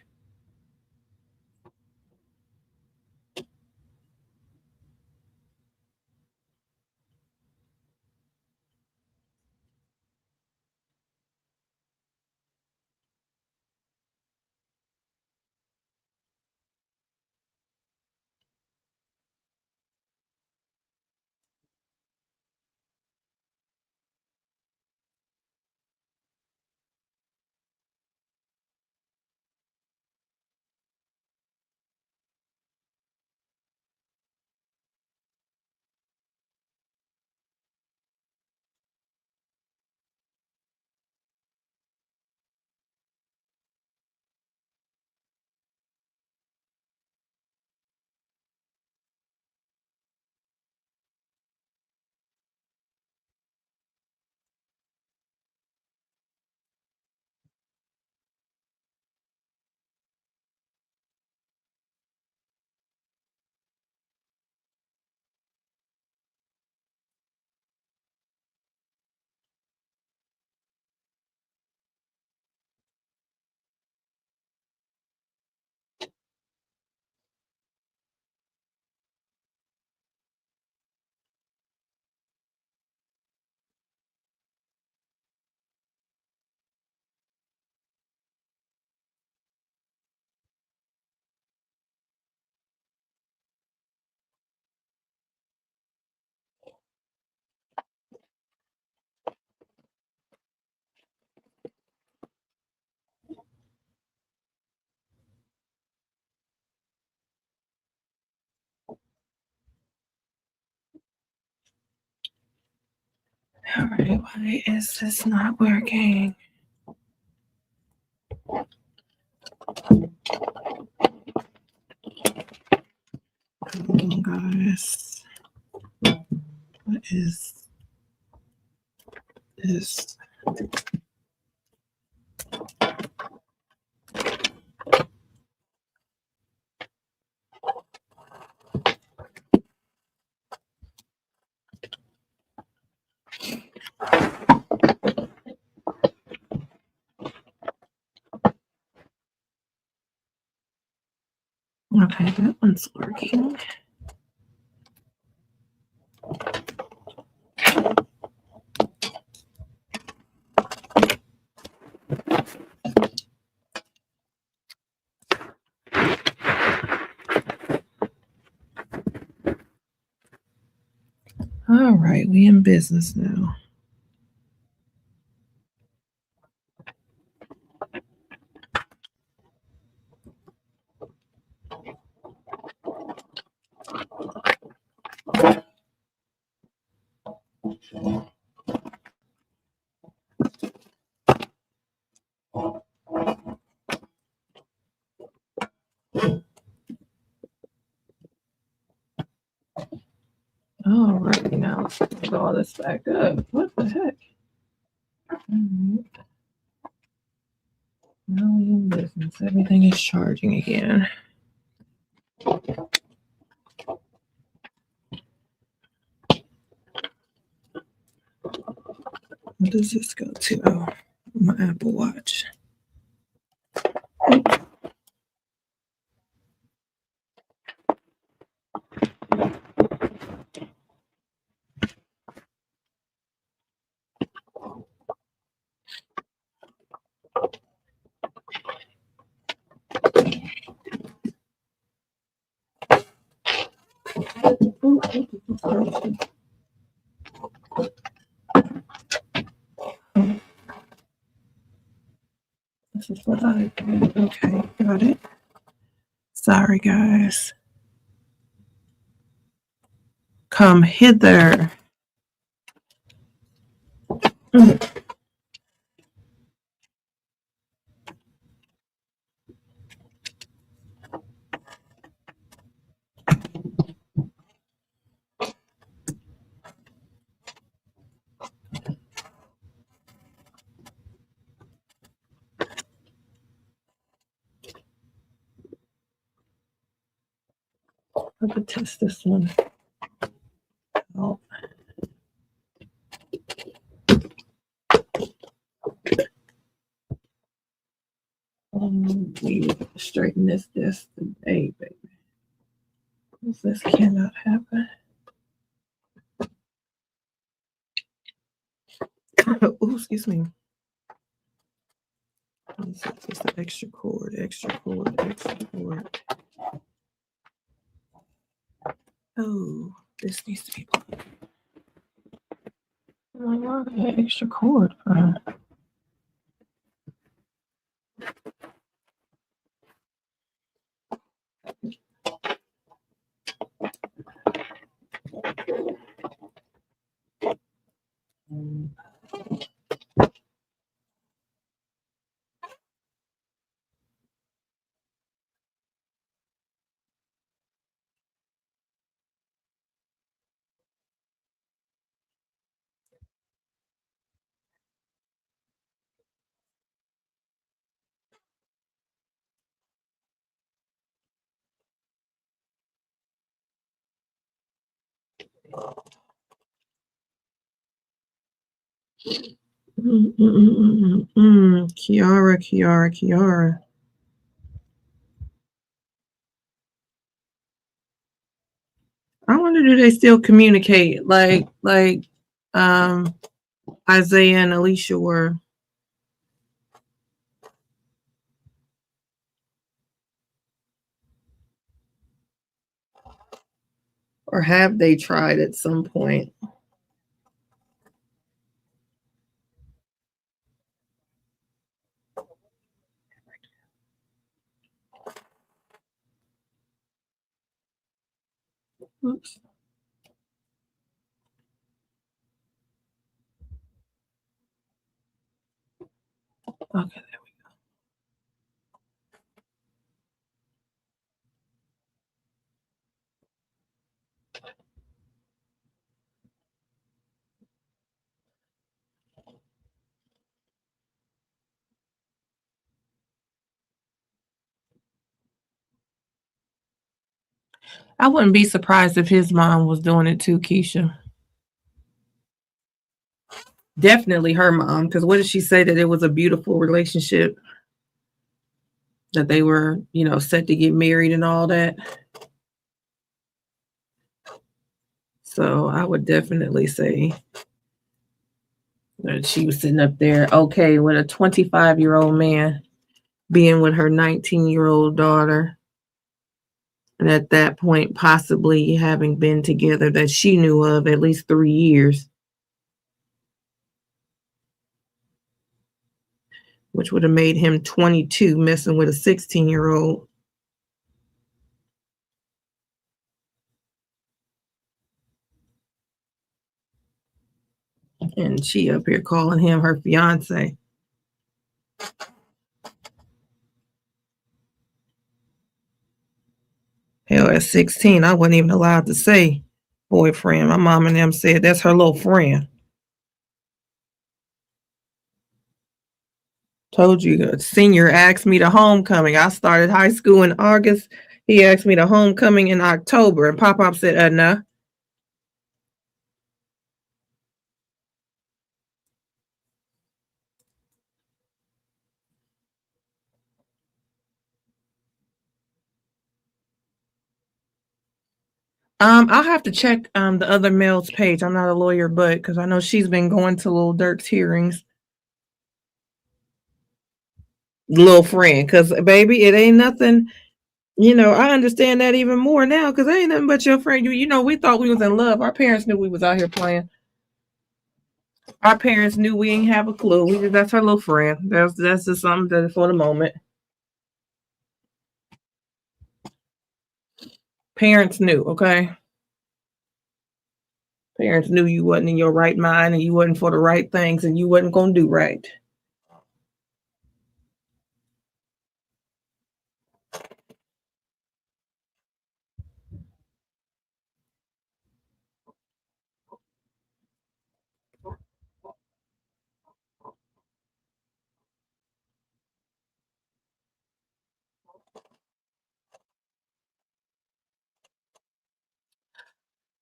All right, why is this not working? Come on, guys. What is this? Okay, that one's working. All right, we in business now. All right, now let's put all this back up. What the heck? All right. Now we in business. Everything is charging again. What does this go to? Oh, my Apple Watch. This is what I do. Okay, got it. Sorry, guys. Come hither. I could test this one out. straighten this today, baby. This cannot happen. Oh, excuse me. It's the extra cord. Oh, this needs to be. Oh my God, I had extra cord. Kiara. I wonder, do they still communicate like Isaiah and Alicia were? Or have they tried at some point? Oops. Okay, there we go. I wouldn't be surprised if his mom was doing it too, Keisha. Definitely her mom, because what did she say? That it was a beautiful relationship, that they were, set to get married and all that. So I would definitely say that she was sitting up there, okay, with a 25-year-old man being with her 19-year-old daughter. And at that point, possibly having been together, that she knew of, at least 3 years. Which would have made him 22, messing with a 16-year-old. And she up here calling him her fiance. Hell, at 16, I wasn't even allowed to say boyfriend. My mom and them said that's her little friend. Told you, senior asked me to homecoming. I started high school in August. He asked me to homecoming in October. And Pop-Pop said, no. I'll have to check the other mail's page. I'm not a lawyer, but because I know she's been going to Lil Durk's hearings. Little friend, because baby, it ain't nothing. I understand that even more now, because it ain't nothing but your friend. We thought we was in love. Our parents knew we was out here playing. Our parents knew we ain't have a clue. That's her little friend. That's just something that for the moment. Parents knew, okay? Parents knew you wasn't in your right mind and you wasn't for the right things and you wasn't going to do right.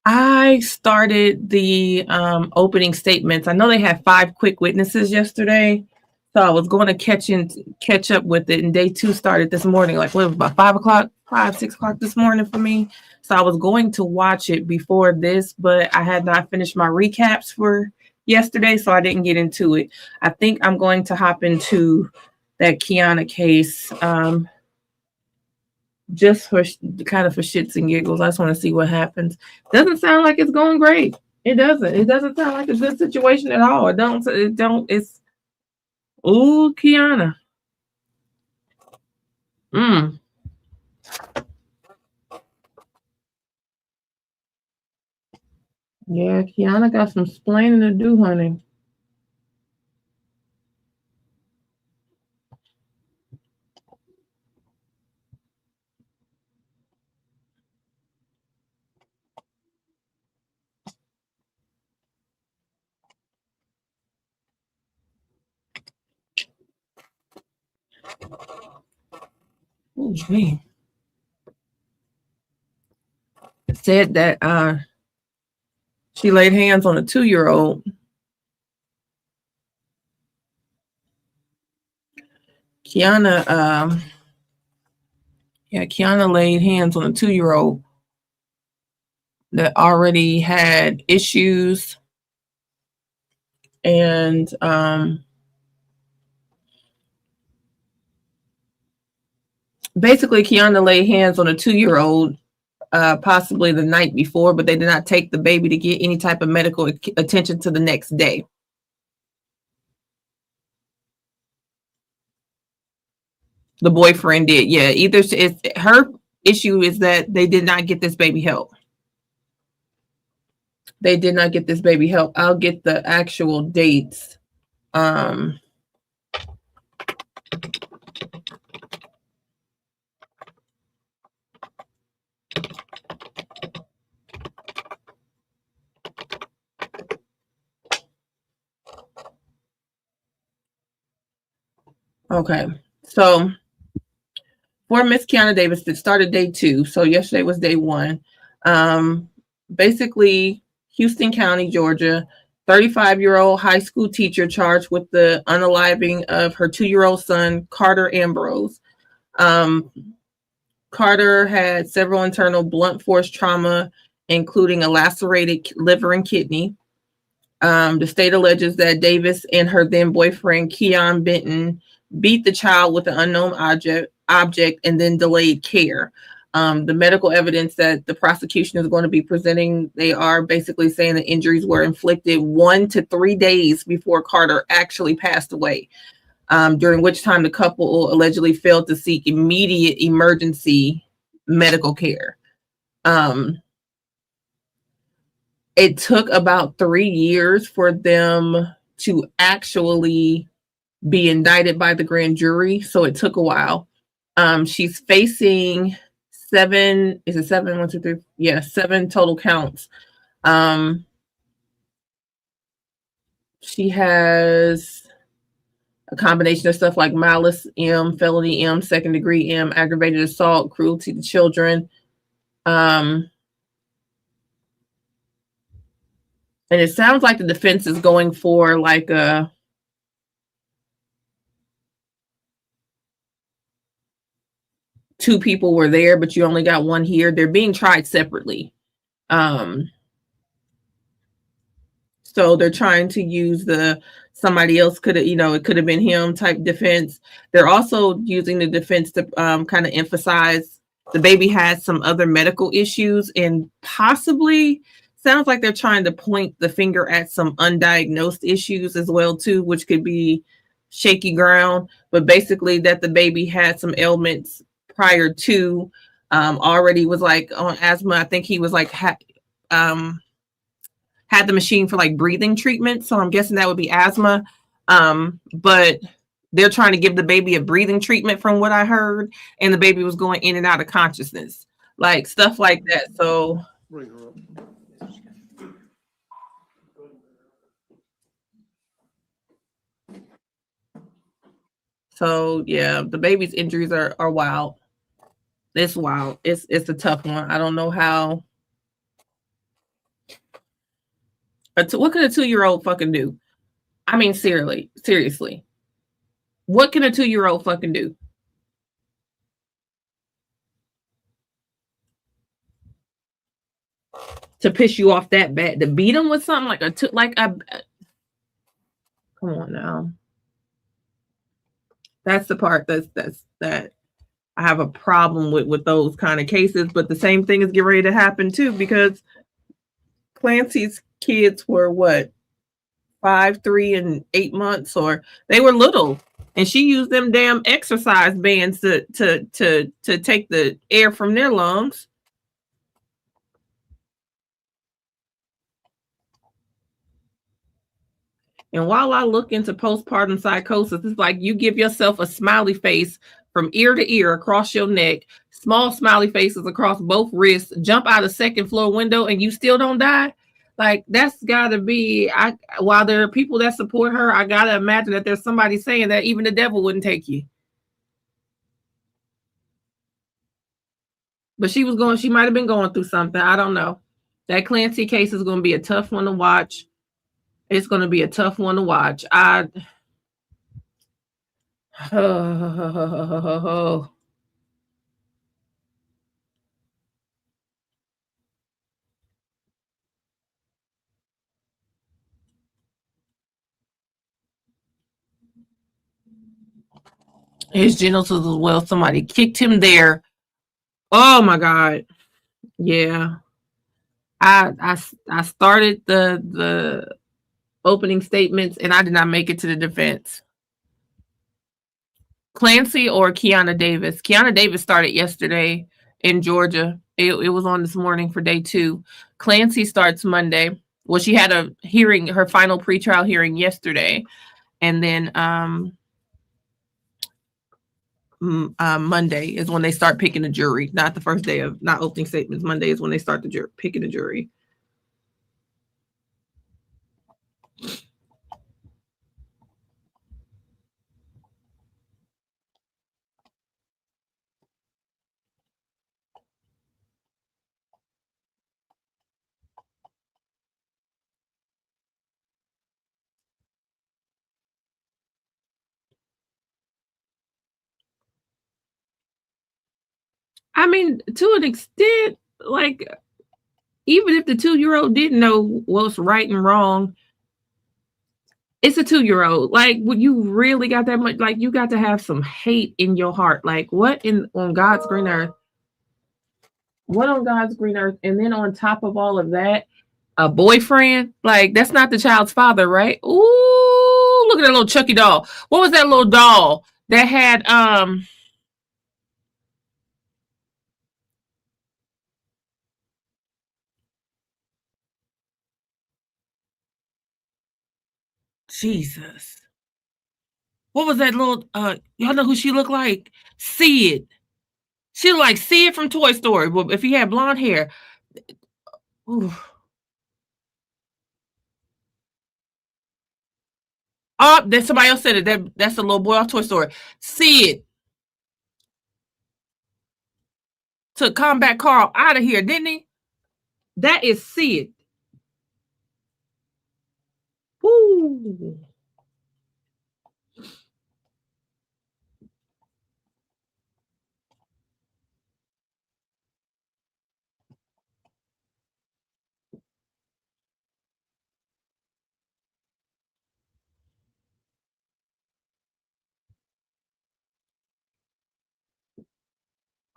I started the opening statements. I know they had 5 quick witnesses yesterday. So I was going to catch up with it, and day 2 started this morning, like what, about 6 o'clock this morning for me. So I was going to watch it before this, but I had not finished my recaps for yesterday, so I didn't get into it. I think I'm going to hop into that Kiana case, just for kind of for shits and giggles. I just want to see what happens. Doesn't sound like it's going great. It doesn't sound like a good situation at all. It's ooh, Kiana. Yeah, Kiana got some splaining to do, honey. Oh, gee. Said that she laid hands on a 2-year-old. Kiana laid hands on a 2-year-old that already had issues, and basically Kiana laid hands on a 2-year-old possibly the night before, but they did not take the baby to get any type of medical attention to the next day. The boyfriend did, yeah. Either it's her issue is that they did not get this baby help. They did not get this baby help. I'll get the actual dates. Okay, so for Miss Kiana Davis, it started day 2. So yesterday was day 1. Basically, Houston County, Georgia, 35-year-old high school teacher charged with the unaliving of her 2-year-old son, Carter Ambrose. Carter had several internal blunt force trauma, including a lacerated liver and kidney. The state alleges that Davis and her then boyfriend, Keon Benton, beat the child with an unknown object and then delayed care. The medical evidence that the prosecution is going to be presenting, they are basically saying the injuries were inflicted 1 to 3 days before Carter actually passed away, during which time the couple allegedly failed to seek immediate emergency medical care. It took about 3 years for them to actually be indicted by the grand jury, so it took a while. She's facing 7, is it 7? 1, 2, 3. Yeah, 7 total counts. She has a combination of stuff like malice M, felony M, second degree M, aggravated assault, cruelty to children. And it sounds like the defense is going for like a two people were there, but you only got one here. They're being tried separately. So they're trying to use the somebody else could have, it could have been him type defense. They're also using the defense to kind of emphasize the baby has some other medical issues, and possibly sounds like they're trying to point the finger at some undiagnosed issues as well too, which could be shaky ground. But basically that the baby had some ailments prior to, already was like on asthma. I think he was like had the machine for like breathing treatment, so I'm guessing that would be asthma. But they're trying to give the baby a breathing treatment from what I heard, and the baby was going in and out of consciousness, like stuff like that. So Bring her up. So yeah, the baby's injuries are wild. It's wild. It's a tough one. I don't know how. What could a 2-year-old fucking do? I mean, seriously. What can a 2-year-old fucking do? To piss you off that bad? To beat him with something like come on now. That's the part that I have a problem with those kind of cases. But the same thing is getting ready to happen too, because Clancy's kids were what, 5, 3, and 8 months, or they were little, and she used them damn exercise bands to take the air from their lungs. And while I look into postpartum psychosis, it's like you give yourself a smiley face from ear to ear across your neck, small smiley faces across both wrists, jump out a second floor window, and you still don't die. Like, that's gotta be, while there are people that support her, I gotta imagine that there's somebody saying that even the devil wouldn't take you. But she might have been going through something. I don't know. That Clancy case is going to be a tough one to watch. It's going to be a tough one to watch. His genitals as well. Somebody kicked him there. Oh my God. Yeah. I started the opening statements and I did not make it to the defense. Clancy or Kiana Davis? Kiana Davis started yesterday in Georgia. It was on this morning for day 2. Clancy starts Monday. Well, she had a hearing, her final pretrial hearing yesterday. And then Monday is when they start picking the jury. Not the first day of, not opening statements. Monday is when they start picking the jury. I mean, to an extent, like, even if the 2-year-old didn't know what's right and wrong, it's a 2-year-old. Like, when you really got that much, like, you got to have some hate in your heart. Like, what on God's green earth? What on God's green earth? And then on top of all of that, a boyfriend? Like, that's not the child's father, right? Ooh, look at that little Chucky doll. What was that little doll that had Jesus. What was that little y'all know who she looked like? Sid. She looked like Sid from Toy Story, but if he had blonde hair. Ooh. Oh, then somebody else said it. That's a little boy off Toy Story. Sid took Combat Carl out of here, didn't he? That is Sid. Woo.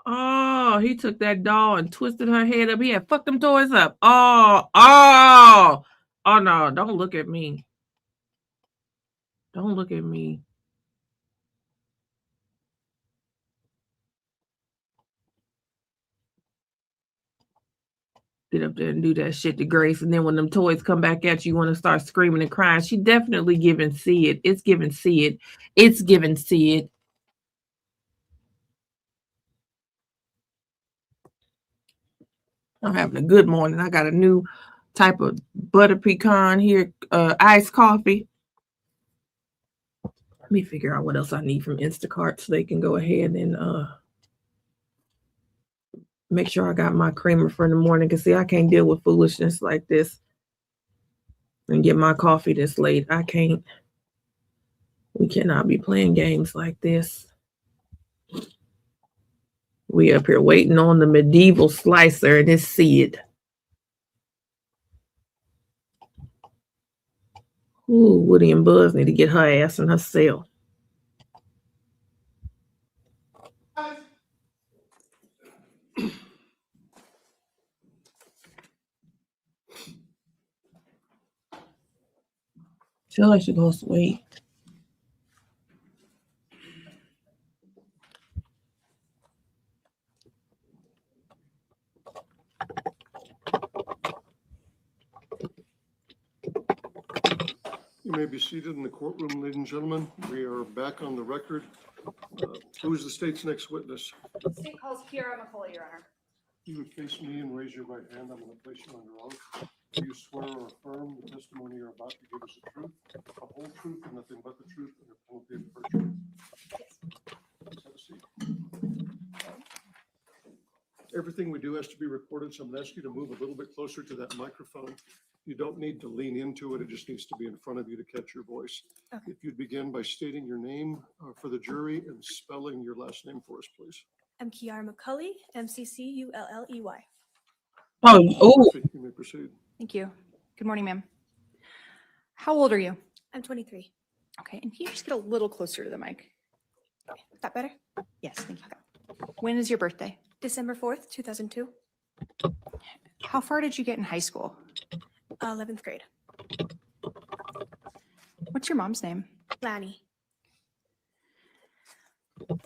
Oh, he took that doll and twisted her head up. He had fucked them toys up. Oh no, don't look at me. Don't look at me. Get up there and do that shit to Grace, and then when them toys come back at you, you want to start screaming and crying. She definitely giving Sid. It's giving Sid. It's giving Sid. I'm having a good morning. I got a new type of butter pecan here, iced coffee. Let me figure out what else I need from Instacart so they can go ahead and make sure I got my creamer for in the morning. Because see, I can't deal with foolishness like this and get my coffee this late. I can't. We cannot be playing games like this. We up here waiting on the medieval slicer and it's Sid. Ooh, Woody and Buzz need to get her ass in her cell. Feel like she lost weight. You may be seated in the courtroom, ladies and gentlemen. We are back on the record. Who is the state's next witness? State calls Kiara McCauley, Your Honor. You would face me and raise your right hand. I'm going to place you under oath. Do you swear or affirm the testimony you're about to give us the truth, the whole truth, and nothing but the truth, and the penalty of perjury? Yes. Please have a seat. Everything we do has to be recorded, so I'm going to ask you to move a little bit closer to that microphone. You don't need to lean into it. It just needs to be in front of you to catch your voice. Okay. If you'd begin by stating your name for the jury and spelling your last name for us, please. I'm Kiara McCulley, MCCULLEY. Oh, Perfect. You may proceed. Thank you. Good morning, ma'am. How old are you? I'm 23. Okay, and can you just get a little closer to the mic? Is that better? Yes, thank you. When is your birthday? December 4th, 2002, How far did you get in high school? 11th grade. What's your mom's name? Lanny,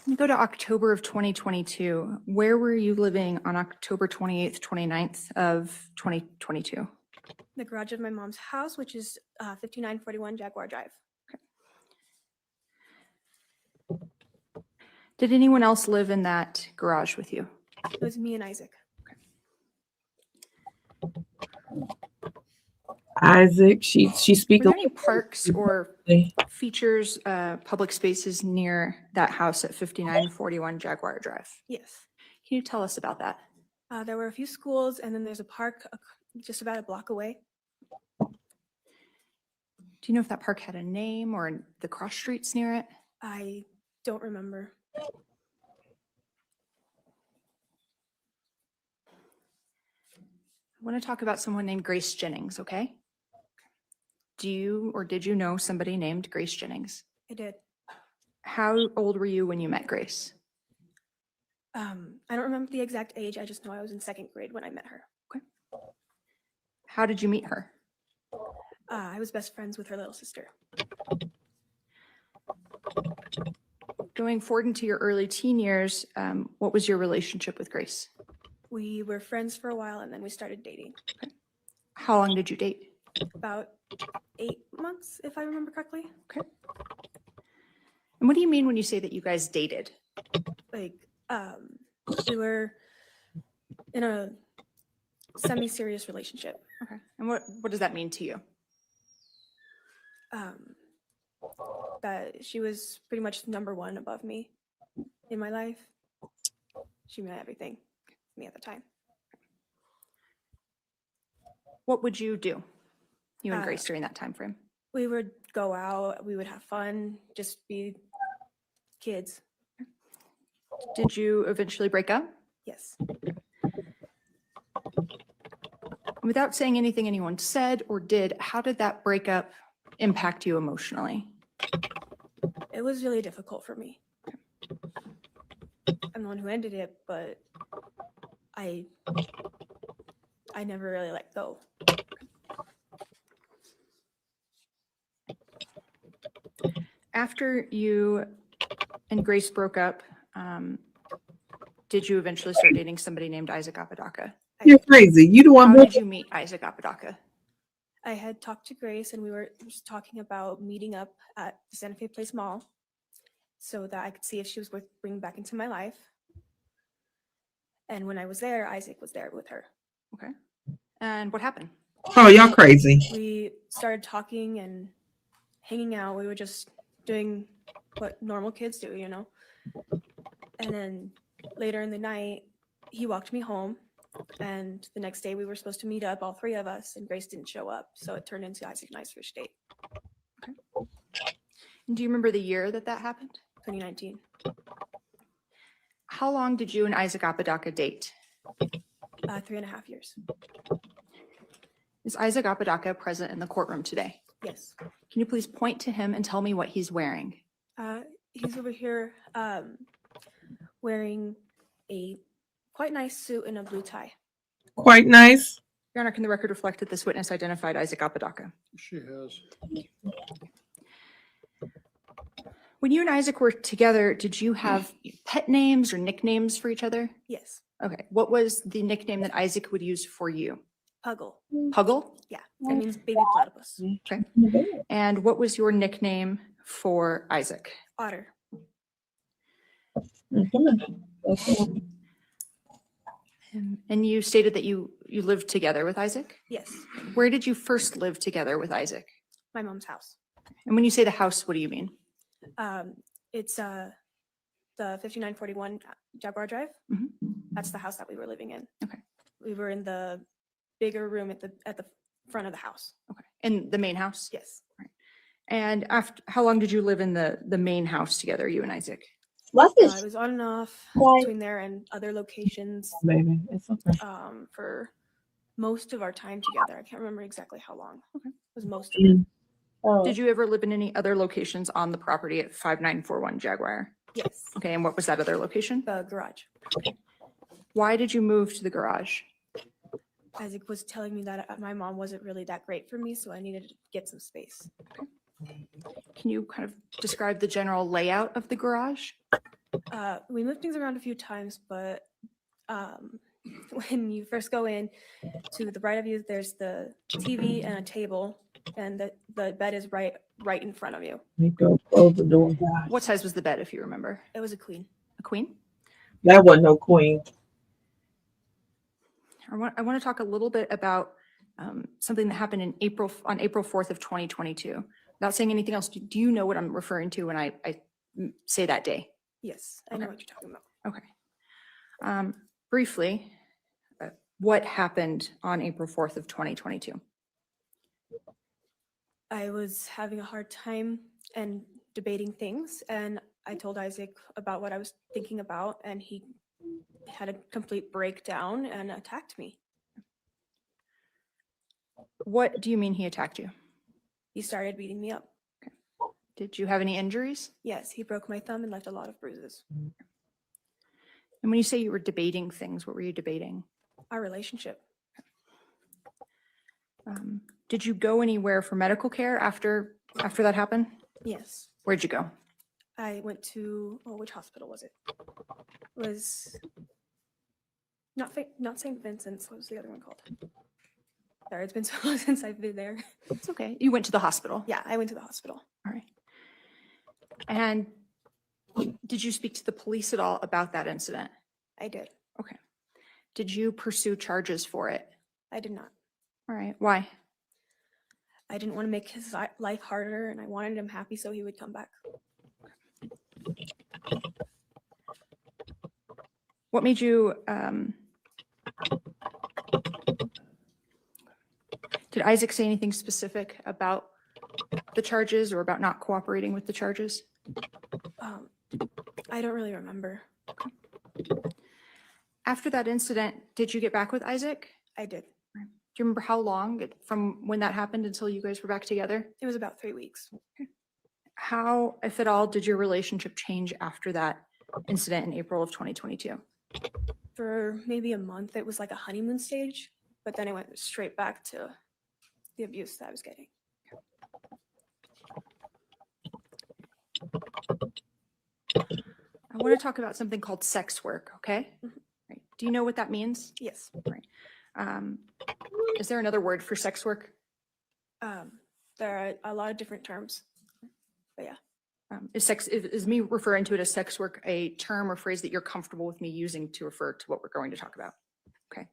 You go to October of 2022. Where were you living on October 28th, 29th of 2022? the garage of my mom's house, which is 5941 Jaguar Drive. Did anyone else live in that garage with you? It was me and Isaac. Isaac, she Were speaks. there any parks or features, public spaces near that house at 5941 Jaguar Drive? Yes. Can you tell us about that? There were a few schools, and then there's a park just about a block away. Do you know if that park had a name or the cross streets near it? I don't remember. I want to talk about someone named Grace Jennings, okay? Do you or did you know somebody named Grace Jennings? I did. How old were you when you met Grace? I don't remember the exact age. I just know I was in 2nd grade when I met her. How did you meet her? I was best friends with her little sister. Going forward into your early teen years, what was your relationship with Grace? We were friends for a while, and then we started dating. How long did you date? About 8 months, if I remember correctly. Okay. And what do you mean when you say that you guys dated? Like, we were in a semi-serious relationship. Okay. And what does that mean to you? That she was pretty much number one above me in my life. She meant everything to me at the time. What would you do, you and Uh, Grace, during that time frame? We would go out, we would have fun, just be kids. Did you eventually break up? Yes. Without saying anything anyone said or did, how did that breakup impact you emotionally? It was really difficult for me. I'm the one who ended it, but I never really let go. After you and Grace broke up, did you eventually start dating somebody named Isaac Apodaca? You're crazy. You the one How who did you meet Isaac Apodaca? I had talked to Grace, and we were just talking about meeting up at the Santa Fe Place Mall so that I could see if she was worth bringing back into my life. And when I was there, Isaac was there with her. Okay. And what happened? Oh, y'all crazy. We started talking and hanging out. We were just doing what normal kids do, you know? And then later in the night, he walked me home. And the next day we were supposed to meet up, all three of us, and Grace didn't show up. So it turned into Isaac and I's first date. And Do you remember the year that that happened? 2019. How long did you and Isaac Apodaca date? 3.5 years. Is Isaac Apodaca present in the courtroom today? Yes. Can you please point to him and tell me what he's wearing? He's over here wearing a quite nice suit and a blue tie. Quite nice. Your Honor, can the record reflect that this witness identified Isaac Apodaca? She has. When you and Isaac were together, did you have pet names or nicknames for each other? Yes. Okay. What was the nickname that Isaac would use for you? Puggle. Puggle? Yeah. That means baby platypus. Okay. And what was your nickname for Isaac? Otter. And you stated that you lived together with Isaac? Yes. Where did you first live together with Isaac? My mom's house. And when you say the house, what do you mean? It's the 5941 Jaguar Drive. Mhm. That's the house that we were living in. Okay. We were in the bigger room at the front of the house. Okay. In the main house? Yes. And after, how long did you live in the main house together, you and Isaac? It was on and off between there and other locations Baby, it's okay. for most of our time together. I can't remember exactly how long. Okay. It was most of it. Did you ever live in any other locations on the property at 5941 Jaguar? Yes. Okay, and what was that other location? The garage. Why did you move to the garage? Isaac was telling me that my mom wasn't really that great for me, so I needed to get some space. Can you kind of describe the general layout of the garage? We moved things around a few times, but when you first go in, to the right of you, there's the TV and a table, and the bed is right in front of you. We go close the door. What size was the bed, if you remember? It was a queen. A queen? That wasn't no queen. I want to talk a little bit about something that happened on April 4th of 2022. Without saying anything else, do you know what I'm referring to when I say that day? Yes, I know Okay. what you're talking about. Okay. Briefly, what happened on April 4th of 2022? I was having a hard time and debating things, and I told Isaac about what I was thinking about, and he had a complete breakdown and attacked me. What do you mean he attacked you? He started beating me up. Did you have any injuries? Yes, he broke my thumb and left a lot of bruises. And when you say you were debating things, what were you debating? Our relationship. Did you go anywhere for medical care after that happened? Yes. Where'd you go? I went to, which hospital was it? It was not St. Vincent's. What was the other one called? Sorry, it's been so long since I've been there. It's okay. You went to the hospital. Yeah, I went to the hospital. All right. And did you speak to the police at all about that incident? I did. Okay. Did you pursue charges for it? I did not. All right. Why? I didn't want to make his life harder, and I wanted him happy so he would come back. What made you, did Isaac say anything specific about the charges or about not cooperating with the charges? I don't really remember. After that incident, did you get back with Isaac? I did. Do you remember how long from when that happened until you guys were back together? It was about 3 weeks. How, if at all, did your relationship change after that incident in April of 2022? For maybe a month, it was like a honeymoon stage, but then it went straight back to the abuse that I was getting. I want to talk about something called sex work, okay? Mhm. Right. Do you know what that means? Yes. Is there another word for sex work? There are a lot of different terms, but yeah. Is me referring to it as sex work a term or phrase that you're comfortable with me using to refer to what we're going to talk about? Okay.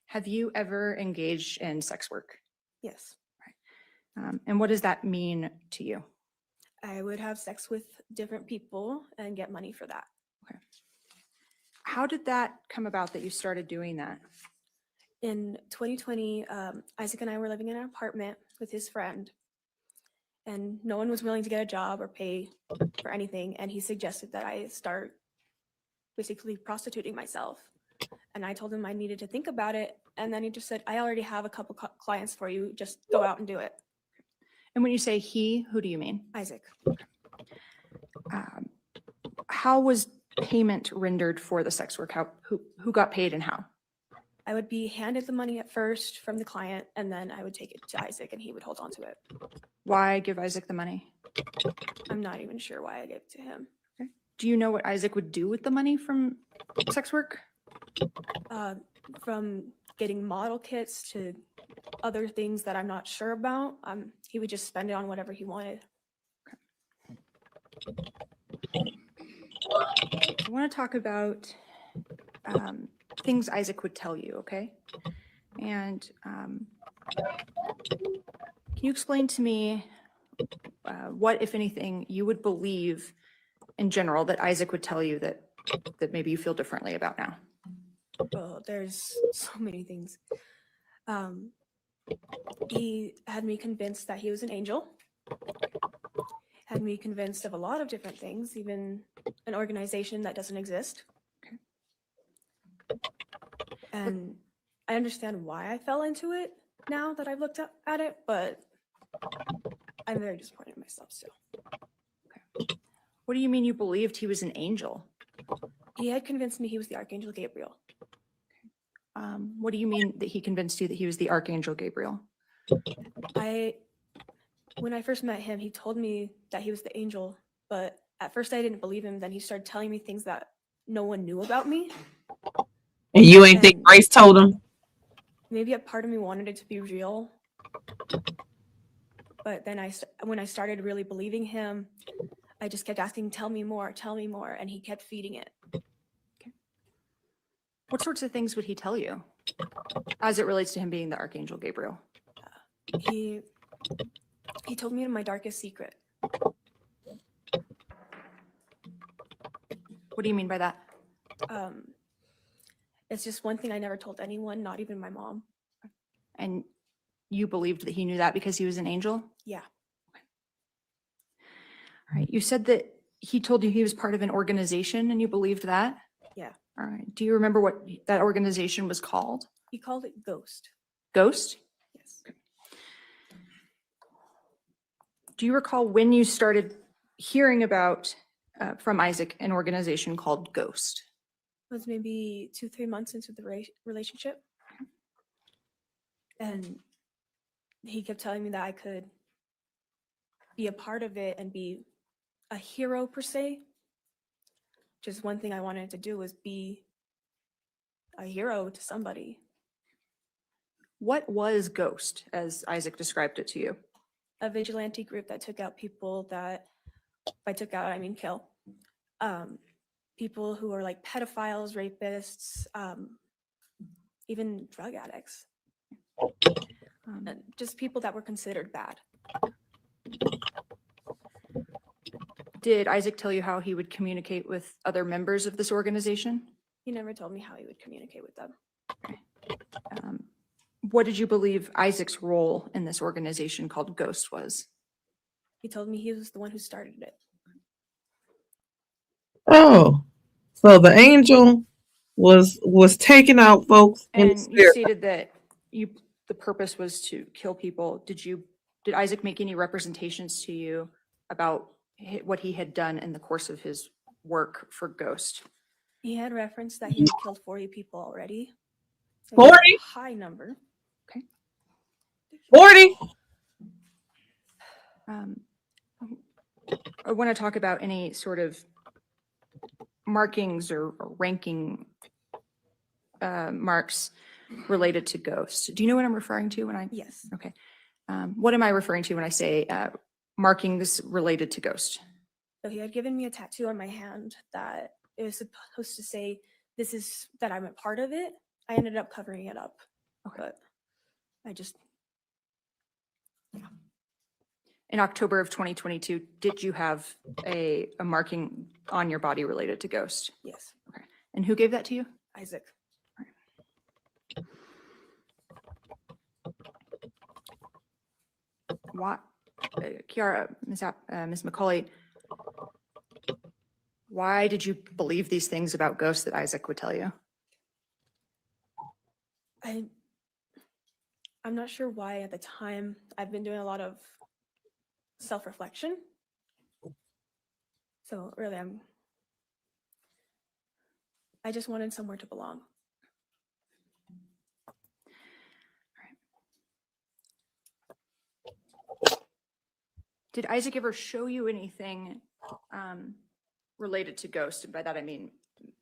Have you ever engaged in sex work? Yes. And what does that mean to you? I would have sex with different people and get money for that. How did that come about that you started doing that? In 2020, Isaac and I were living in an apartment with his friend, and no one was willing to get a job or pay for anything. And he suggested that I start basically prostituting myself. And I told him I needed to think about it. And then he just said, I already have a couple clients for you. Just go out and do it. And when you say he, who do you mean? Isaac. How was payment rendered for the sex work? Who got paid and how? I would be handed the money at first from the client, and then I would take it to Isaac and he would hold on to it. Why give Isaac the money? I'm not even sure why I gave it to him. Do you know what Isaac would do with the money from sex work? From getting model kits to other things that I'm not sure about, he would just spend it on whatever he wanted. I want to talk about things Isaac would tell you, okay? And can you explain to me what, if anything, you would believe in general that Isaac would tell you that maybe you feel differently about now? Oh, there's so many things. He had me convinced that he was an angel. Had me convinced of a lot of different things, even an organization that doesn't exist. And I understand why I fell into it now that I've looked at it, but I'm very disappointed in myself still. What do you mean you believed he was an angel? He had convinced me he was the Archangel Gabriel. What do you mean that he convinced you that he was the Archangel Gabriel? When I first met him, he told me that he was the angel, but at first I didn't believe him. Then he started telling me things that no one knew about me. And you ain't think Grace told him? Maybe a part of me wanted it to be real. But then when I started really believing him, I just kept asking, tell me more, and he kept feeding it. Okay. What sorts of things would he tell you as it relates to him being the Archangel Gabriel? He told me my darkest secret. What do you mean by that? It's just one thing I never told anyone, not even my mom. And you believed that he knew that because he was an angel? Yeah. All right. You said that he told you he was part of an organization and you believed that? Yeah. All right. Do you remember what that organization was called? He called it Ghost. Ghost? Yes. Do you recall when you started hearing about from Isaac an organization called Ghost? It was maybe 2-3 months into the relationship. And he kept telling me that I could be a part of it and be a hero per se. Just one thing I wanted to do was be a hero to somebody. What was Ghost, as Isaac described it to you? A vigilante group that took out people that, by took out, I mean kill. People who are like pedophiles, rapists, even drug addicts. Just people that were considered bad. Did Isaac tell you how he would communicate with other members of this organization? He never told me how he would communicate with them. What did you believe Isaac's role in this organization called Ghost was? He told me he was the one who started it. Oh, so the angel was taking out folks in the And you spirit. stated that the purpose was to kill people. Did Isaac make any representations to you about what he had done in the course of his work for Ghost? He had referenced that he had killed 40 people already. 40? A high number. 40? I want to talk about any sort of markings or ranking marks related to Ghost. Do you know what I'm referring to when I? Yes. Okay. What am I referring to when I say markings related to Ghost? So he had given me a tattoo on my hand that it was supposed to say, this is that I'm a part of it. I ended up covering it up. Okay. But I just, In October of 2022, did you have a marking on your body related to Ghost? yes, Okay. And who gave that to you? Isaac. Why? Kiara, Ms. McCauley, why did you believe these things about ghosts that Isaac would tell you? I'm not sure why at the time. I've been doing a lot of self-reflection. So really, I just wanted somewhere to belong. Did Isaac ever show you anything related to ghosts? And by that, I mean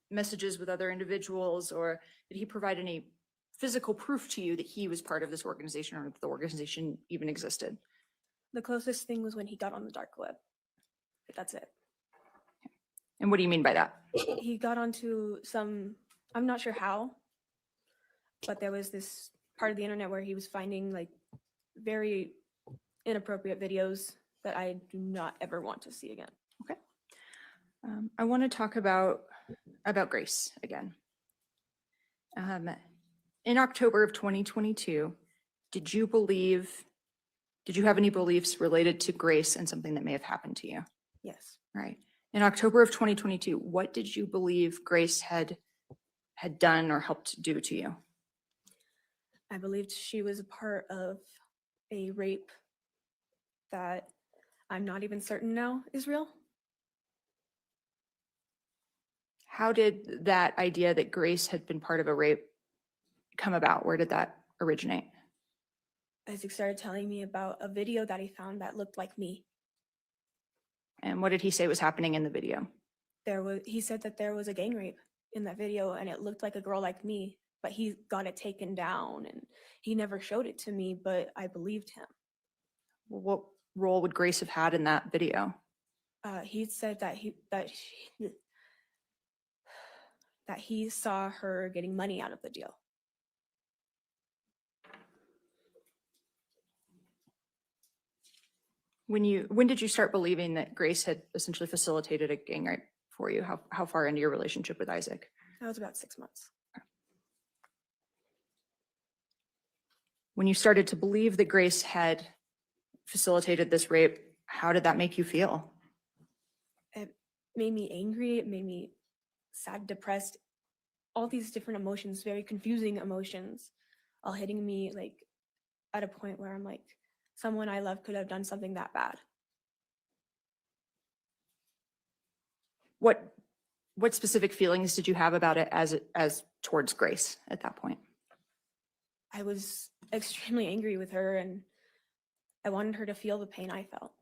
messages with other individuals, or did he provide any physical proof to you that he was part of this organization or that the organization even existed? The closest thing was when he got on the dark web. But that's it. And what do you mean by that? He got onto some, I'm not sure how, but there was this part of the internet where he was finding like very inappropriate videos that I do not ever want to see again. Okay. I want to talk about Grace again. In October of 2022, did you have any beliefs related to Grace and something that may have happened to you? Yes. Right. In October of 2022, what did you believe Grace had done or helped do to you? I believed she was a part of a rape that I'm not even certain now is real. How did that idea that Grace had been part of a rape come about? Where did that originate? Isaac started telling me about a video that he found that looked like me. And what did he say was happening in the video? He said that there was a gang rape in that video and it looked like a girl like me, but he got it taken down and he never showed it to me, but I believed him. What role would Grace have had in that video? He said that he saw her getting money out of the deal. When did you start believing that Grace had essentially facilitated a gang rape for you? How far into your relationship with Isaac? That was about 6 months. When you started to believe that Grace had facilitated this rape, how did that make you feel? It made me angry. It made me sad, depressed, all these different emotions, very confusing emotions, all hitting me like at a point where I'm like, someone I love could have done something that bad. What specific feelings did you have about it as towards Grace at that point? I was extremely angry with her and I wanted her to feel the pain I felt.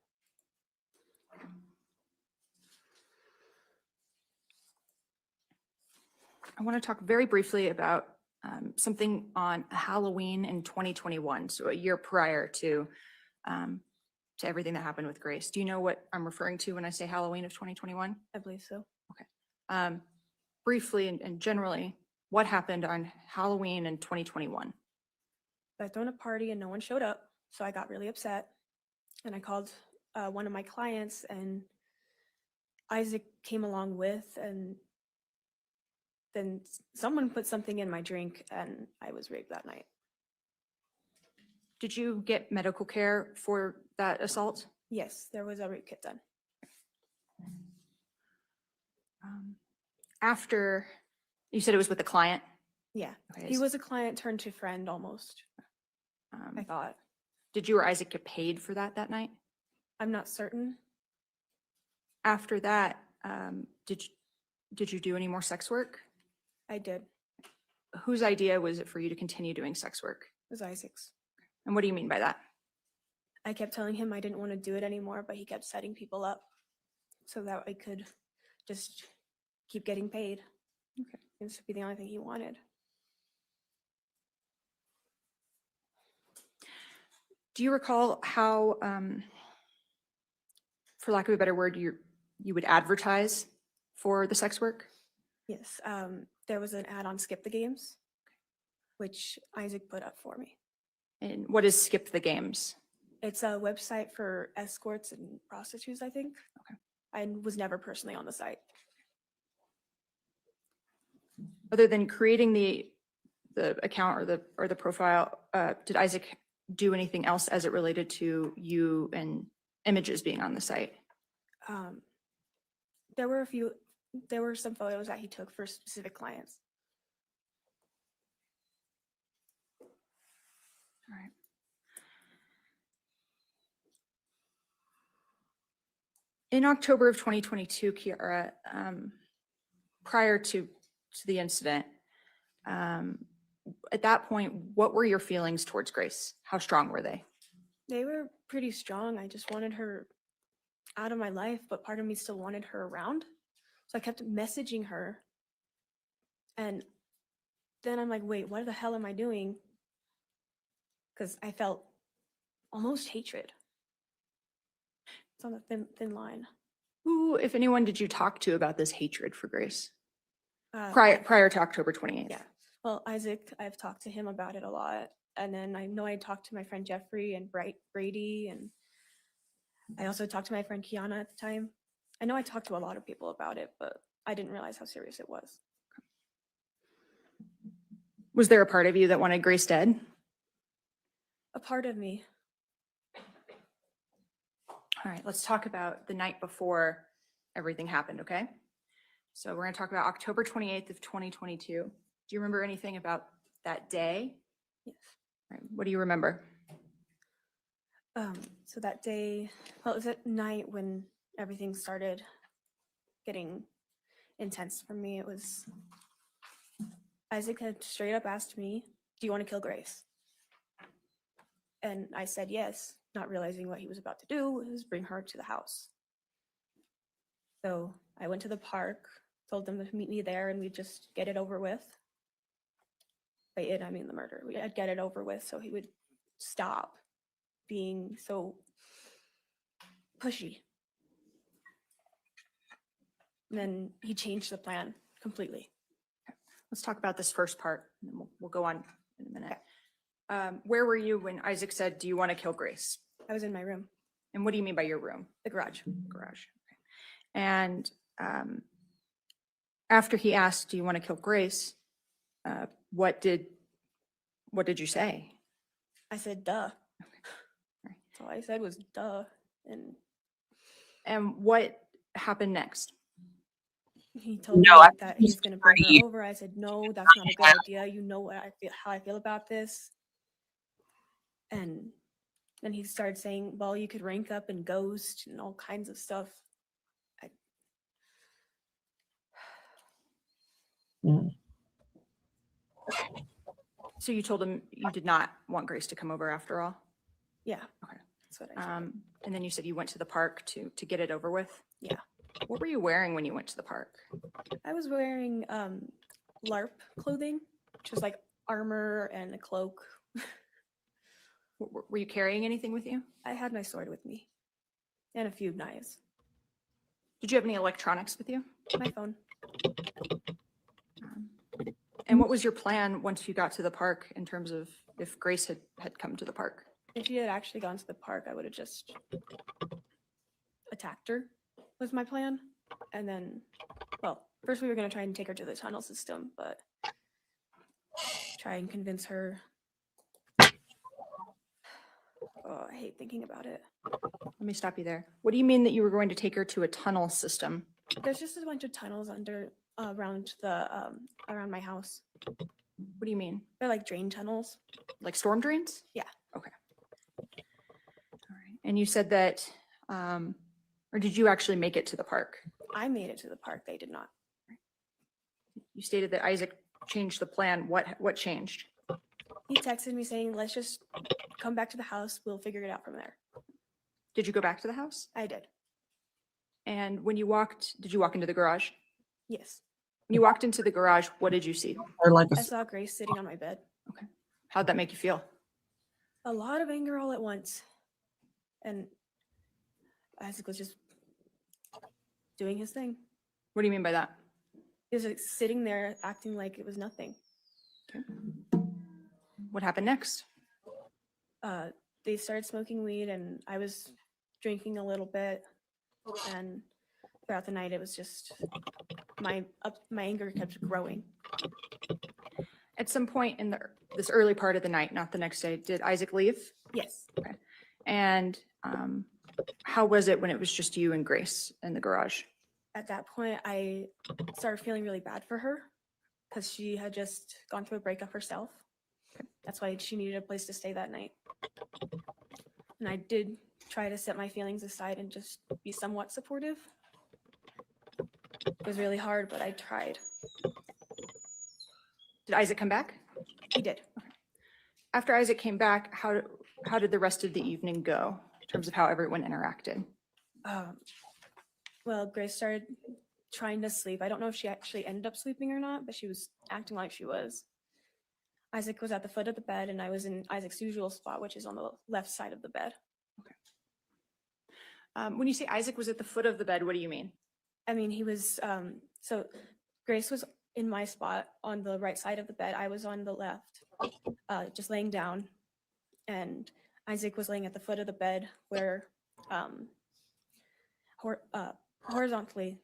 I want to talk very briefly about something on Halloween in 2021, so a year prior to everything that happened with Grace. Do you know what I'm referring to when I say Halloween of 2021? I believe so. Briefly and generally, what happened on Halloween in 2021? I'd thrown a party and no one showed up, so I got really upset. And I called one of my clients and Isaac came along with, and then someone put something in my drink and I was raped that night. Did you get medical care for that assault? Yes, there was a rape kit done. After, you said it was with a client? Yeah, Okay, he was a client turned to friend almost, I thought. Did you or Isaac get paid for that night? I'm not certain. After that, did you do any more sex work? I did. It Whose idea was it for you to continue doing sex work? was Isaac's. And what do you mean by that? I kept telling him I didn't want to do it anymore, but he kept setting people up so that I could just keep getting paid. Okay. This would be the only thing he wanted. Do you recall how, for lack of a better word, you would advertise for the sex work? Yes, there was an ad on Skip the Games, which Isaac put up for me. And what is Skip the Games? It's a website for escorts and prostitutes, I think. Okay. I was never personally on the site. Other than creating the account or the profile, did Isaac do anything else as it related to you and images being on the site? There were some photos that he took for specific clients. All right. In October of 2022, Kiara, prior to the incident, at that point, what were your feelings towards Grace? How strong were they? They were pretty strong. I just wanted her out of my life, but part of me still wanted her around. So I kept messaging her. And then I'm like, wait, what the hell am I doing? Because I felt almost hatred. It's on a thin line. Who, if anyone, did you talk to about this hatred for Grace Uh, prior to October 28th? Yeah. Well, Isaac, I've talked to him about it a lot. And then I know I talked to my friend Jeffrey and Brady. And I also talked to my friend Kiana at the time. I know I talked to a lot of people about it, but I didn't realize how serious it was. Was there a part of you that wanted Grace dead? A part of me. All right, let's talk about the night before everything happened, okay? So we're going to talk about October 28th of 2022. Do you remember anything about that day? Yes. All right, what do you remember? So that day, well, it was at night when everything started getting intense for me. It was Isaac had straight up asked me, do you want to kill Grace? And I said yes, not realizing what he was about to do was bring her to the house. So I went to the park, told them to meet me there and we'd just get it over with. By it, I mean the murder. I'd get it over with so he would stop being so pushy. And then he changed the plan completely. Let's talk about this first part, and then we'll go on in a minute. Where were you when Isaac said, do you want to kill Grace? I was in my room, And what do you mean by your room? the garage. Garage. Okay. And after he asked, do you want to kill Grace? What did you say? I said, duh. Right. That's all I said was duh. And what happened next? He told me No, that he's going to bring her over. I said, no, that's not a good idea. You know what how I feel about this. And then he started saying, well, you could rank up and ghost and all kinds of stuff. So you told him you did not want Grace to come over after all? Yeah. Okay. That's what I said. And then you said you went to the park to get it over with? Yeah. What were you wearing when you went to the park? I was wearing LARP clothing, which was like armor and a cloak. Were you carrying anything with you? I had my sword with me and a few knives. Did you have any electronics with you? My phone. And what was your plan once you got to the park in terms of if Grace had come to the park? If she had actually gone to the park, I would have just attacked her, was my plan. And then, well, first we were going to try and take her to the tunnel system, but try and convince her. Oh, I hate thinking about it. Let me stop you there. What do you mean that you were going to take her to a tunnel system? There's just a bunch of tunnels around my house. What do you mean? They're like drain tunnels. Like storm drains? Yeah. Okay. All right. And you said that, or did you actually make it to the park? I made it to the park. They did not. You stated that Isaac changed the plan. What changed? He texted me saying, let's just come back to the house. We'll figure it out from there. Did you go back to the house? I did. And when you walked, did you walk into the garage? Yes. When you walked into the garage, what did you see? Or like I saw Grace sitting on my bed. How'd that make you feel? A lot of anger all at once. And Isaac was just doing his thing. What do you mean by that? He was like sitting there acting like it was nothing. What happened next? They started smoking weed and I was drinking a little bit. And throughout the night, it was just my anger kept growing. At some point in this early part of the night, not the next day, did Isaac leave? Yes. And How was it when it was just you and Grace in the garage? At that point, I started feeling really bad for her because she had just gone through a breakup herself. That's why she needed a place to stay that night. And I did try to set my feelings aside and just be somewhat supportive. It was really hard, but I tried. Did Isaac come back? He did. After Isaac came back, how did the rest of the evening go in terms of how everyone interacted? Well, Grace started trying to sleep. I don't know if she actually ended up sleeping or not, but she was acting like she was. Isaac was at the foot of the bed, and I was in Isaac's usual spot, which is on the left side of the bed. When you say Isaac was at the foot of the bed, what do you mean? I mean, he was, so Grace was in my spot on the right side of the bed. I was on the left, just laying down. And Isaac was laying at the foot of the bed where, horizontally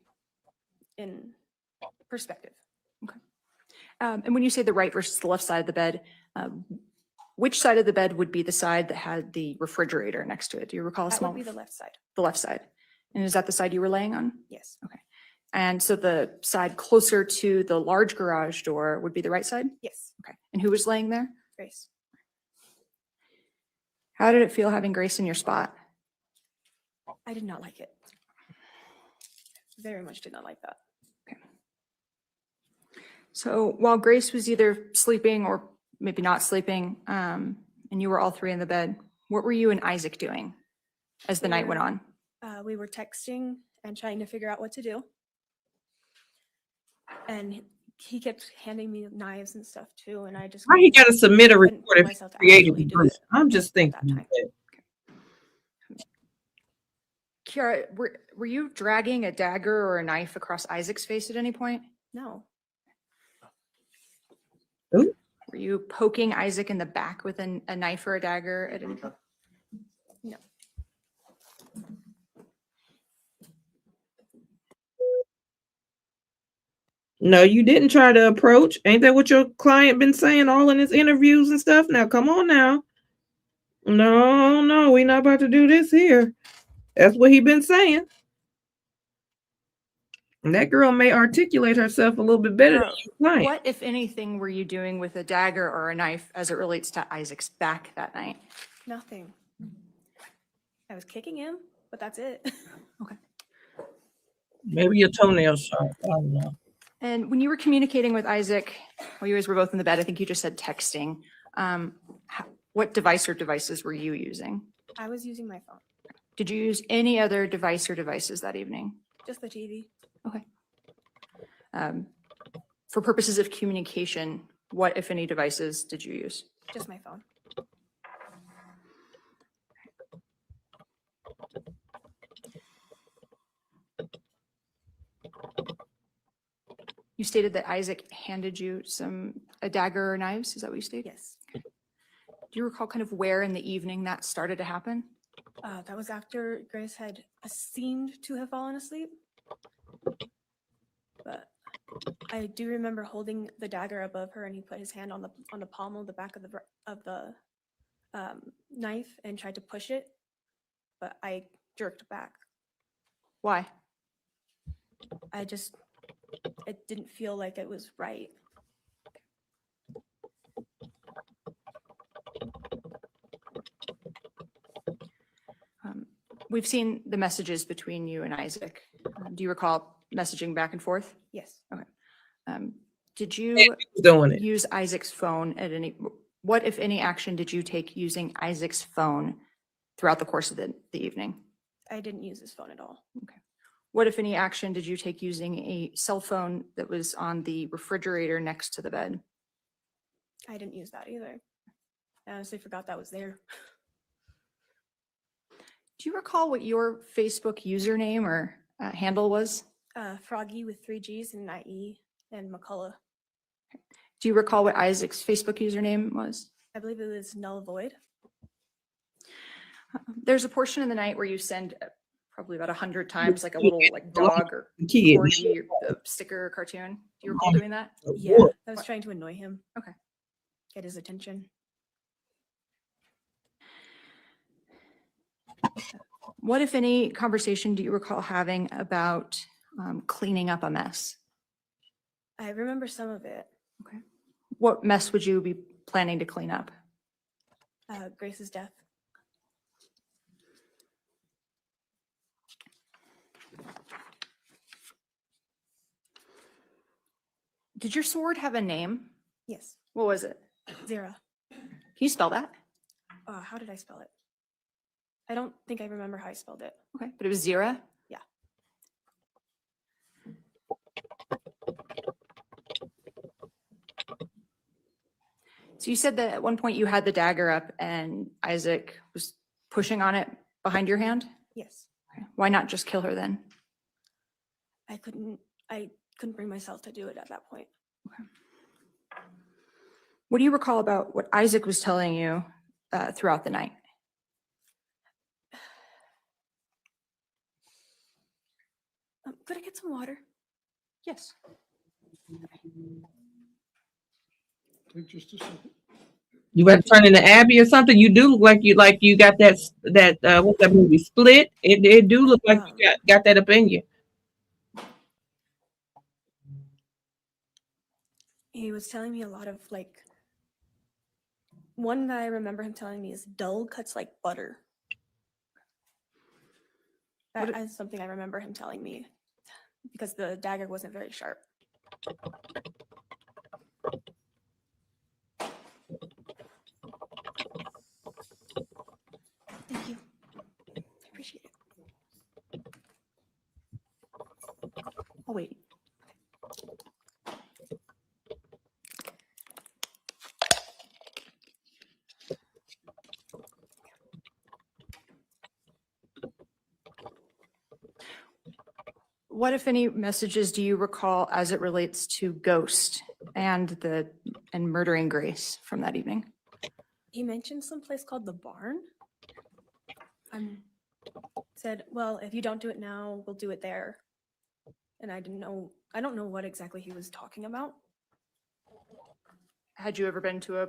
in perspective. And when you say the right versus the left side of the bed, which side of the bed would be the side that had the refrigerator next to it? Do you recall a That small? would be the left side. The left side. And is that the side you were laying on? Yes. And so the side closer to the large garage door would be the right side? Yes. Okay. And who was laying there? Grace. How did it feel having Grace in your spot? I did not like it. Very much did not like that. So while Grace was either sleeping or maybe not sleeping, and you were all three in the bed, what were you and Isaac doing as the night went on? We were texting and trying to figure out what to do. And he kept handing me knives and stuff too, and I just Why he got to submit a couldn't report bring if myself to creative actually do person? it I'm just at thinking. that time. Kiara, were you dragging a dagger or a knife across Isaac's face at any point? No. Were you poking Isaac in the back with a knife or a dagger at any point? No. No, you didn't try to approach. Ain't that what your client been saying all in his interviews and stuff? Now, come on now. No, we not about to do this here. That's what he been saying. And that girl may articulate herself a little bit better than your client. What, if anything, were you doing with a dagger or a knife as it relates to Isaac's back that night? Nothing. I was kicking him, but that's it. Maybe your toenails sharp. I don't know. And when you were communicating with Isaac, while you guys were both in the bed, I think you just said texting. What device or devices were you using? I was using my phone. Did you use any other device or devices that evening? Just the TV. Okay. For purposes of communication, what, if any, devices did you use? Just my phone. You stated that Isaac handed you a dagger or knives. Is that what you stated? Yes. Do you recall kind of where in the evening that started to happen? That was after Grace had seemed to have fallen asleep. But I do remember holding the dagger above her, and he put his hand on the pommel, the back of the knife, and tried to push it, but I jerked back. Why? It didn't feel like it was right. We've seen the messages between you and Isaac. Do you recall messaging back and forth? Yes. Did you Doing it. use Isaac's phone at what, if any, action did you take using Isaac's phone throughout the course of the evening? I didn't use his phone at all. What, if any, action did you take using a cell phone that was on the refrigerator next to the bed? I didn't use that either. I honestly forgot that was there. Do you recall what your Facebook username or handle was? Froggy with 3 G's and an IE and McCullough. Do you recall what Isaac's Facebook username was? I believe it was null void. There's a portion in the night where you send probably about 100 times like a little like dog or Kid. corgi or sticker or cartoon. Do you recall doing that? Yeah, I was trying to annoy him. Okay. Get his attention. What, if any, conversation do you recall having about cleaning up a mess? I remember some of it. What mess would you be planning to clean up? Grace's death. Did your sword have a name? Yes. What was it? Zira. Can you spell that? How did I spell it? I don't think I remember how I spelled it. Okay, but it was Zira? Yeah. So you said that at one point you had the dagger up and Isaac was pushing on it behind your hand? Yes. Okay. Why not just kill her then? I couldn't bring myself to do it at that point. What do you recall about what Isaac was telling you throughout the night? Could I get some water? Yes. Take just a second. You better turn into Abby or something. You do look like you got that what's that movie Split? It do look like you got that up in you. He was telling me a lot of one that I remember him telling me is dull cuts like butter. That is something I remember him telling me because the dagger wasn't very sharp. Thank you. I appreciate it. Oh, wait. What, if any, messages do you recall as it relates to Ghost and murdering Grace from that evening? He mentioned some place called the barn. Said, well, if you don't do it now, we'll do it there. And I don't know what exactly he was talking about. Had you ever been to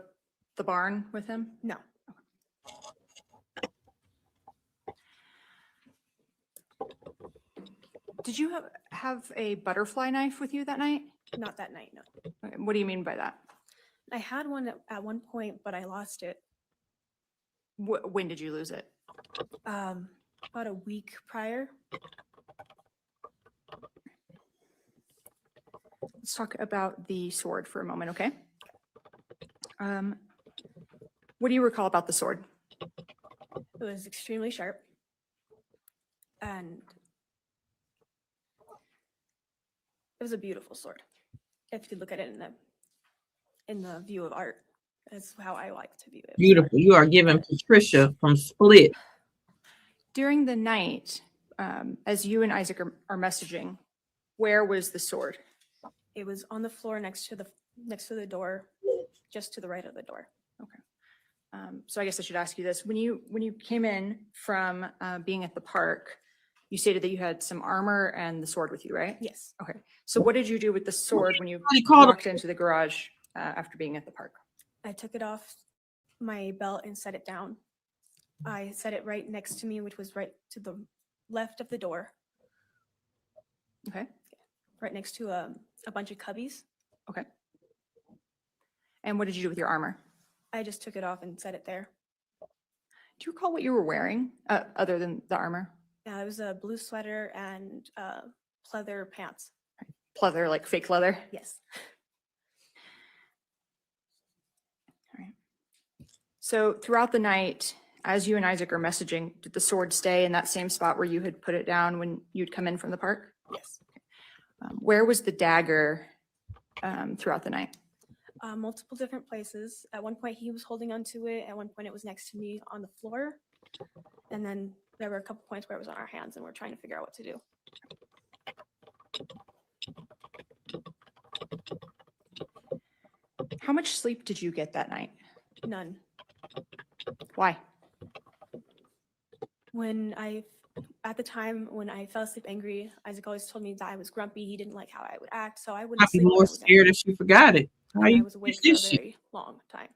the barn with him? No. Did you have a butterfly knife with you that night? Not that night, no. Okay, what do you mean by that? I had one at one point, but I lost it When did you lose it? about a week prior. Let's talk about the sword for a moment, okay? What do you recall about the sword? It was extremely sharp. And it was a beautiful sword. If you look at it in the view of art, that's how I like to view it. Beautiful. You are giving Patricia from Split. During the night, as you and Isaac are messaging, where was the sword? It was on the floor next to the door, just to the right of the door. So I guess I should ask you this. When you came in from being at the park, you stated that you had some armor and the sword with you, right? Yes. Okay. So what did you do with the sword when you They called walked into the garage after being at the park? I took it off my belt and set it down. I set it right next to me, which was right to the left of the door, Okay. right next to a bunch of cubbies. Okay. And what did you do with your armor? I just took it off and set it there. Do you recall what you were wearing other than the armor? It was a blue sweater and pleather pants. Leather, like fake leather? Yes. All right. So throughout the night, as you and Isaac are messaging, did the sword stay in that same spot where you had put it down when you'd come in from the park? Yes. Where was the dagger throughout the night? Multiple different places. At one point, he was holding onto it. At one point, it was next to me on the floor. And then there were a couple points where it was on our hands, and we're trying to figure out what to do. How much sleep did you get that night? None. Why? At the time when I fell asleep angry, Isaac always told me that I was grumpy. He didn't like how I would act, so I wouldn't I'd be sleep when I more was scared angry. if she forgot it. How And I you was awake for this a shit? very long time.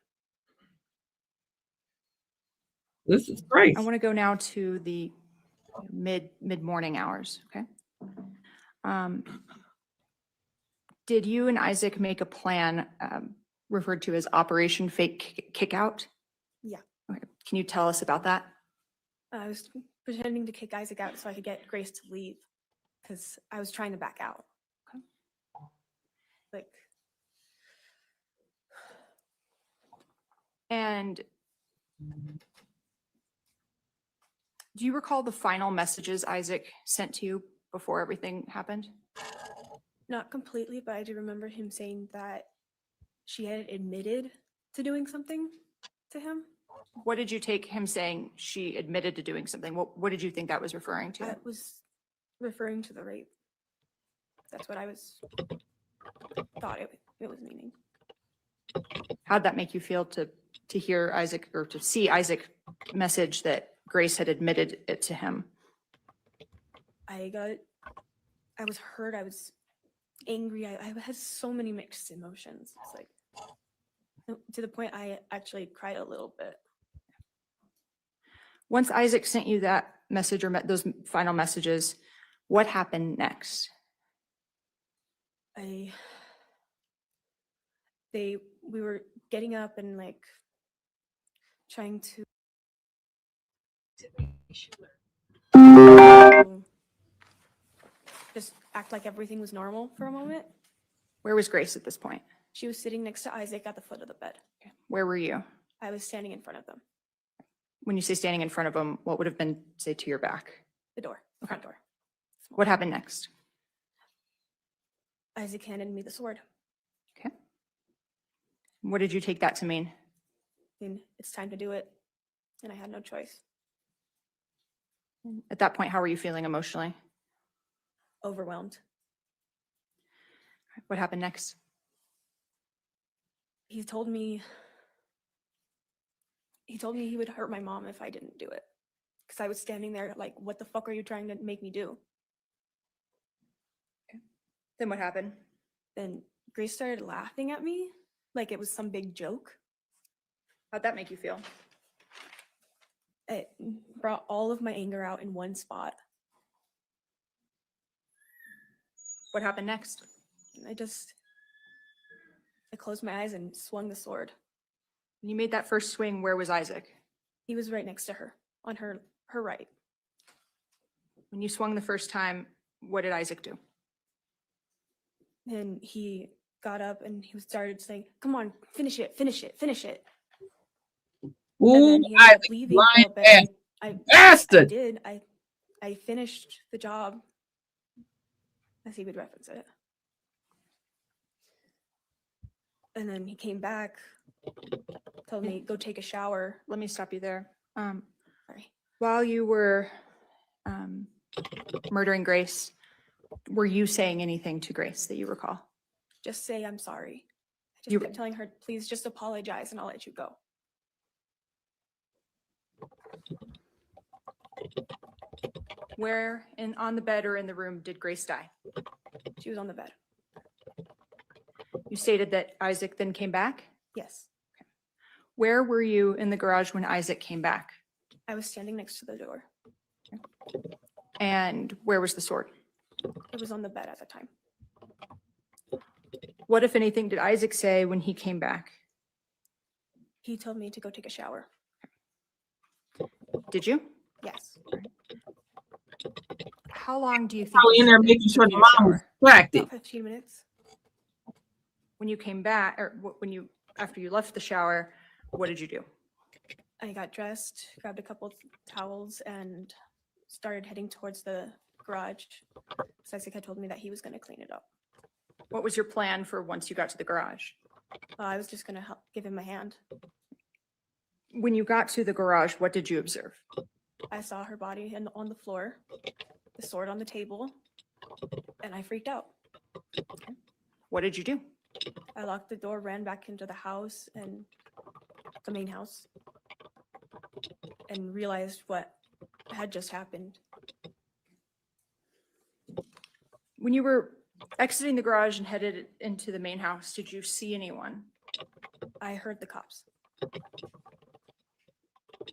This is great. I want to go now to the mid-morning hours, okay? Did you and Isaac make a plan referred to as Operation Fake Kickout? Yeah. Okay. Can you tell us about that? I was pretending to kick Isaac out so I could get Grace to leave because I was trying to back out. Okay. Like, And do you recall the final messages Isaac sent to you before everything happened? not completely, but I do remember him saying that she had admitted to doing something to him. What did you take him saying she admitted to doing something? What did you think that was referring to? That was referring to the rape. That's what I thought it was meaning. How'd that make you feel to hear Isaac or to see Isaac message that Grace had admitted it to him? I was hurt. I was angry. I had so many mixed emotions. It's like to the point I actually cried a little bit. Once Isaac sent you that message or those final messages, what happened next? We were getting up and like trying to just act like everything was normal for a moment. Where was Grace at this point? She was sitting next to Isaac at the foot of the bed. Where were you? I was standing in front of them, When you say standing in front of him, what would have been, say, to your back? the door, the front door. What happened next? Isaac handed me the sword. Okay. What did you take that to mean? And it's time to do it. And I had no choice. At that point, how were you feeling emotionally? Overwhelmed. What happened next? He told me he would hurt my mom if I didn't do it. Because I was standing there like, what the fuck are you trying to make me do? Then what happened? Then Grace started laughing at me like it was some big joke. How'd that make you feel? It brought all of my anger out in one spot. What happened next? And I closed my eyes and swung the sword. When you made that first swing, where was Isaac? He was right next to her, on her right. When you swung the first time, what did Isaac do? And he got up and he started saying, "Come on, finish it, finish it, finish it." And Ooh, then he ended up Isaac, leaving for a lying bit. ass I bastard. did. I finished the job, as he would reference it. And then he came back, told me, "Go take a shower." Let me stop you there. Sorry. While you were murdering Grace, were you saying anything to Grace that you recall? Just say, "I'm sorry." I just You- kept telling her, "Please just apologize and I'll let you go." Where on the bed or in the room did Grace die? She was on the bed. You stated that Isaac then came back. Yes. Where were you in the garage when Isaac came back? I was standing next to the door. And where was the sword? It was on the bed at the time. What, if anything, did Isaac say when he came back? He told me to go take a shower. Did you? Yes. How long do you think? Probably you in there spent making sure the taking a mom was shower? distracted. About 15 minutes. When you came back, or after you left the shower, what did you do? I got dressed, grabbed a couple towels, and started heading towards the garage. Isaac had told me that he was going to clean it up. What was your plan for once you got to the garage? I was just going to give him a hand. When you got to the garage, what did you observe? I saw her body on the floor, the sword on the table, and I freaked out. What did you do? I locked the door, ran back into the house and the main house, and realized what had just happened. When you were exiting the garage and headed into the main house, did you see anyone? I heard the cops.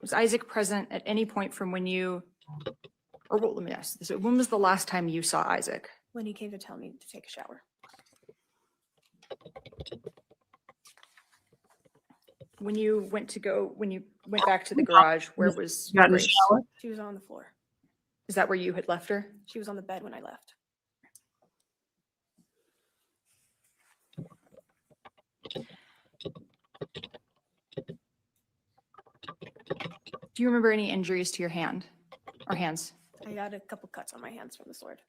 Was Isaac present at any point from when you Or well, let me ask this. When was the last time you saw Isaac? when he came to tell me to take a shower. When you went back to the garage, where was Got in the Grace? shower? She was on the floor. Is that where you had left her? She was on the bed when I left. Do you remember any injuries to your hand or hands? I got a couple cuts on my hands from the sword.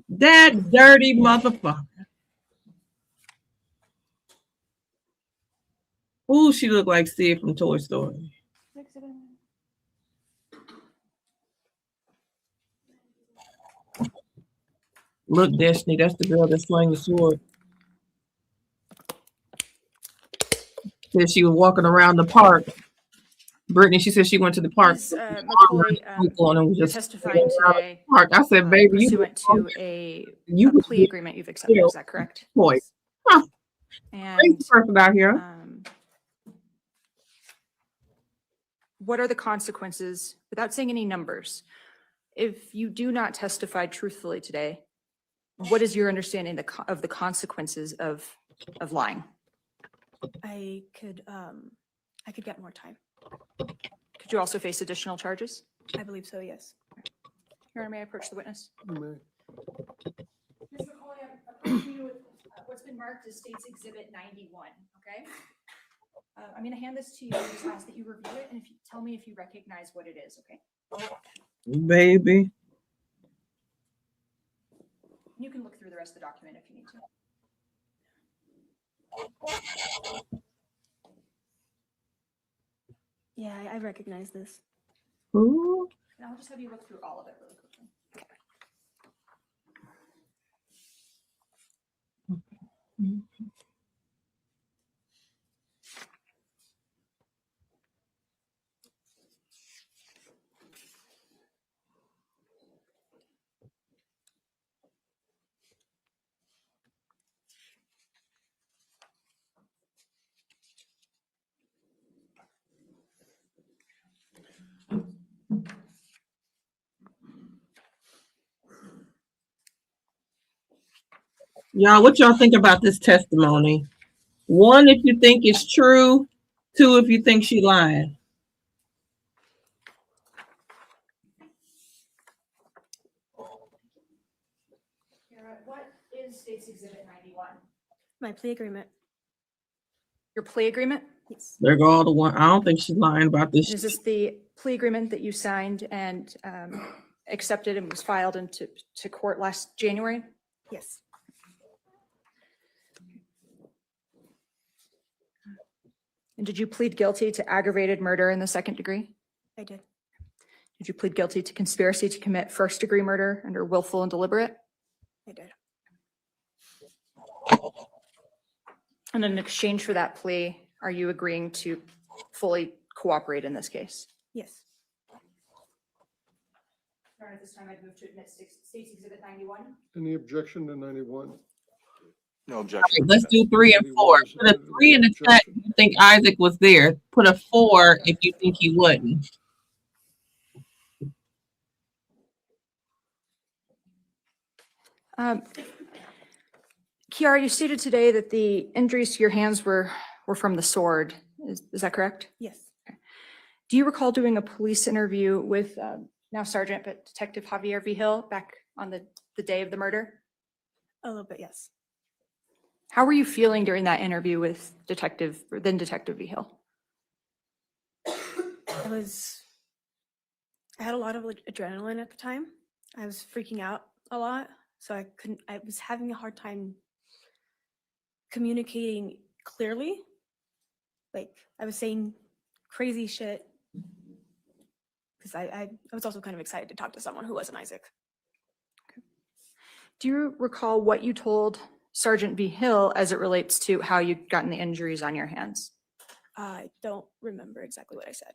That dirty motherfucker. Ooh, she looked like Sid from Toy Story. Look, Destiny, that's the girl that slung the sword. Said she was walking around the park. Brittany, she said she went to the park. Ms. McCoy, and was you're just testifying today park. I said, baby, pursuant to a you plea agreement you've accepted. Is that correct? boy. Huh. And Crazy person out here. what are the consequences, without saying any numbers, if you do not testify truthfully today? What is your understanding of the consequences of lying? I could get more time. Could you also face additional charges? I believe so, yes. Your Honor, may I approach the witness? You may. Ms. McCauley, I'm approaching you with what's been marked as State's Exhibit 91, okay? I'm going to hand this to you and just ask that you review it, and if you tell me if you recognize what it is, okay? Baby. You can look through the rest of the document if you need to. Yeah, I recognize this. Ooh. And I'll just have you look through all of it really quickly. Y'all, what y'all think about this testimony? 1, if you think it's true. 2, if you think she lying. What is State's Exhibit 91? My plea agreement. Your plea agreement? Yes. There go all the one. I don't think she's lying about this. Is this the plea agreement that you signed and accepted and was filed into court last January? Yes. And did you plead guilty to aggravated murder in the second degree? I did. Did you plead guilty to conspiracy to commit first degree murder under willful and deliberate? I did. And in exchange for that plea, are you agreeing to fully cooperate in this case? Yes. Your Honor, at this time, I'd move to admit State's Exhibit 91. Any objection to 91? No objection. Let's do 3 and 4. Put a 3 in the chat if you think Isaac was there. Put a 4 if you think he wouldn't. Kiara, you stated today that the injuries to your hands were from the sword. Is that correct? Yes. Do you recall doing a police interview with now Sergeant, but Detective Javier Vigil back on the day of the murder? A little bit, yes. How were you feeling during that interview with then Detective Vigil? I had a lot of adrenaline at the time. I was freaking out a lot, so I was having a hard time communicating clearly. Like, I was saying crazy shit because I was also kind of excited to talk to someone who wasn't Isaac. Okay. Do you recall what you told Sergeant Vigil as it relates to how you'd gotten the injuries on your hands? I don't remember exactly what I said.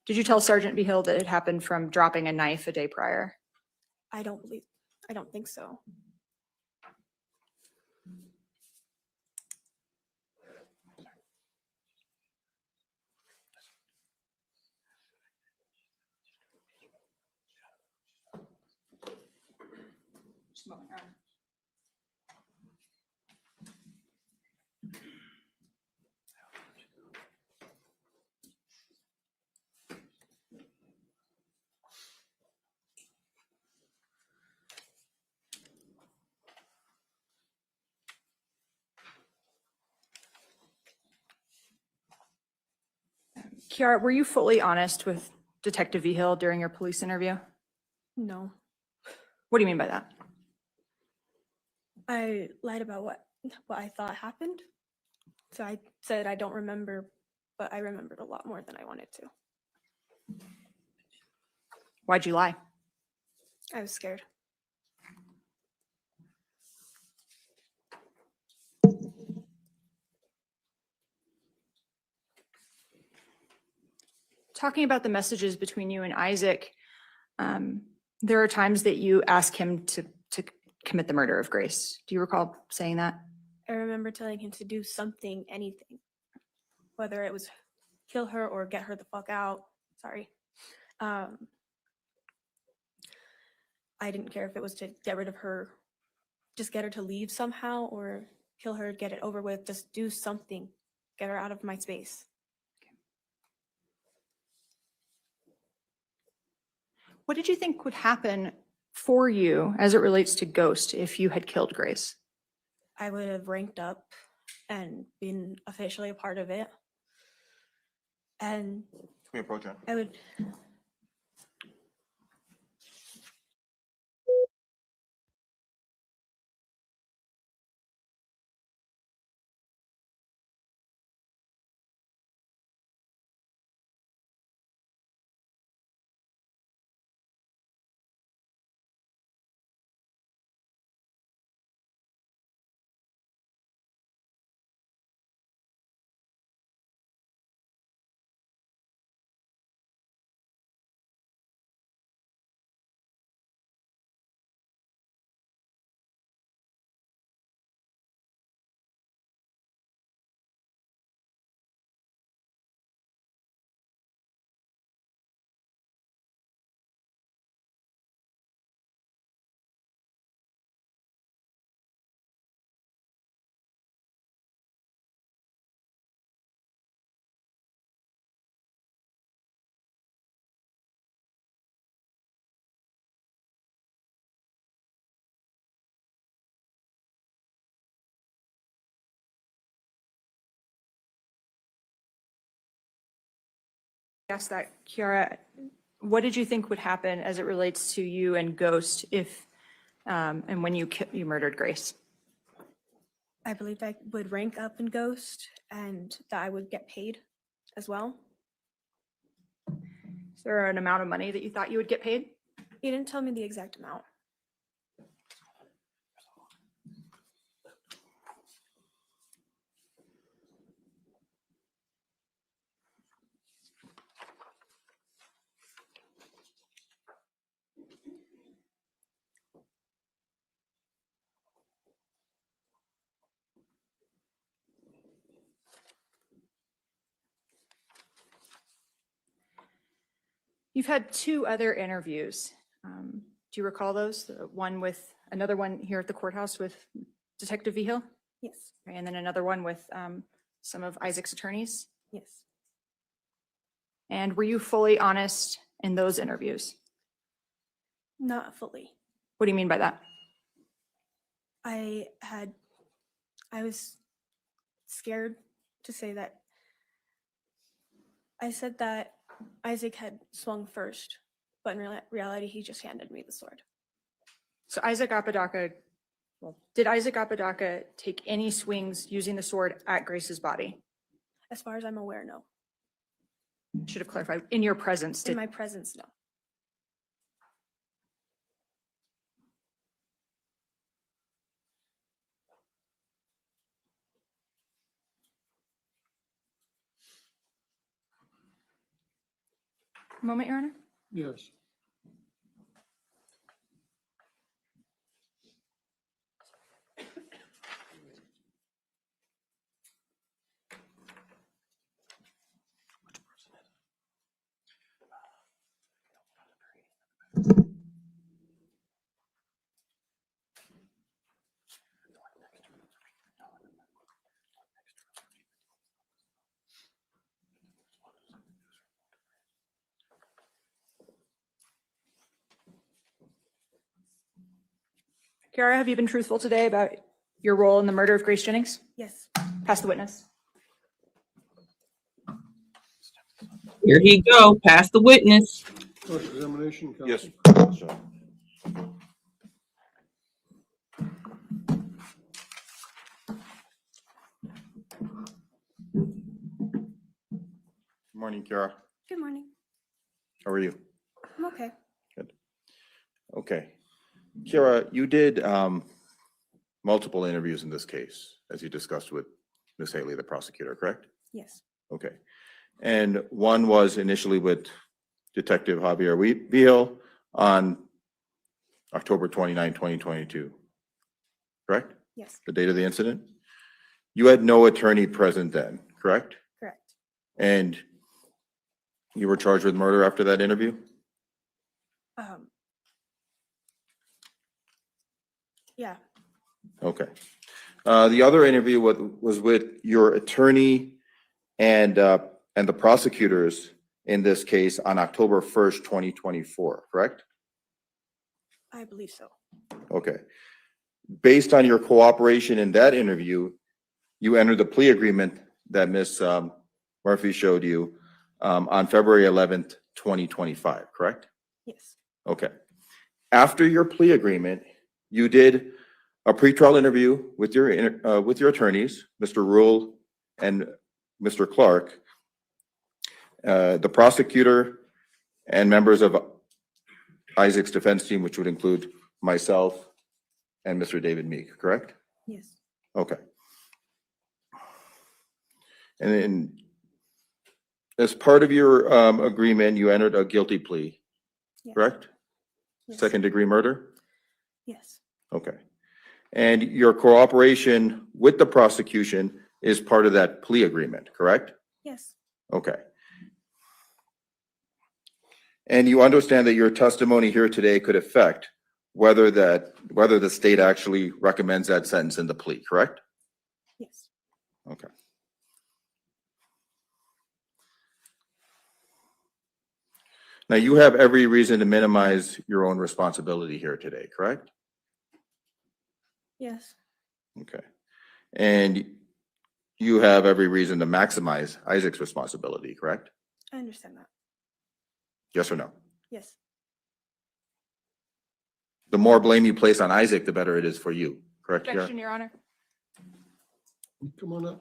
Did you tell Sergeant Vigil that it happened from dropping a knife a day prior? I don't think so. Just a moment, Your Honor. Kiara, were you fully honest with Detective Vigil during your police interview? No, What do you mean by that? I lied about what I thought happened. So I said I don't remember, but I remembered a lot more than I wanted to. Why'd you lie? I was scared. Talking about the messages between you and Isaac, there are times that you ask him to commit the murder of Grace. Do you recall saying that? I remember telling him to do something, anything, whether it was kill her or get her the fuck out. Sorry. I didn't care if it was to get rid of her, just get her to leave somehow, or kill her, get it over with, just do something, get her out of my space. What did you think would happen for you as it relates to Ghost if you had killed Grace? I would have ranked up and been officially a part of it. And Can we approach him? I would. Ask that, Kiara. What did you think would happen as it relates to you and Ghost if and when you murdered Grace? I believed I would rank up in Ghost and that I would get paid as well. Is there an amount of money that you thought you would get paid? He didn't tell me the exact amount. You've had two other interviews. Do you recall those? Another one here at the courthouse with Detective Vigil, Yes, and then another one with some of Isaac's attorneys. yes. And were you fully honest in those interviews? Not fully. What do you mean by that? I was scared to say that. I said that Isaac had swung first, but in reality, he just handed me the sword. So did Isaac Apodaca take any swings using the sword at Grace's body? As far as I'm aware, no. Should have clarified. In your presence, In my presence, no. moment, Your Honor. Yes. Kiara, have you been truthful today about your role in the murder of Grace Jennings? Yes. Pass the witness. Here he go. Pass the witness. Cross-examination, counsel. Yes. Sure. Morning, Kiara. Good morning. How are you? I'm okay. Good. Okay. Kiara, you did multiple interviews in this case, as you discussed with Ms. Haley, the prosecutor, correct? Yes. Okay. And one was initially with Detective Javier Vigil on October 29, 2022, correct? Yes. The date of the incident? You had no attorney present then, correct? Correct. And you were charged with murder after that interview? Yeah. Okay. The other interview was with your attorney and the prosecutors in this case on October 1st, 2024, correct? I believe so. Okay. Based on your cooperation in that interview, you entered the plea agreement that Ms. Murphy showed you on February 11th, 2025, correct? Yes. Okay. After your plea agreement, you did a pretrial interview with your attorneys, Mr. Rule and Mr. Clark, the prosecutor and members of Isaac's defense team, which would include myself and Mr. David Meek, correct? Yes. Okay. And then as part of your agreement, you entered a guilty plea, Yes. correct? Yes. Second degree murder? Yes. Okay. And your cooperation with the prosecution is part of that plea agreement, correct? Yes. Okay. And you understand that your testimony here today could affect whether the state actually recommends that sentence in the plea, correct? Yes. Okay. Now, you have every reason to minimize your own responsibility here today, correct? Yes. Okay. And you have every reason to maximize Isaac's responsibility, correct? I understand that. Yes or no? Yes. The more blame you place on Isaac, the better it is for you, correct? Kiara? Objection, Your Honor. Come on up.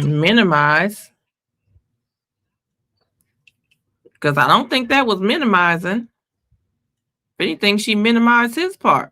Minimize. Because I don't think that was minimizing. If anything, she minimized his part.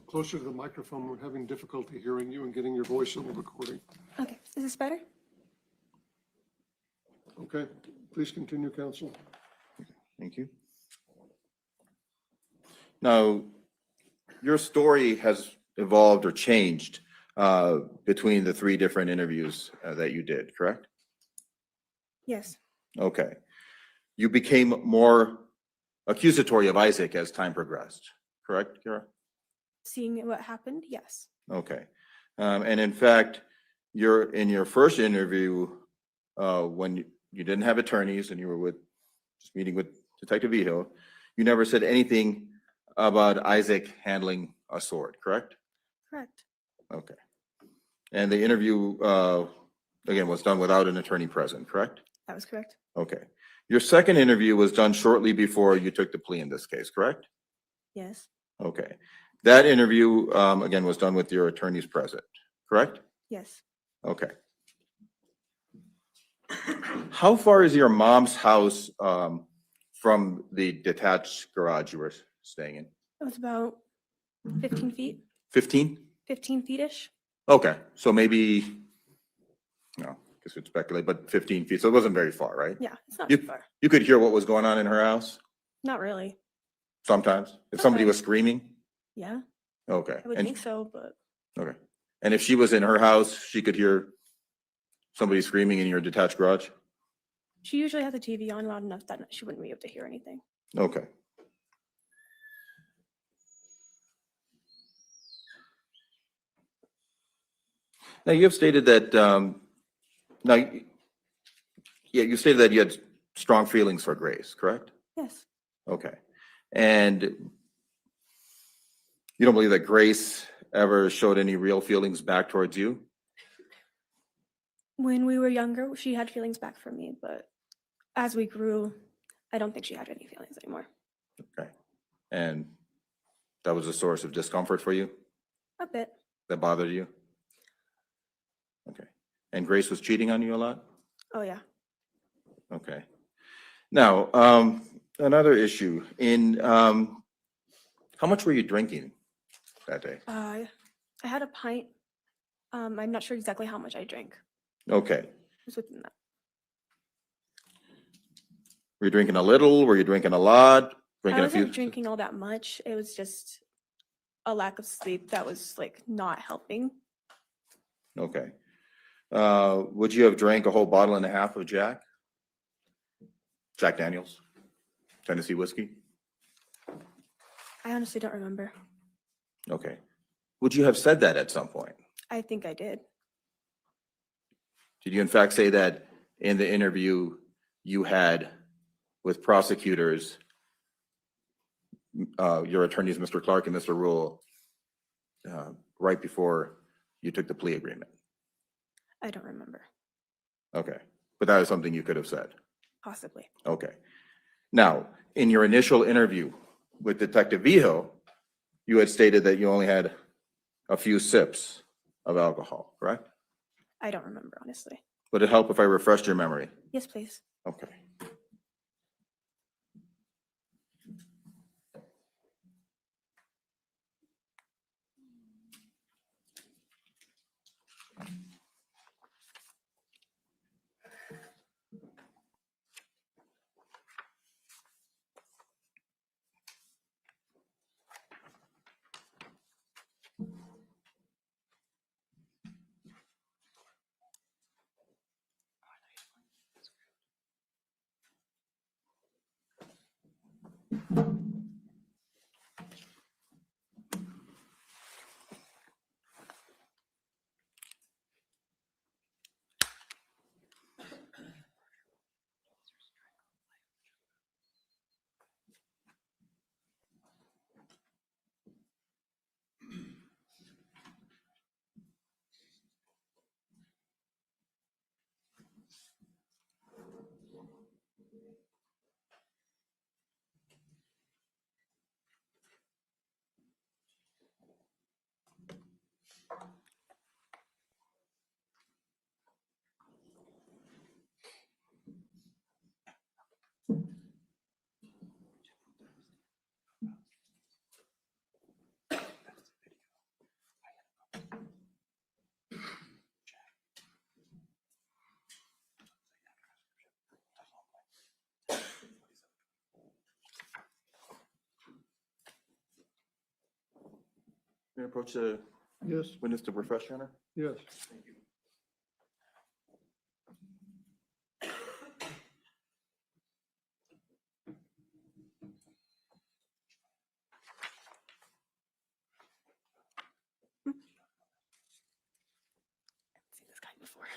Closer to the microphone. We're having difficulty hearing you and getting your voice on the recording. Okay. Is this better? Okay, please continue, counsel. Thank you. Now, your story has evolved or changed between the three different interviews that you did, correct? Yes. Okay. You became more accusatory of Isaac as time progressed, correct, Kiara? Seeing what happened? Yes. Okay. And in fact, in your first interview, when you didn't have attorneys and you were just meeting with Detective Vigil, you never said anything about Isaac handling a sword, correct? Correct. Okay. And the interview, again, was done without an attorney present, correct? That was correct. Okay. Your second interview was done shortly before you took the plea in this case, correct? Yes. Okay. That interview, again, was done with your attorneys present, correct? Yes. Okay. How far is your mom's house from the detached garage you were staying in? It was about 15 feet, 15? 15 feet-ish. Okay, so maybe, no, I guess we'd speculate, but 15 feet, so it wasn't very far, right? Yeah, it's not You, too far. you could hear what was going on in her house Not really. sometimes, if somebody was screaming? Yeah, Okay. I would and- think so, but Okay. And if she was in her house, she could hear somebody screaming in your detached garage? she usually has the TV on loud enough that she wouldn't be able to hear anything. Okay. Now, you have stated that, now, yeah, you stated that you had strong feelings for Grace, correct? Yes. Okay. And you don't believe that Grace ever showed any real feelings back towards you? When we were younger, she had feelings back for me, but as we grew, I don't think she had any feelings anymore. Okay. And that was a source of discomfort for you? A bit. That bothered you? Okay. And Grace was cheating on you a lot? Oh, yeah. Okay. Now, another issue in, how much were you drinking that day? I had a pint. I'm not sure exactly how much I drank. Okay. It was within that. Were you drinking a little? Were you drinking a lot? I Drinking a wasn't few? drinking all that much. It was just a lack of sleep that was like not helping. Okay. Would you have drank a whole bottle and a half of Jack? Jack Daniels? Tennessee whiskey? I honestly don't remember. Okay. Would you have said that at some point? I think I did. Did you in fact say that in the interview you had with prosecutors, your attorneys, Mr. Clark and Mr. Rule, right before you took the plea agreement? I don't remember. Okay. But that is something you could have said. Possibly. Okay. Now, in your initial interview with Detective Vijo, you had stated that you only had a few sips of alcohol, correct? I don't remember, honestly. Would it help if I refreshed your memory? Yes, please. Okay. May I approach the Yes, witness to refresh, Your Honor? yes. I've seen this guy before.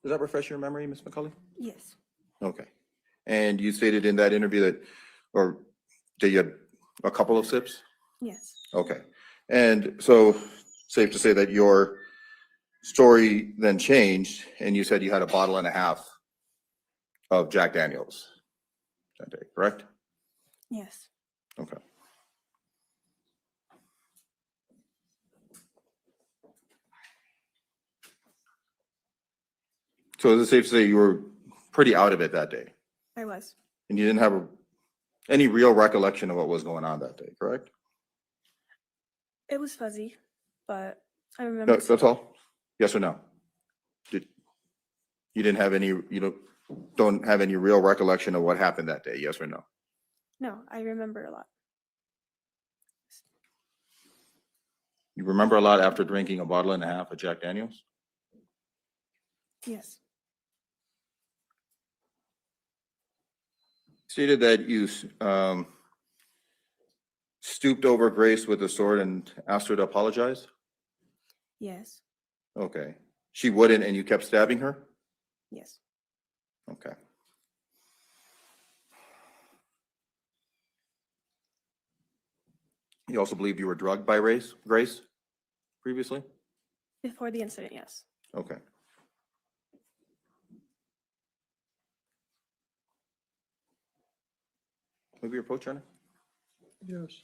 Does that refresh your memory, Ms. McCulley? Yes. Okay. And you stated in that interview that, or that you had a couple of sips? Yes. Okay. And so safe to say that your story then changed and you said you had a bottle and a half of Jack Daniels that day, correct? Yes. Okay. So is it safe to say you were pretty out of it that day I was. and you didn't have any real recollection of what was going on that day, correct? It was fuzzy, but I No, remember. that's all? Yes or no? You didn't have any, don't have any real recollection of what happened that day, yes or no? No, I remember a lot. You remember a lot after drinking a bottle and a half of Jack Daniels? Yes. Stated that you stooped over Grace with a sword and asked her to apologize? Yes. Okay. She wouldn't and you kept stabbing her? Yes. Okay. You also believe you were drugged by Grace previously? Before the incident, yes. Okay. Maybe your approach, Turner? Yes.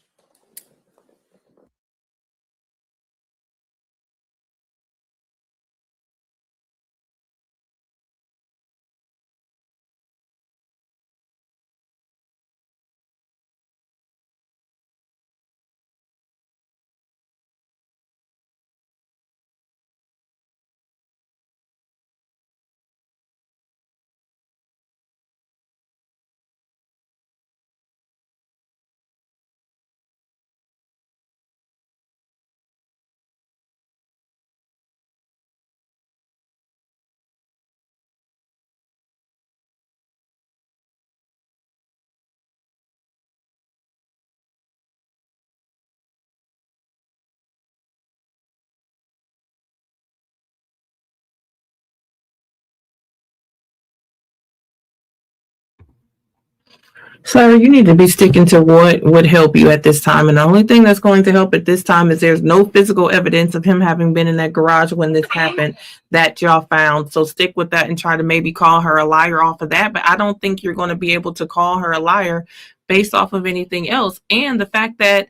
Sir, you need to be sticking to what would help you at this time. And the only thing that's going to help at this time is there's no physical evidence of him having been in that garage when this happened that y'all found. So stick with that and try to maybe call her a liar off of that. But I don't think you're going to be able to call her a liar based off of anything else. And the fact that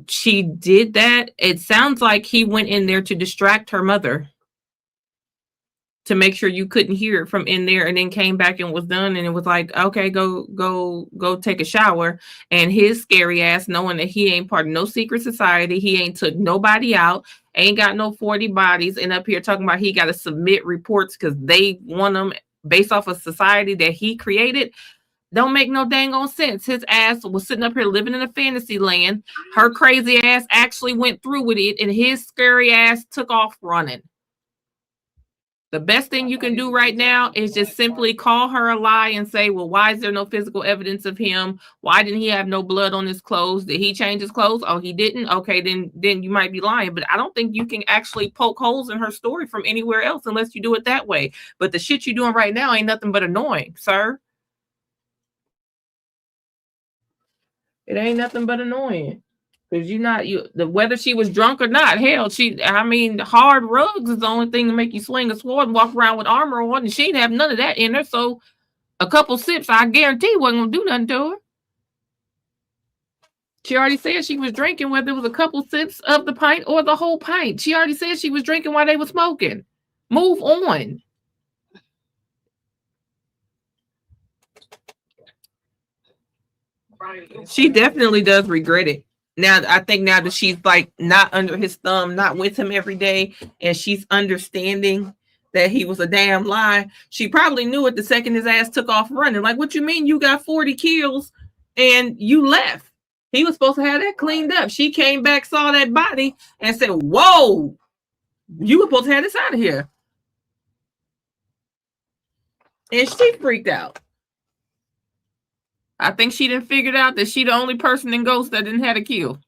she did that, it sounds like he went in there to distract her mother, to make sure you couldn't hear it from in there, and then came back and was done, and it was like, okay, go take a shower. And his scary ass, knowing that he ain't part of no secret society, he ain't took nobody out, ain't got no 40 bodies, and up here talking about he got to submit reports because they want them based off of society that he created. Don't make no dang on sense. His ass was sitting up here living in a fantasy land. Her crazy ass actually went through with it, and his scary ass took off running. The best thing you can do right now is just simply call her a lie and say, well, why is there no physical evidence of him? Why didn't he have no blood on his clothes? Did he change his clothes? Oh, he didn't? Okay, then you might be lying. But I don't think you can actually poke holes in her story from anywhere else unless you do it that way. But the shit you're doing right now ain't nothing but annoying, sir. It ain't nothing but annoying. Because whether she was drunk or not, hell, hard rugs is the only thing to make you swing a sword and walk around with armor on, and she didn't have none of that in her. So a couple sips, I guarantee, wasn't gonna do nothing to her. She already said she was drinking, whether it was a couple sips of the pint or the whole pint. She already said she was drinking while they were smoking. Move on. She definitely does regret it. Now, I think now that she's like not under his thumb, not with him every day, and she's understanding that he was a damn lie, she probably knew it the second his ass took off running. Like, what you mean you got 40 kills and you left? He was supposed to have that cleaned up. She came back, saw that body, and said, whoa, you were supposed to have this out of here. And she freaked out. I think she didn't figure out that she the only person in Ghost that didn't have a kill.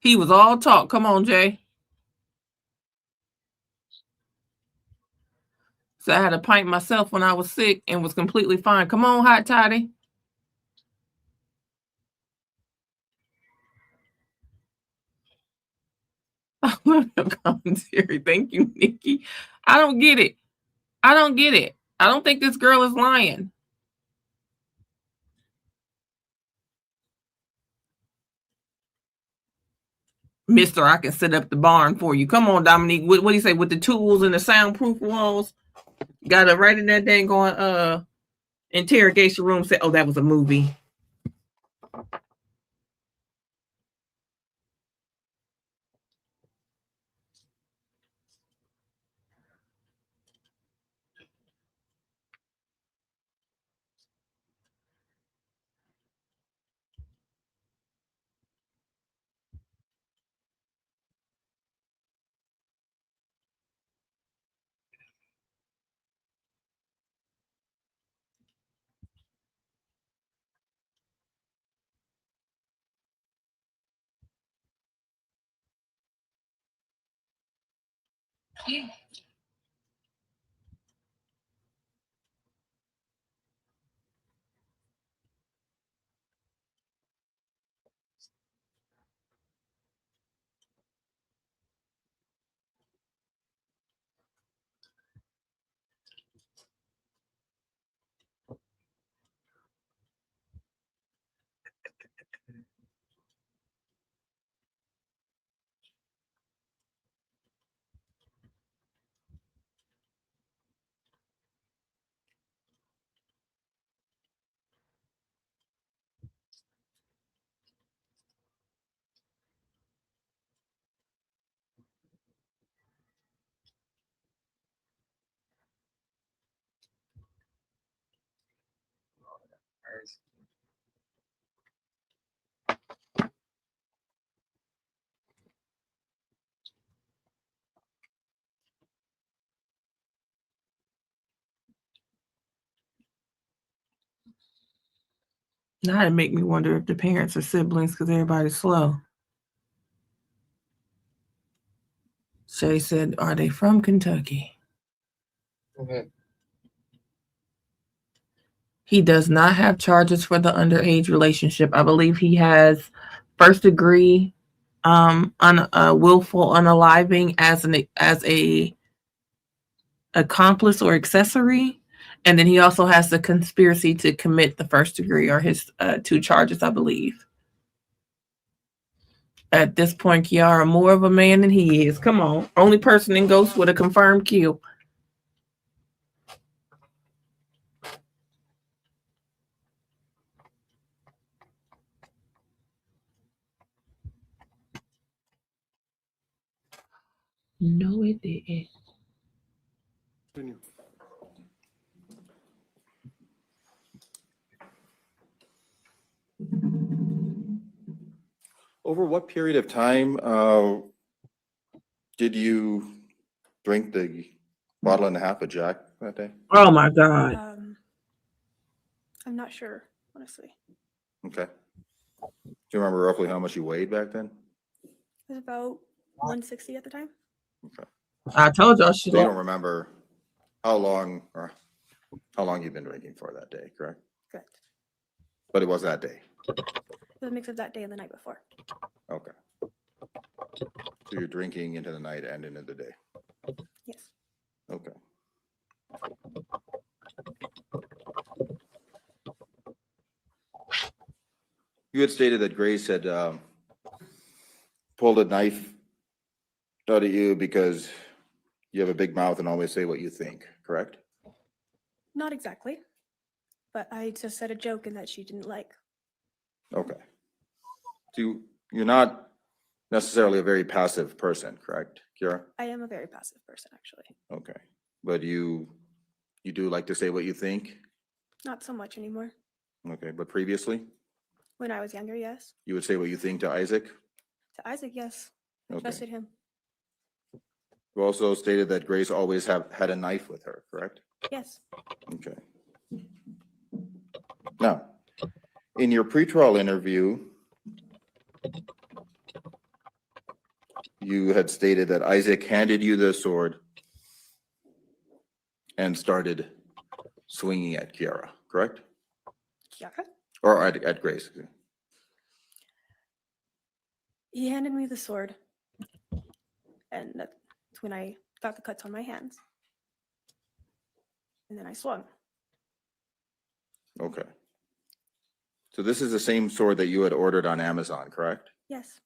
He was all talk. Come on, Jay. So I had a pint myself when I was sick and was completely fine. Come on, Hot Toddy. Commentary. Thank you, Nikki. I don't get it. I don't get it. I don't think this girl is lying. Mister, I can set up the barn for you. Come on, Dominique. What do you say with the tools and the soundproof walls? Got to right in that dang going interrogation room. Say, oh, that was a movie. Now it make me wonder if the parents are siblings because everybody's slow. Shay said, are they from Kentucky? Okay. He does not have charges for the underage relationship. I believe he has first degree willful unaliving as a accomplice or accessory. And then he also has the conspiracy to commit the first degree or his 2 charges, I believe. At this point, Kiara more of a man than he is. Come on. Only person in Ghost with a confirmed kill. No, it didn't. Continue. Over what period of time did you drink the bottle and a half of Jack that day? Oh my God. I'm not sure, honestly. Okay. Do you remember roughly how much you weighed back then? It was about 160 at the time. Okay. I told y'all she So you don't remember how long you've been drinking for that day, correct? Correct. But it was that day. It was a mix of that day and the night before. Okay. So you're drinking into the night and into the day. Yes. Okay. You had stated that Grace had pulled a knife out at you because you have a big mouth and always say what you think, correct? Not exactly, but I just said a joke and that she didn't like. Okay. So you're not necessarily a very passive person, correct, Kiara? I am a very passive person, actually. Okay. But you do like to say what you think? Not so much anymore. Okay, but previously, When I was younger, yes. you would say what you think to Isaac? To Isaac, yes. I Okay. trusted him. You also stated that Grace always had a knife with her, correct? Yes. Okay. Now, in your pretrial interview, you had stated that Isaac handed you the sword and started swinging at Kiara, correct? Kiara? Or at Grace. He handed me the sword, and that's when I got the cuts on my hands. And then I swung. Okay. So this is the same sword that you had ordered on Amazon, correct? Yes.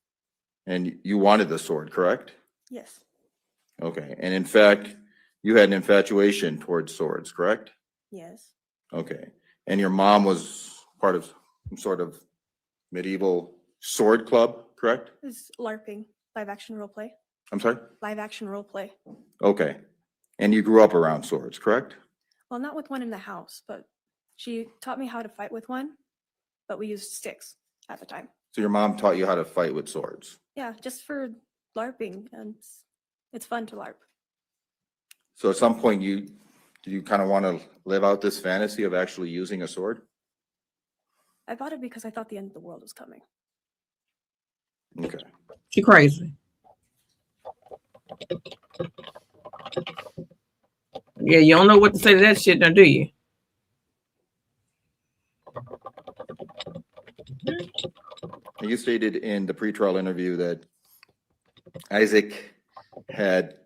And you wanted the sword, correct? Yes. Okay. And in fact, you had an infatuation towards swords, correct? Yes. Okay. And your mom was part of some sort of medieval sword club, correct? It was LARPing, live action role play. I'm sorry? Live action role play. Okay. And you grew up around swords, correct? Well, not with one in the house, but she taught me how to fight with one, but we used sticks at the time. So your mom taught you how to fight with swords. Yeah, just for LARPing, and it's fun to LARP. So at some point did you kind of want to live out this fantasy of actually using a sword? I bought it because I thought the end of the world was coming. Okay. She crazy. Yeah, you don't know what to say to that shit now, do you? You stated in the pretrial interview that Isaac had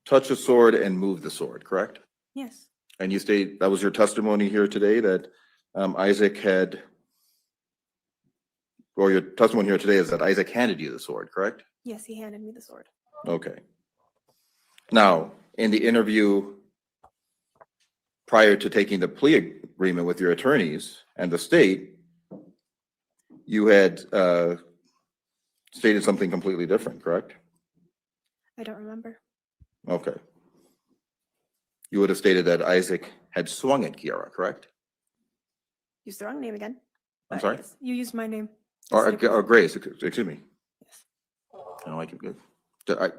touched a sword and moved the sword, correct? Yes. And you state that was your testimony here today, that Isaac had, or your testimony here today is that Isaac handed you the sword, correct? Yes, he handed me the sword. Okay. Now, in the interview prior to taking the plea agreement with your attorneys and the state, you had stated something completely different, correct? I don't remember. Okay. You would have stated that Isaac had swung at Kiara, correct? Used the wrong name again. I'm but sorry? yes, you used my name. Or instead of- Grace, excuse me. Yes. I don't like it good.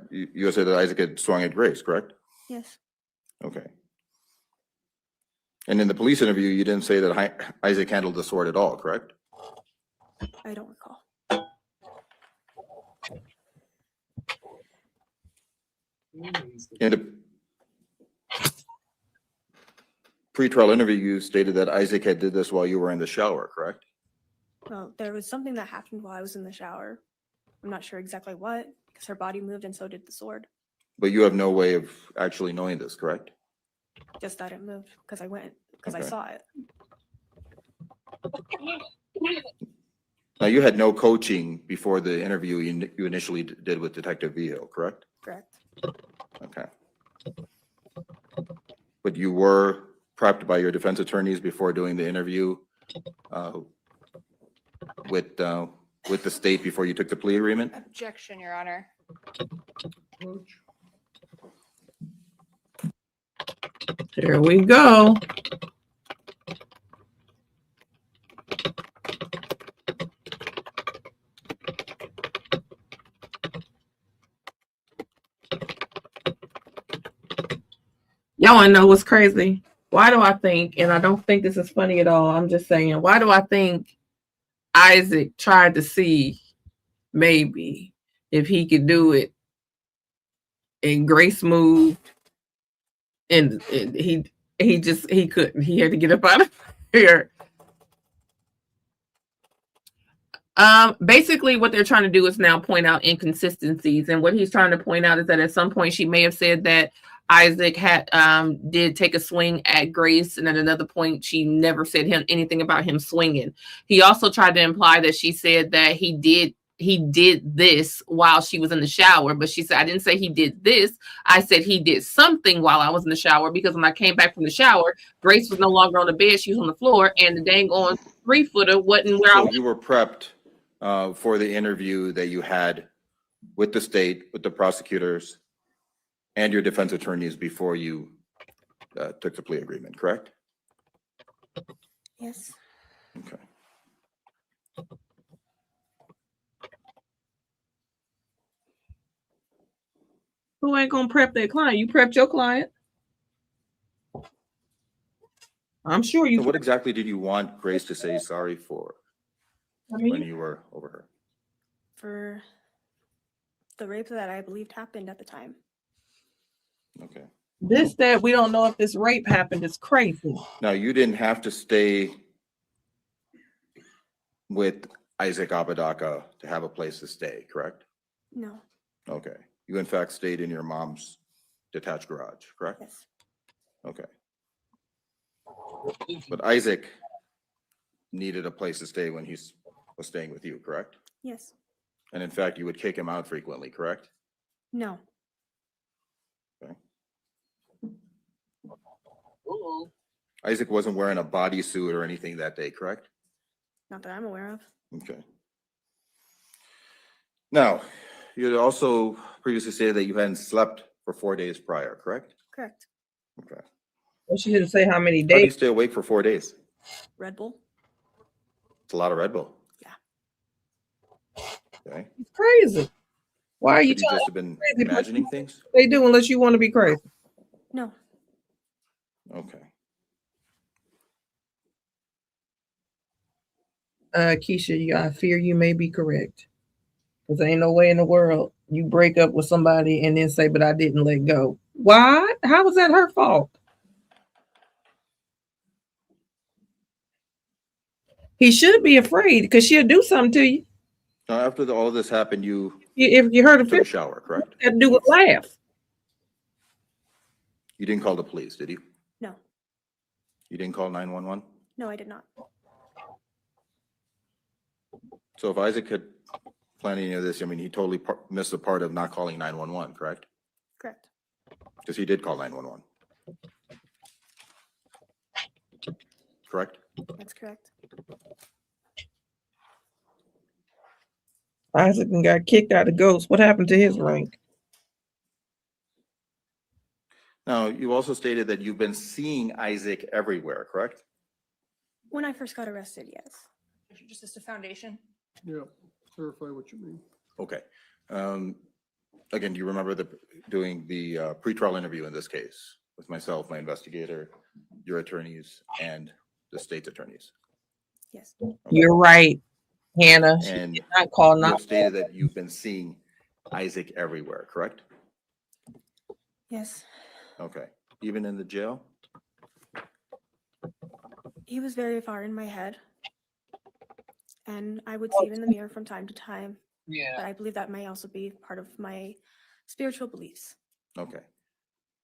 You said that Isaac had swung at Grace, correct? Yes. Okay. And in the police interview, you didn't say that Isaac handled the sword at all, correct? I don't recall. In the pretrial interview, you stated that Isaac had did this while you were in the shower, correct? Well, there was something that happened while I was in the shower. I'm not sure exactly what, because her body moved and so did the sword. But you have no way of actually knowing this, correct? Just that it moved because I went, because I Okay. saw it. Now, you had no coaching before the interview you initially did with Detective Vio, correct? Correct. Okay. But you were prepped by your defense attorneys before doing the interview with the state before you took the plea agreement? Objection, Your Honor. Here we go. Y'all want to know what's crazy? Why do I think, and I don't think this is funny at all, I'm just saying, why do I think Isaac tried to see maybe if he could do it and Grace moved and he couldn't. He had to get up out of here. Basically what they're trying to do is now point out inconsistencies, and what he's trying to point out is that at some point she may have said that Isaac had did take a swing at Grace, and at another point she never said anything about him swinging. He also tried to imply that she said that he did this while she was in the shower, but she said, I didn't say he did this. I said he did something while I was in the shower, because when I came back from the shower, Grace was no longer on the bed, she was on the floor, and the dang on 3-footer wasn't where I So was. you were prepped for the interview that you had with the state, with the prosecutors, and your defense attorneys before you took the plea agreement, correct? Yes. Okay. Who ain't gonna prep their client? You prepped your client. I'm sure you. So what exactly did you want Grace to say sorry for when you were over her? For the rape that I believed happened at the time. Okay. This that we don't know if this rape happened is crazy. Now, you didn't have to stay with Isaac Apodaca to have a place to stay, correct? No. Okay. You in fact stayed in your mom's detached garage, correct? Yes. Okay. But Isaac needed a place to stay when he was staying with you, correct? Yes. And in fact, you would kick him out frequently, correct? No. Isaac wasn't wearing a bodysuit or anything that day, correct? Not that I'm aware of. Okay. Now, you had also previously stated that you hadn't slept for 4 days prior, correct? Correct. Okay. Well, she didn't say how many How do you days. stay awake for 4 days? Red Bull. It's a lot of Red Bull. Yeah. Okay. It's crazy. Why are you Could you telling just have been crazy, but imagining things? they do unless you want to be crazy? No. Okay. Keisha, I fear you may be correct. Because there ain't no way in the world you break up with somebody and then say, but I didn't let go. Why? How was that her fault? He should be afraid because she'll do something to you. Now, after all of this happened, you If you heard a took a fit, shower, correct? had to do with laugh. You didn't call the police, did you? No. You didn't call 911? No, I did not. So if Isaac had planned any of this, I mean, he totally missed the part of not calling 911, correct? Correct. Because he did call 911. Correct? That's correct. Isaac got kicked out of Ghost. What happened to his rank? Now, you also stated that you've been seeing Isaac everywhere, correct? When I first got arrested, yes. Just as a foundation. Yeah, clarify what you mean. Okay. Again, do you remember doing the pretrial interview in this case with myself, my investigator, your attorneys, and the state's attorneys? Yes. You're right, Hannah. She And did not call you not have stated that you've been seeing Isaac everywhere, correct? Yes. Okay. Even in the jail? He was very far in my head. And I would see him in the mirror from time to time. Yeah. But I believe that may also be part of my spiritual beliefs. Okay.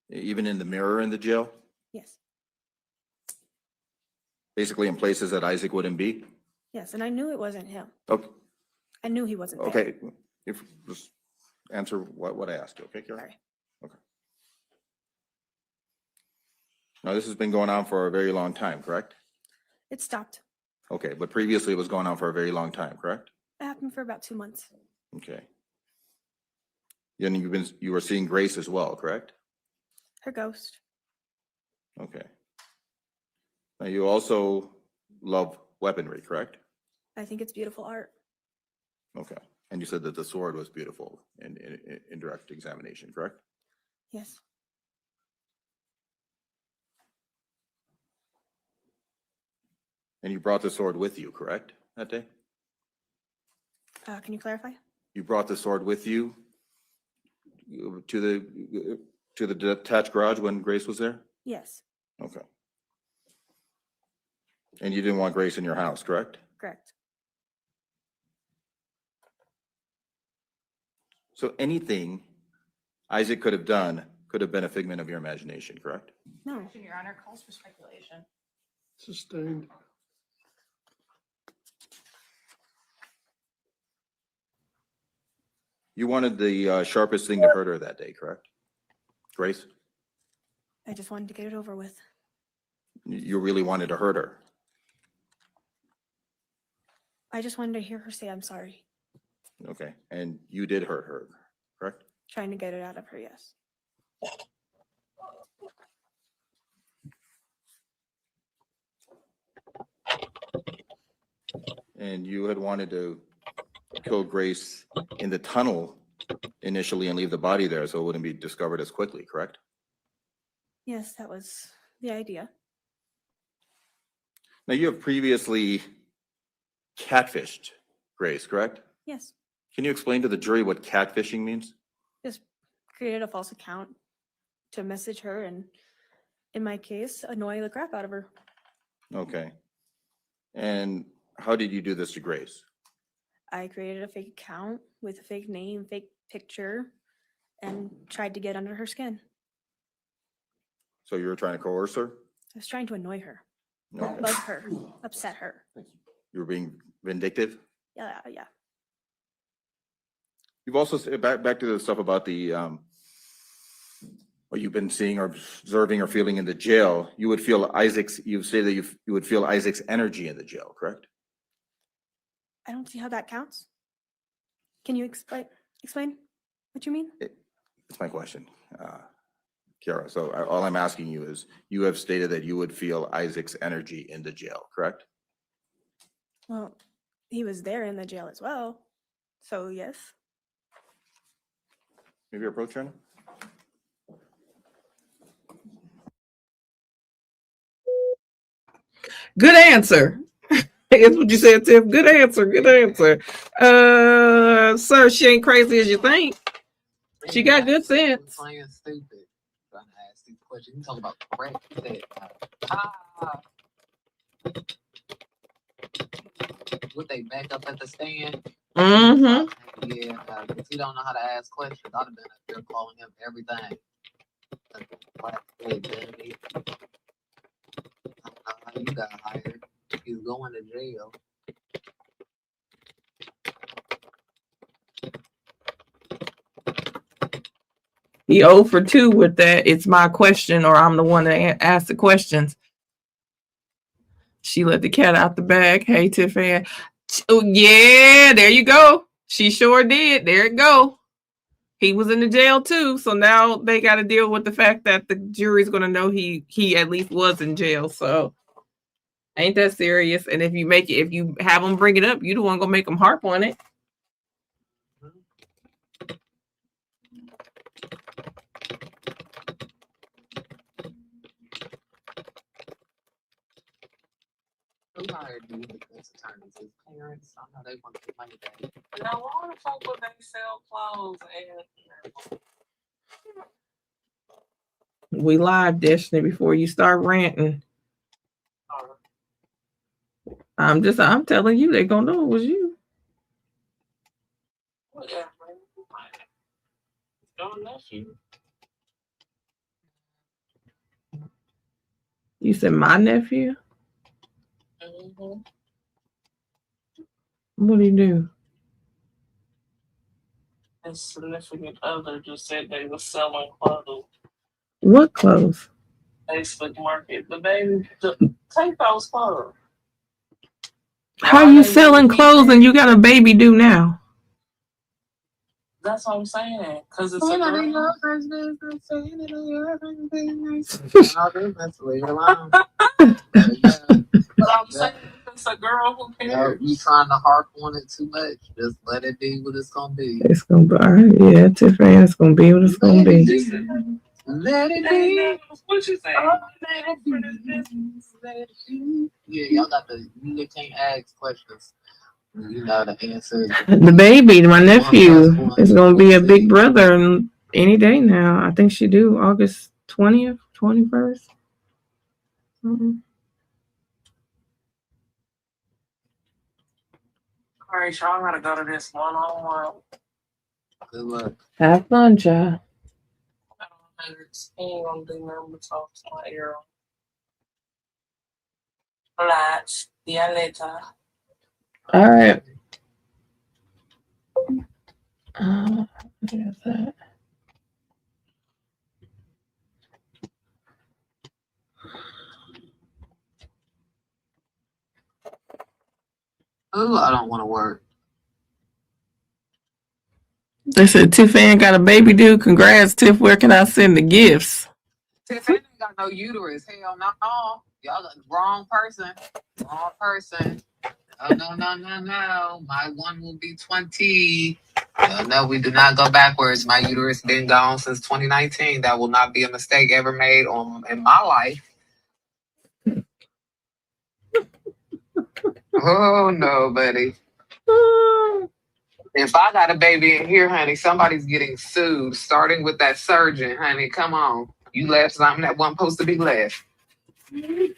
Even in the mirror in the jail? Yes. Basically in places that Isaac wouldn't be? Yes. And I knew it wasn't him. Okay. I knew he wasn't there. Okay. If just answer what I asked you, okay, Karen? Sorry. Okay. Now, this has been going on for a very long time, correct? It stopped. Okay, but previously it was going on for a very long time, correct? It happened for about 2 months. Okay. And you were seeing Grace as well, correct? Her ghost. Okay. Now, you also love weaponry, correct? I think it's beautiful art. Okay. And you said that the sword was beautiful in direct examination, correct? Yes. And you brought the sword with you, correct, that day? Can you clarify? You brought the sword with you to the detached garage when Grace was there? Yes. Okay. And you didn't want Grace in your house, correct? Correct. So anything Isaac could have done could have been a figment of your imagination, correct? No. Your Honor, calls for speculation. Sustained. You wanted the sharpest thing to hurt her that day, correct? Grace, I just wanted to get it over with. you really wanted to hurt her. I just wanted to hear her say I'm sorry. Okay, and you did hurt her, correct? Trying to get it out of her, yes. And you had wanted to kill Grace in the tunnel initially and leave the body there so it wouldn't be discovered as quickly, correct? Yes, that was the idea. Now, you have previously catfished Grace, correct? Yes. Can you explain to the jury what catfishing means? Just created a false account to message her and, in my case, annoy the crap out of her. Okay. And how did you do this to Grace? I created a fake account with a fake name, fake picture, and tried to get under her skin. So you were trying to coerce her? I was trying to annoy her, No. bug her, upset her. You were being vindictive? Yeah. You've also, back to the stuff about the, what you've been seeing or observing or feeling in the jail, you would feel you say that you would feel Isaac's energy in the jail, correct? I don't see how that counts. Can you explain what you mean? That's my question, Kiara. So all I'm asking you is, you have stated that you would feel Isaac's energy in the jail, correct? Well, he was there in the jail as well. So yes. Maybe your approach, Shannon? Good answer. That's what you said, Tiff. Good answer. Good answer. Sir, she ain't crazy as you think. She got good sense. Playing stupid. Trying to ask these questions. You talking about correct that. Would they back up at the stand? Mm-hmm. Yeah, if you don't know how to ask questions, I'd have been up there calling him everything. I don't know how you got hired. He's going to jail. He 0 for 2 with that. It's my question, or I'm the one that asked the questions. She let the cat out the bag. Hey, Tiffany. Oh, yeah, there you go. She sure did. There it go. He was in the jail too, so now they got to deal with the fact that the jury's going to know he at least was in jail. So ain't that serious? And if you have them bring it up, you the one gonna make them harp on it. Who hired you defense attorneys? His parents? I know they want to get money back. Now, why the fuck would they sell clothes and We live, Destiny, before you start ranting. I'm telling you, they gonna know it was you. whatever? Your nephew. You said my nephew? Mm-hmm. What do you do? His significant other just said they were selling clothes. What clothes? Facebook Market. The baby, take those clothes. How you selling clothes and you got a baby due now? That's what I'm saying. Because it's a Ain't none of girl. your friends' business. Ain't none of your friends' business. No business. Leave it alone. But I'm saying it's a girl who cares. You trying to harp on it too much. Just let it be what it's gonna be. It's gonna be all right. Yeah, Tiffany, it's gonna be what it's gonna be. Let it be. What you say? Oh, let it be. Let it be. Yeah, y'all got you can't ask questions. You know the answer. The baby, my nephew, is gonna be a big brother any day now. I think she do August 20th, 21st. Mm-hmm. All right, y'all gotta go to this one-on-one. Good luck. Have fun, child. He ain't gonna do nothing but talk to my ear. Relax. See ya later. All right. There's that. Oh, I don't want to work. They said Tiffany got a baby due. Congrats, Tiff. Where can I send the gifts? Tiffany ain't got no uterus. Hell no. Y'all got the wrong person. Wrong person. Oh, no. My one will be 20. No, we do not go backwards. My uterus been gone since 2019. That will not be a mistake ever made in my life. Oh, no, buddy. If I got a baby in here, honey, somebody's getting sued, starting with that surgeon, honey. Come on. You left something that wasn't supposed to be left. And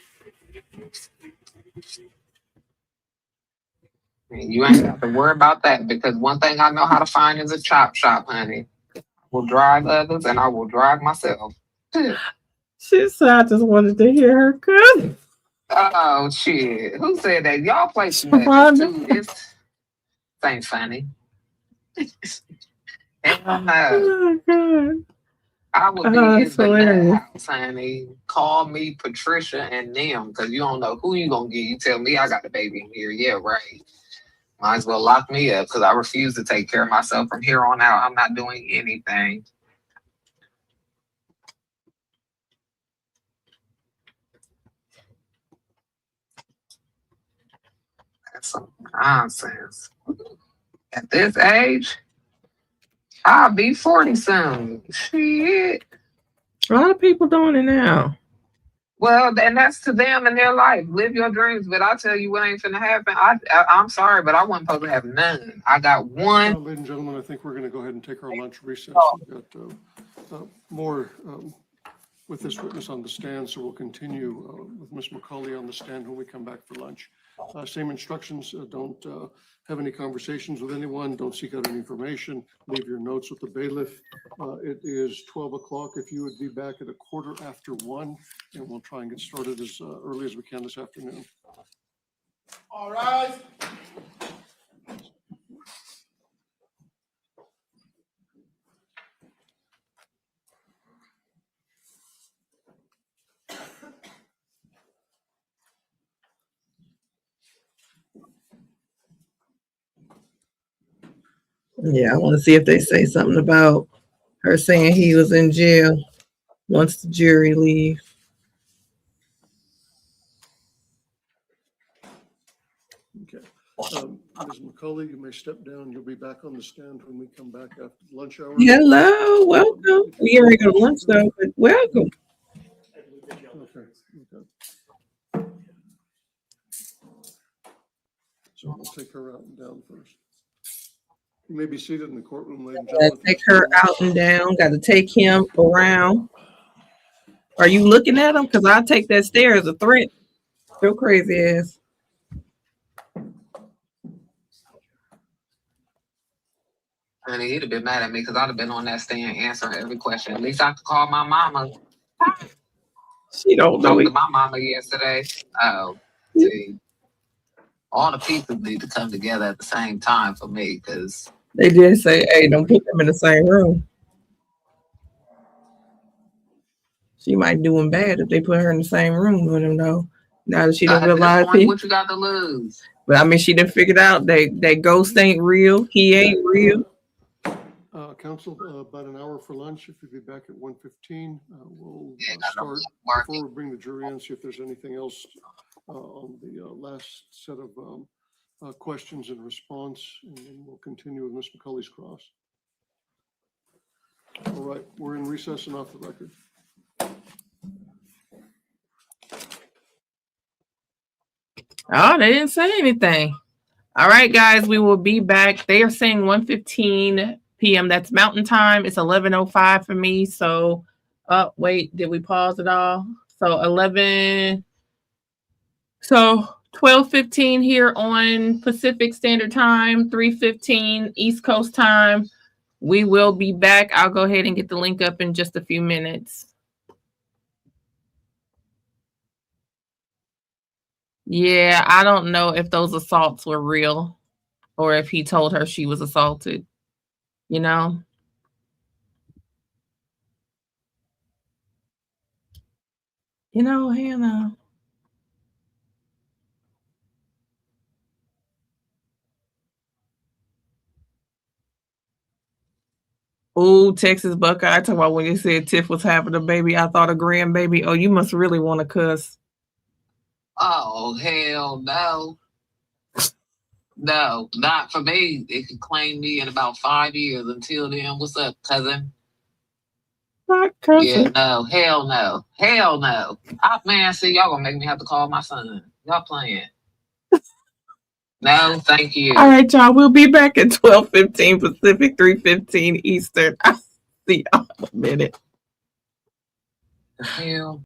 you ain't have to worry about that because one thing I know how to find is a chop shop, honey. I will drive others and I will drive myself. She said, I just wanted to hear her cuss. Oh, shit. Who said that? Y'all play too much. It's ain't funny. Hell no. Oh, God. I would be That's in the hilarious. house, honey. Call me Patricia and them because you don't know who you going to get. You tell me I got a baby in here. Yeah, right. Might as well lock me up because I refuse to take care of myself from here on out. I'm not doing anything. That's some nonsense. At this age, I'll be 40 soon. Shit. A lot of people doing it now. Well, and that's to them and their life. Live your dreams, but I tell you what ain't finna happen. I'm sorry, but I wasn't supposed to have none. I got one. Ladies and gentlemen, I think we're going to go ahead and take our lunch recess. We've got more with this witness on the stand, so we'll continue with Ms. McCauley on the stand when we come back for lunch. Same instructions, don't have any conversations with anyone, don't seek out any information, leave your notes with the bailiff. It is 12 o'clock. If you would be back at 1:15, and we'll try and get started as early as we can this afternoon. All right. Yeah, I want to see if they say something about her saying he was in jail once the jury leaves. Okay. Ms. McCauley, you may step down. You'll be back on the stand when we come back after lunch hour. Hello, welcome. We already go to lunch though, but welcome. Okay. So we'll take her out and down first. You may be seated in the courtroom, ladies and Gotta gentlemen. take her out and down. Got to take him around. Are you looking at him? Because I'll take that stare as a threat. Your crazy ass. Honey, he'd have been mad at me because I'd have been on that stand answering every question. At least I could call my mama. She don't know Talked it. to my mama yesterday. Oh, see. All the pieces need to come together at the same time for me because They did say, hey, don't put them in the same room. She might do him bad if they put her in the same room with him, though. Now that she didn't realize what you got to lose? But I mean, she done figured out that ghost ain't real. He ain't real. Counsel, about an hour for lunch. If you'll be back at 1:15, we'll start. Before we bring the jury in, see if there's anything else on the last set of questions and response, and then we'll continue with Ms. McCauley's cross. All right, we're in recess and off the record. Oh, they didn't say anything. All right, guys, we will be back. They are saying 1:15 p.m. That's Mountain Time. It's 11:05 for me. So, wait, did we pause it all? So 12:15 here on Pacific Standard Time, 3:15 East Coast Time. We will be back. I'll go ahead and get the link up in just a few minutes. Yeah, I don't know if those assaults were real or if he told her she was assaulted, you know? You know, Hannah. Oh, Texas Buckeye. Talk about when you said Tiff was having a baby. I thought a grandbaby. Oh, you must really want to cuss. Oh, hell no. No, not for me. It could claim me in about 5 years. Until then, what's up, cousin? Not cussing. Yeah, no, hell no. Hell no. Man, see, y'all gonna make me have to call my son. Y'all playing. No, thank you. All right, y'all. We'll be back at 12:15 Pacific, 3:15 Eastern. I'll see y'all in a minute. The hell?